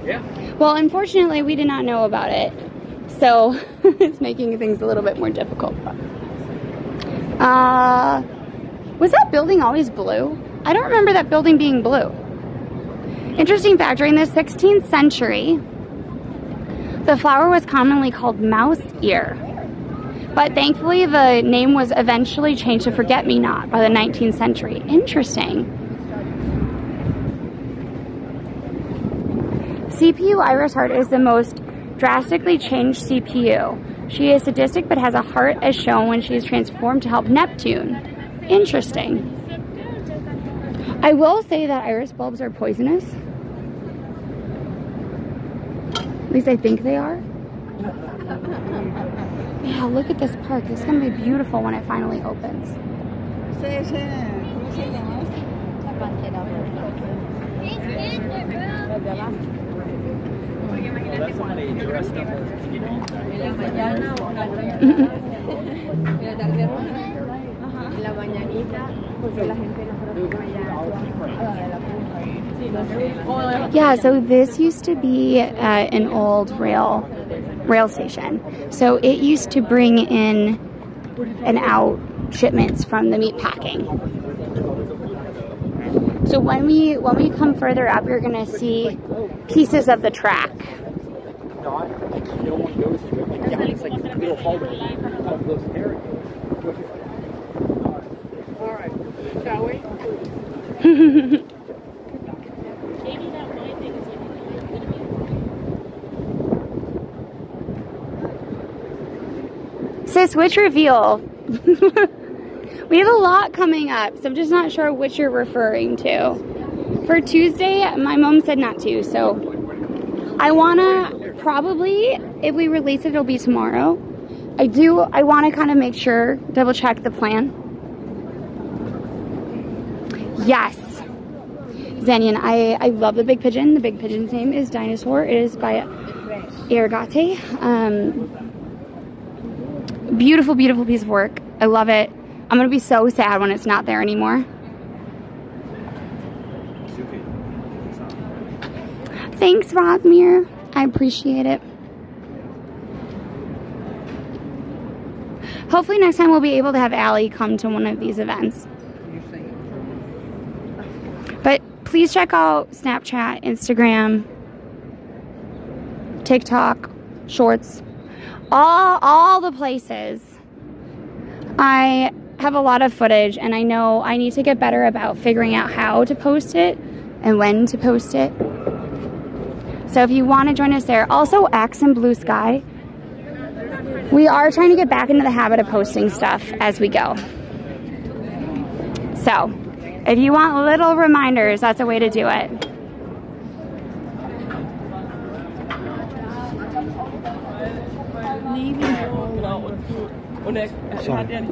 Speaker 8: Yeah.
Speaker 1: Well, unfortunately, we did not know about it. So it's making things a little bit more difficult. Was that building always blue? I don't remember that building being blue. Interesting fact, during the 16th century, the flower was commonly called mouse ear. But thankfully, the name was eventually changed to forget-me-not by the 19th century. Interesting. CPU Iris Heart is the most drastically changed CPU. She is sadistic but has a heart as shown when she is transformed to help Neptune. Interesting. I will say that iris bulbs are poisonous. At least I think they are. Yeah, look at this park. It's going to be beautiful when it finally opens.
Speaker 8: That's somebody dressed up as
Speaker 3: la mañanita, porque la gente no.
Speaker 1: Yeah, so this used to be an old rail station. So it used to bring in and out shipments from the meat packing. So when we come further up, you're gonna see pieces of the track.
Speaker 8: It's like a little hallway of those areas.
Speaker 3: All right, shall we?
Speaker 1: Sis, which reveal? We have a lot coming up, so I'm just not sure which you're referring to. For Tuesday, my mom said not to, so I wanna probably, if we release it, it'll be tomorrow. I wanna kind of make sure, double check the plan. Yes. Zanyan, I love the Big Pigeon. The Big Pigeon's name is Dinosaur. It is by Irrigate. Beautiful, beautiful piece of work. I love it. I'm gonna be so sad when it's not there anymore. Thanks, Rosmere. I appreciate it. Hopefully next time we'll be able to have Allie come to one of these events. But please check out Snapchat, Instagram, TikTok, Shorts, all the places. I have a lot of footage, and I know I need to get better about figuring out how to post it and when to post it. So if you want to join us there, also X and Blue Sky. We are trying to get back into the habit of posting stuff as we go. So if you want little reminders, that's a way to do it.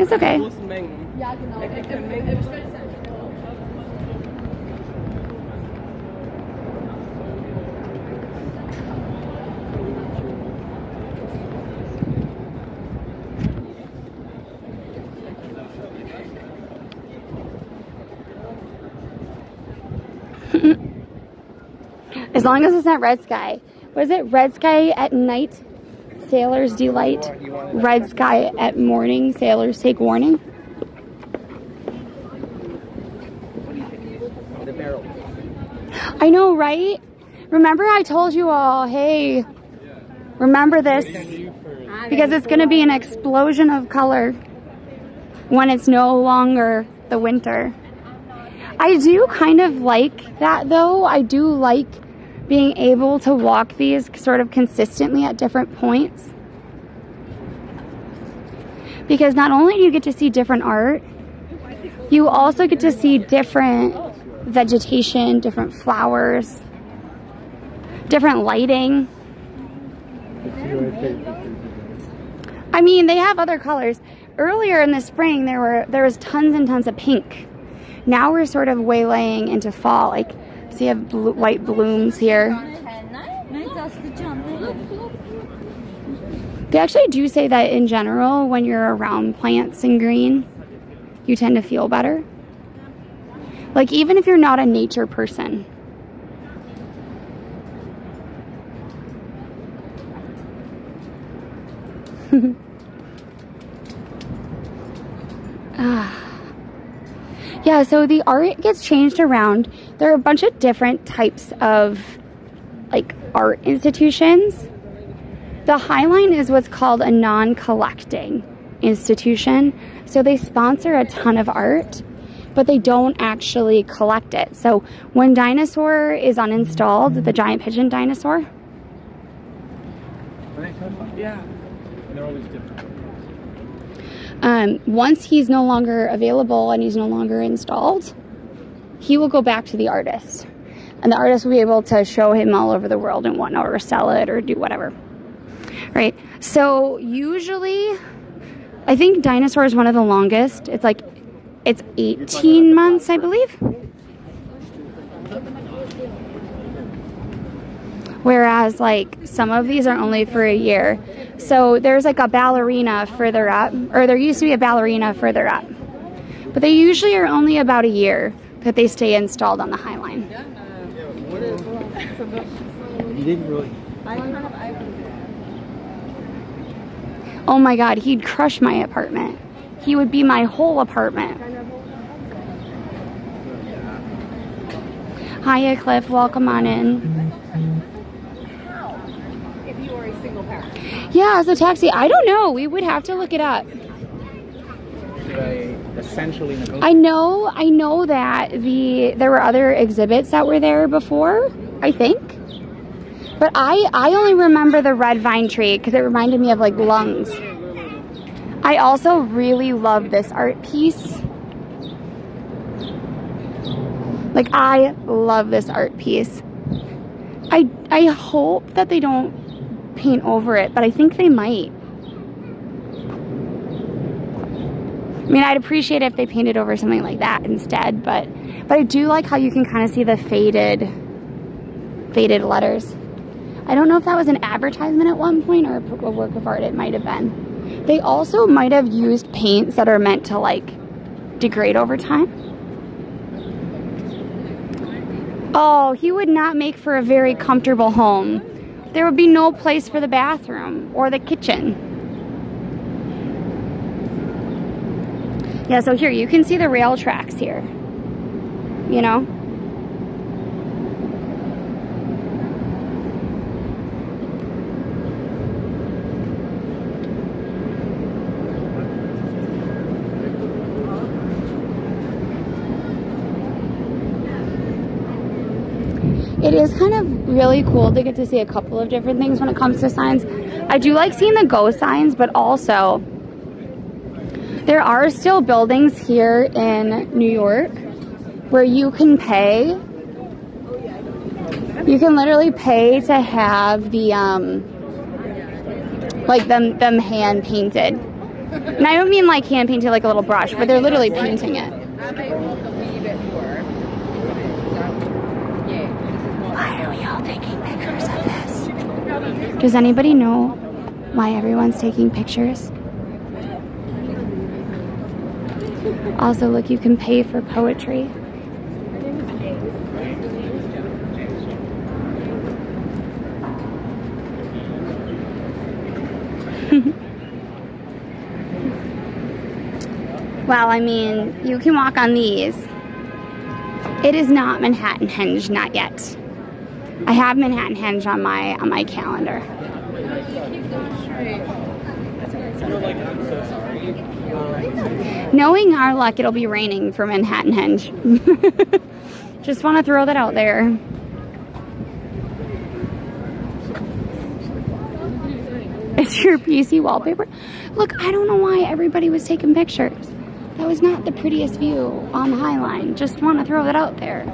Speaker 1: It's okay. As long as it's not red sky. What is it? Red sky at night, sailors delight. Red sky at morning, sailors take warning.
Speaker 8: The barrel.
Speaker 1: I know, right? Remember I told you all, hey, remember this, because it's going to be an explosion of color when it's no longer the winter. I do kind of like that, though. I do like being able to walk these sort of consistently at different points, because not only do you get to see different art, you also get to see different vegetation, different flowers, different lighting. I mean, they have other colors. Earlier in the spring, there was tons and tons of pink. Now we're sort of waylaying into fall. Like, so you have white blooms here. They actually do say that in general, when you're around plants and green, you tend to feel better. Like, even if you're not a nature person. Yeah, so the art gets changed around. There are a bunch of different types of like art institutions. The Highline is what's called a non-collecting institution. So they sponsor a ton of art, but they don't actually collect it. So when Dinosaur is uninstalled, the giant pigeon dinosaur.
Speaker 8: Yeah. They're always different.
Speaker 1: Once he's no longer available and he's no longer installed, he will go back to the artist. And the artist will be able to show him all over the world and whatnot, or sell it or do whatever. Right? So usually, I think Dinosaur is one of the longest. It's 18 months, I believe. Whereas like some of these are only for a year. So there's like a ballerina further up, or there used to be a ballerina further up. But But they usually are only about a year that they stay installed on the Highline.
Speaker 5: You didn't really.
Speaker 1: Oh my God, he'd crush my apartment. He would be my whole apartment. Hiya, Cliff. Welcome on in.
Speaker 3: If you were a single parent.
Speaker 1: Yeah, so taxi. I don't know. We would have to look it up.
Speaker 5: Should I essentially negotiate?
Speaker 1: I know that there were other exhibits that were there before, I think. But I only remember the red vine tree because it reminded me of like lungs. I also really love this art piece. Like, I love this art piece. I hope that they don't paint over it, but I think they might. I mean, I'd appreciate it if they painted over something like that instead, but I do like how you can kind of see the faded letters. I don't know if that was an advertisement at one point or a work of art. It might have been. They also might have used paints that are meant to like degrade over time. Oh, he would not make for a very comfortable home. There would be no place for the bathroom or the kitchen. Yeah, so here you can see the rail tracks here. You know? It is kind of really cool to get to see a couple of different things when it comes to signs. I do like seeing the go signs, but also there are still buildings here in New York where you can pay. You can literally pay to have the like them hand painted. And I don't mean like hand painted like a little brush, but they're literally painting it. Why are we all taking pictures of this? Does anybody know why everyone's taking pictures? Also, look, you can pay for poetry. Well, I mean, you can walk on these. It is not Manhattan Henge, not yet. I have Manhattan Henge on my calendar. Knowing our luck, it'll be raining for Manhattan Henge. Just want to throw that out there. It's your PC wallpaper. Look, I don't know why everybody was taking pictures. That was not the prettiest view on the Highline. Just want to throw that out there.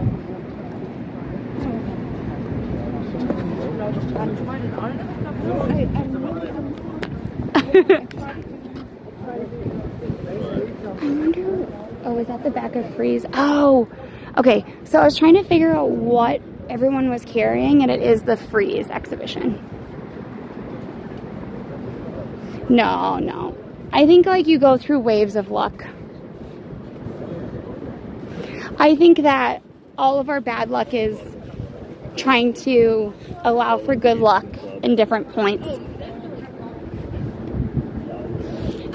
Speaker 1: I wonder, oh, is that the back of Freize? Oh, okay. So I was trying to figure out what everyone was carrying, and it is the Freize exhibition. No. I think like you go through waves of luck. I think that all of our bad luck is trying to allow for good luck in different points.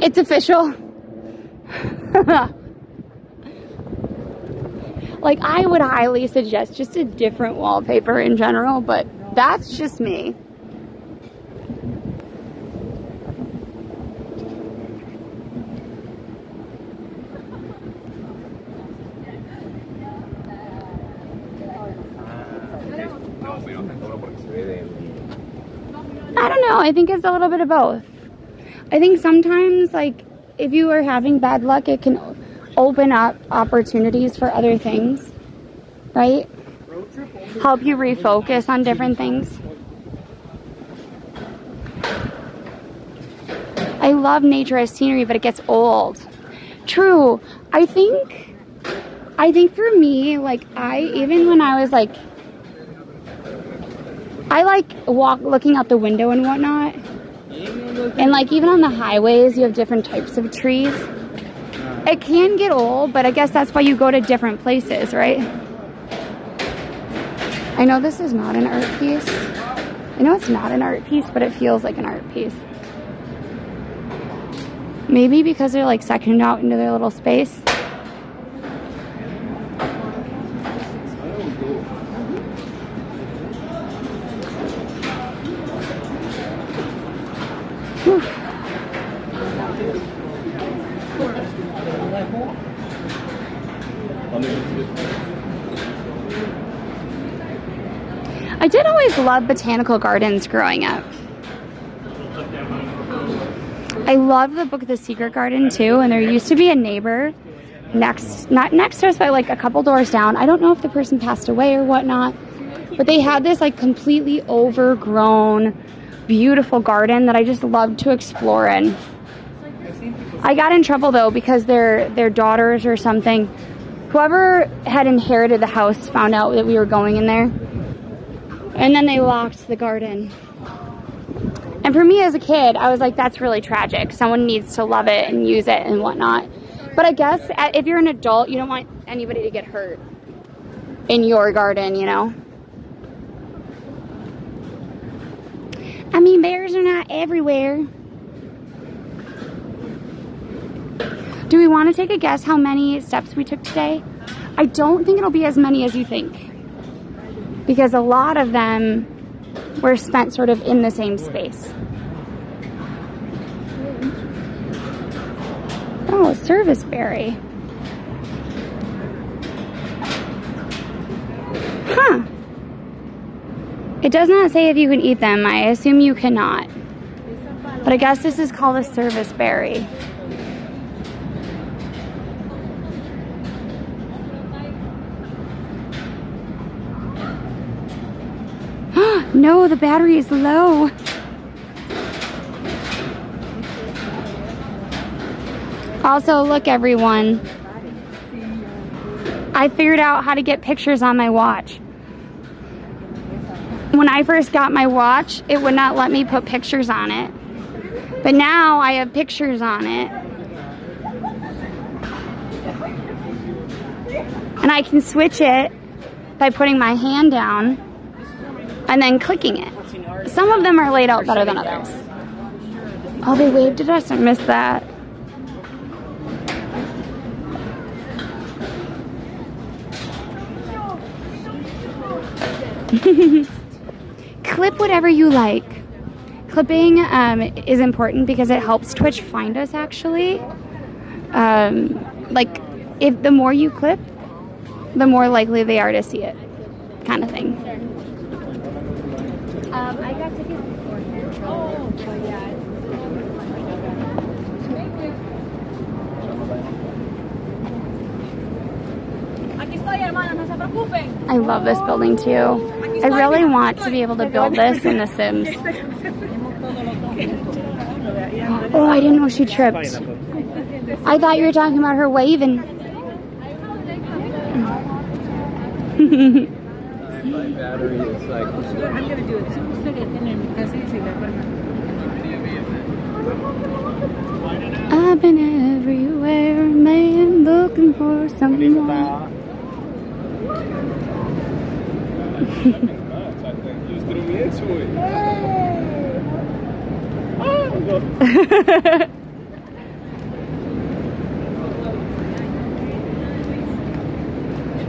Speaker 1: It's official. Like, I would highly suggest just a different wallpaper in general, but that's just me. I don't know. I think it's a little bit of both. I think sometimes, like, if you are having bad luck, it can open up opportunities for other things, right? Help you refocus on different things. I love nature as scenery, but it gets old. True. I think for me, like, even when I was like, I like looking out the window and whatnot. And like even on the highways, you have different types of trees. It can get old, but I guess that's why you go to different places, right? I know this is not an art piece. I know it's not an art piece, but it feels like an art piece. Maybe because they're like sectioned out into their little space. Whew. I did always love botanical gardens growing up. I love the book The Secret Garden too, and there used to be a neighbor not next to us, but like a couple doors down. I don't know if the person passed away or whatnot, but they had this like completely overgrown, beautiful garden that I just loved to explore in. I got in trouble though because their daughters or something, whoever had inherited the house found out that we were going in there, and then they locked the garden. And for me as a kid, I was like, that's really tragic. Someone needs to love it and use it and whatnot. But I guess if you're an adult, you don't want anybody to get hurt in your garden, you know? I mean, bears are not everywhere. Do we want to take a guess how many steps we took today? I don't think it'll be as many as you think, because a lot of them were spent sort of in the same space. Oh, service berry. Huh. It does not say if you can eat them. I assume you cannot. But I guess this is called a service berry. No, the battery is low. Also, look everyone. I figured out how to get pictures on my watch. When I first got my watch, it would not let me put pictures on it. But now I have pictures on it. And I can switch it by putting my hand down and then clicking it. Some of them are laid out better than others. Oh, they waved at us. I missed that. Clip whatever you like. Clipping is important because it helps Twitch find us, actually. Like, if the more you clip, the more likely they are to see it, kind of thing.
Speaker 4: I got tickets beforehand. Oh, but yeah.
Speaker 1: I love this building too. I really want to be able to build this in The Sims. Oh, I didn't know she tripped. I thought you were talking about her waving.
Speaker 8: My battery is like...
Speaker 3: I'm gonna do it.
Speaker 1: I've been everywhere, man, looking for someone.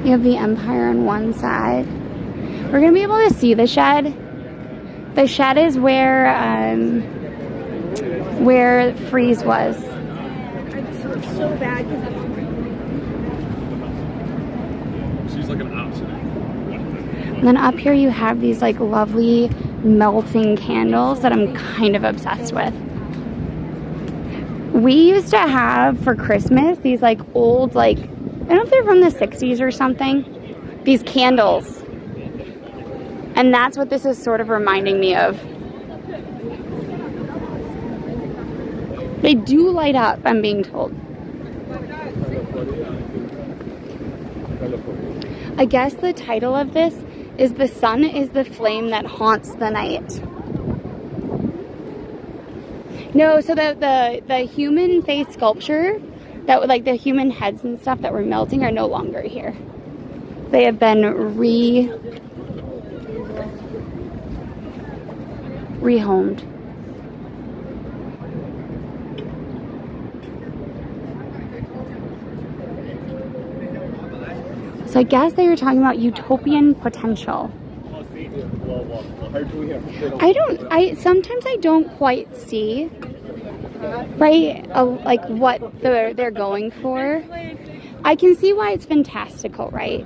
Speaker 1: You have the Empire on one side. We're gonna be able to see the shed. The shed is where Freize was.
Speaker 3: I just feel so bad because
Speaker 8: She's like an opposite.
Speaker 1: And then up here you have these like lovely melting candles that I'm kind of obsessed with. We used to have for Christmas these like old, like, I don't know if they're from the 60s or something, these candles. And that's what this is sort of reminding me of. They do light up, I'm being told. I guess the title of this is "The Sun is the Flame That Haunts the Night." No, so the human face sculpture that like the human heads and stuff that were melting are no longer here. They have been rehomed. So I guess they were talking about utopian potential. Sometimes I don't quite see, right, like what they're going for. I can see why it's fantastical, right?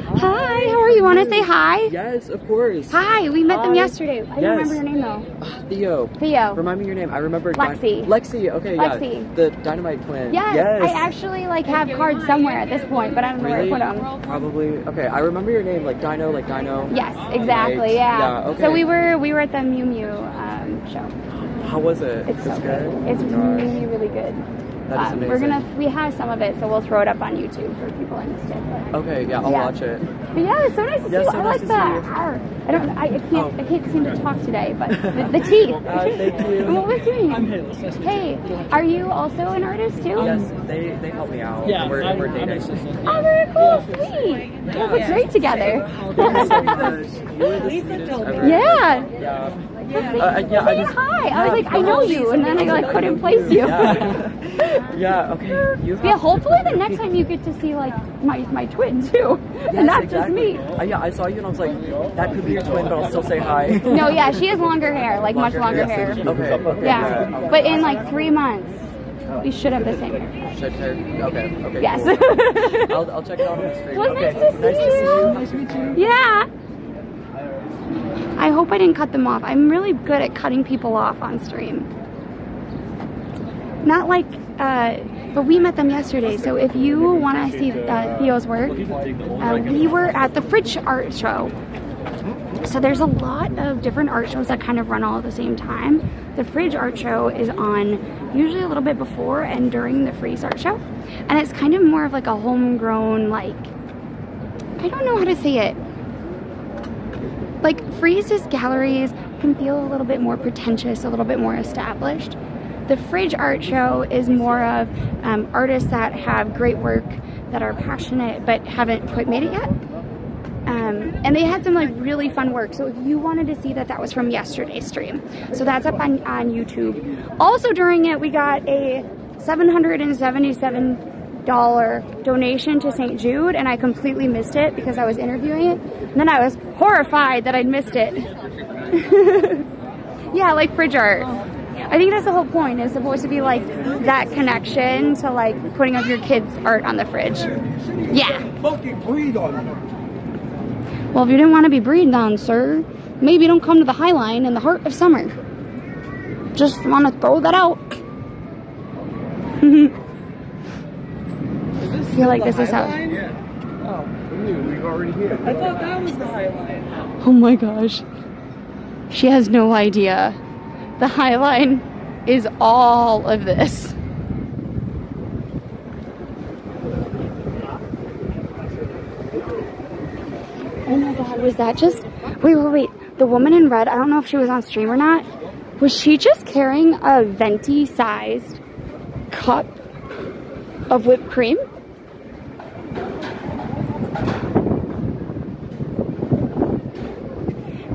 Speaker 1: Hi, how are you? Want to say hi?
Speaker 9: Yes, of course.
Speaker 1: Hi, we met them yesterday. I don't remember your name though.
Speaker 9: Theo.
Speaker 1: Theo.
Speaker 9: Remind me your name. I remember.
Speaker 1: Lexi.
Speaker 9: Lexi. Okay,
Speaker 1: Lexi.
Speaker 9: Yeah. The Dynamite twin.
Speaker 1: Yes,
Speaker 9: Yes.
Speaker 1: I actually like have cards somewhere at this point, but I don't know where to put them.
Speaker 9: Probably. Okay, I remember your name, like Dino, like Dino.
Speaker 1: Yes, exactly.
Speaker 9: Right.
Speaker 1: Yeah.
Speaker 9: Okay.
Speaker 1: So we were at the Mew Mew show.
Speaker 9: How was it?
Speaker 1: It's so
Speaker 9: good.
Speaker 1: It's really, really good.
Speaker 9: That is amazing.
Speaker 1: We have some of it, so we'll throw it up on YouTube for people in the States.
Speaker 9: Okay, yeah, I'll watch it.
Speaker 1: But yeah, it's so nice to see you.
Speaker 9: So
Speaker 1: I
Speaker 9: nice
Speaker 1: like
Speaker 9: to
Speaker 1: that.
Speaker 9: see you.
Speaker 1: I can't seem to talk today, but the teeth.
Speaker 9: Thank you.
Speaker 1: What was doing?
Speaker 10: I'm here. Nice to meet you.
Speaker 1: Hey, are you also an artist too?
Speaker 9: Yes, they help me out.
Speaker 10: Yeah,
Speaker 9: we're
Speaker 10: I'm
Speaker 9: dating.
Speaker 10: assistant.
Speaker 1: Oh, very cool. Sweet. You guys look great together.
Speaker 9: You were the sweetest ever.
Speaker 1: Yeah.
Speaker 9: Yeah.
Speaker 1: Say
Speaker 9: I just,
Speaker 1: hi. I was like, I know you, and then I like couldn't place you.
Speaker 9: Yeah, okay.
Speaker 1: Yeah, hopefully the next time you get to see like my twin too, and not just me.
Speaker 9: Yeah, I saw you and I was like, that could be your twin, but I'll still say hi.
Speaker 1: No, yeah, she has longer hair, like much longer hair.
Speaker 9: Okay.
Speaker 1: Yeah, but in like 3 months, we should have the same hair.
Speaker 9: Okay.
Speaker 1: Yes.
Speaker 9: I'll check it out on the stream.
Speaker 1: Well,
Speaker 9: Okay.
Speaker 1: nice to see you.
Speaker 9: Nice to meet you.
Speaker 1: Yeah. I hope I didn't cut them off. I'm really good at cutting people off on stream. Not like, but we met them yesterday. So if you want to see Theo's work, we were at the Freize art show. So there's a lot of different art shows that kind of run all at the same time. The Freize art show is on usually a little bit before and during the Freize art show. And it's kind of more of like a homegrown, like, I don't know how to say it. Like Freize's galleries can feel a little bit more pretentious, a little bit more established. The Freize art show is more of artists that have great work, that are passionate but haven't quite made it yet. And they had some like really fun work. So if you wanted to see that, that was from yesterday's stream. So that's up on YouTube. Also during it, we got a $777 donation to St. Jude, and I completely missed it because I was interviewing it. And then I was horrified that I'd missed it. Yeah, like fridge art. I think that's the whole point. It's supposed to be like that connection to like putting up your kids' art on the fridge. Yeah. Well, if you didn't want to be breathed on, sir, maybe don't come to the Highline in the heart of summer. Just want to throw that out. I feel like this is how.
Speaker 5: Yeah. Oh, we knew. We were already here.
Speaker 10: I thought that was the Highline.
Speaker 1: Oh my gosh. She has no idea. The Highline is all of this. Oh my god, was that just... Wait. The woman in red, I don't know if she was on stream or not. Was she just carrying a venti-sized cup of whipped cream?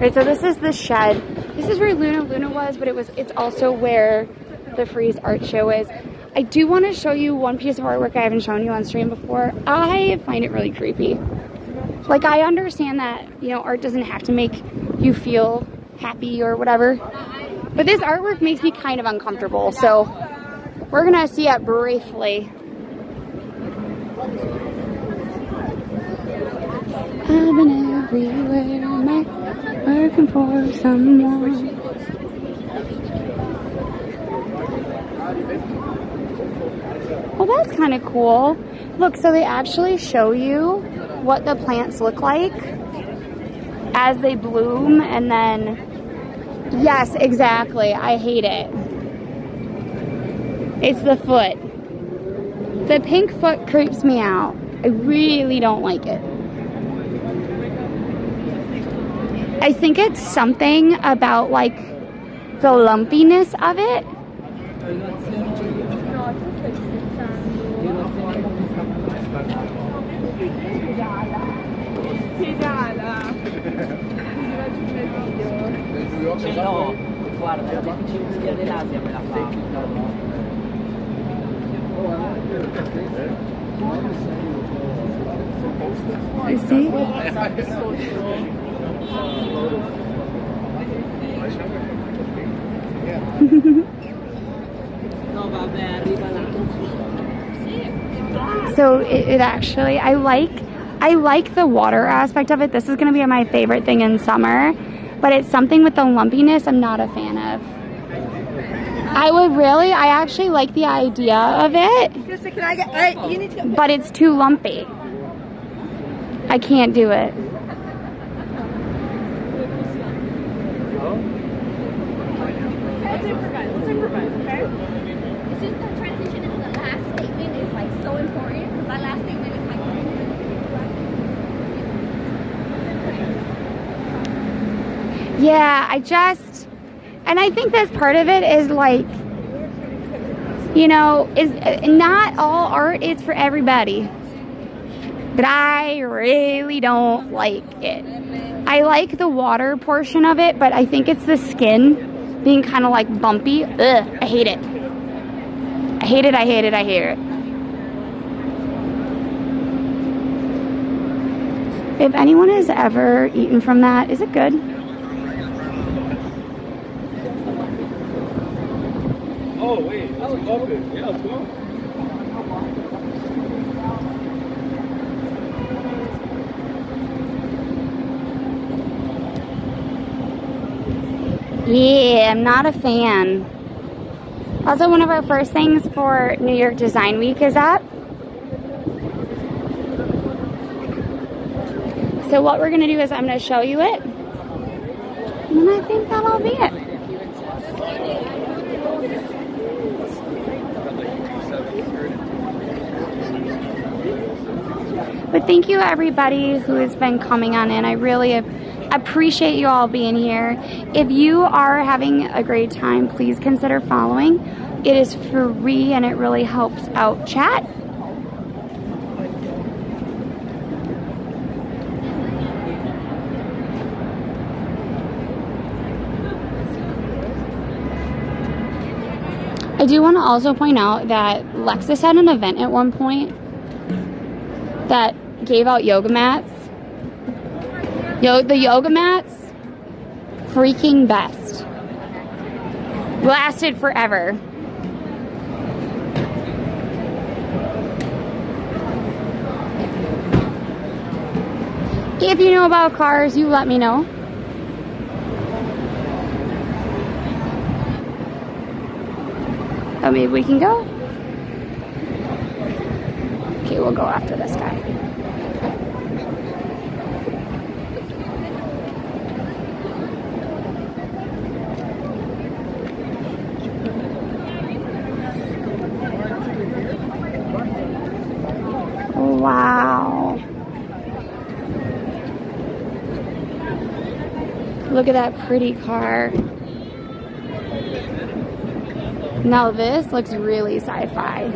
Speaker 1: Right, so this is the shed. This is where Luna was, but it's also where the Freize art show is. I do want to show you one piece of artwork I haven't shown you on stream before. I find it really creepy. Like, I understand that, you know, art doesn't have to make you feel happy or whatever, but this artwork makes me kind of uncomfortable, so we're gonna see it briefly. I've been everywhere, working for someone. Well, that's kind of cool. Look, so they actually show you what the plants look like as they bloom, and then, yes, exactly. I hate it. It's the foot. The pink foot creeps me out. I really don't like it. I think it's something about like the lumpiness of it.
Speaker 9: No, guarda, la difficile dell'Asia me la fa.
Speaker 1: You see? So it actually, I like the water aspect of it. This is going to be my favorite thing in summer, but it's something with the lumpiness I'm not a fan of. I actually like the idea of it, but it's too lumpy. I can't do it.
Speaker 3: Let's improvise, okay?
Speaker 4: It's just the transition into the last statement is like so important because that last statement is like.
Speaker 1: Yeah, and I think that's part of it is like, you know, is not all art is for everybody. But I really don't like it. I like the water portion of it, but I think it's the skin being kind of like bumpy. Ugh, I hate it. I hate it, I hate it, I hate it. If anyone has ever eaten from that, is it good?
Speaker 8: Oh, wait. Let's go. Yeah, let's go.
Speaker 1: Yeah, I'm not a fan. Also, one of our first things for New York Design Week is up. So what we're going to do is I'm going to show you it. And I think that'll be it. But thank you everybody who has been coming on in. I really appreciate you all being here. If you are having a great time, please consider following. It is free and it really helps out chat. I do want to also point out that Lexus had an event at one point that gave out yoga mats. The yoga mats, freaking best. Lasted forever. If you know about cars, you let me know. Oh, maybe we can go? Okay, we'll go after this guy. Wow. Look at that pretty car. Now this looks really sci-fi.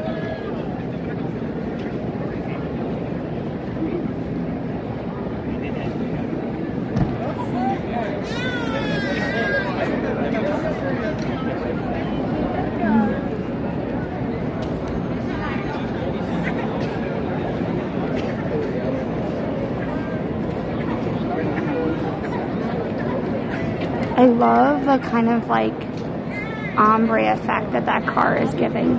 Speaker 1: I love the kind of like ombre effect that car is giving.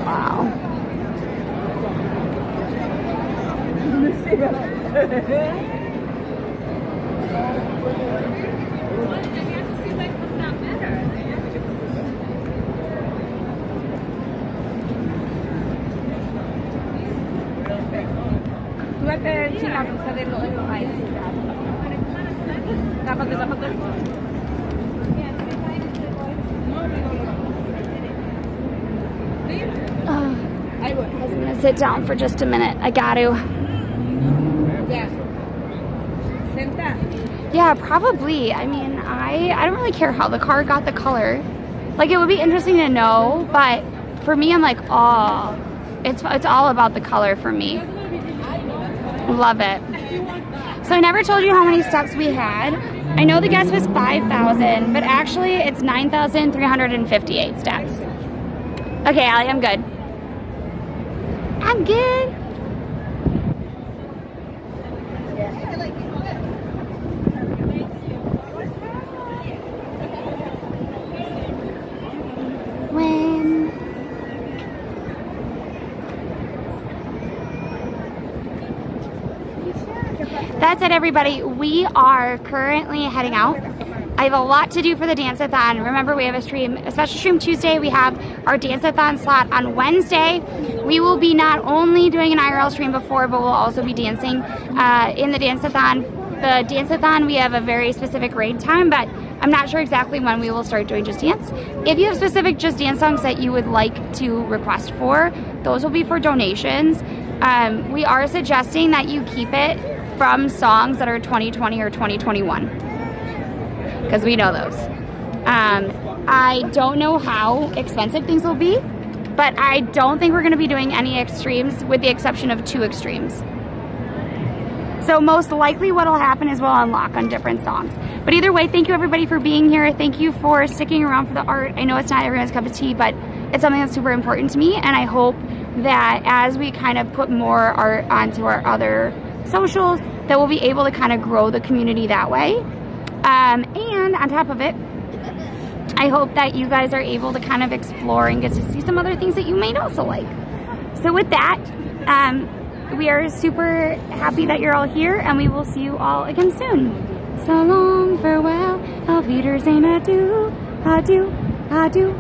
Speaker 1: Wow. I was gonna sit down for just a minute. I got to.
Speaker 3: Yeah. Stay against that.
Speaker 1: Yeah, probably. I mean, I don't really care how the car got the color. Like, it would be interesting to know, but for me, I'm like, oh, it's all about the color for me. Love it. So I never told you how many steps we had. I know the guess was 5,000, but actually it's 9,358 steps. Okay, Allie, I'm good. I'm good. When that's it, everybody. We are currently heading out. I have a lot to do for the dance-a-thon. Remember, we have a special stream Tuesday. We have our dance-a-thon slot on Wednesday. We will be not only doing an IRL stream before, but we'll also be dancing in the dance-a-thon. The dance-a-thon, we have a very specific raid time, but I'm not sure exactly when we will start doing Just Dance. If you have specific Just Dance songs that you would like to request for, those will be for donations. We are suggesting that you keep it from songs that are 2020 or 2021, because we know those. I don't know how expensive things will be, but I don't think we're going to be doing any extremes with the exception of 2 extremes. So most likely what will happen is we'll unlock on different songs. But either way, thank you everybody for being here. Thank you for sticking around for the art. I know it's not everyone's cup of tea, but it's something that's super important to me, and I hope that as we kind of put more art onto our other socials, that we'll be able to kind of grow the community that way. And on top of it, I hope that you guys are able to kind of explore and get to see some other things that you might also like. So with that, we are super happy that you're all here, and we will see you all again soon. So long, farewell, auf Wiedersehen, adieu, adieu, adieu.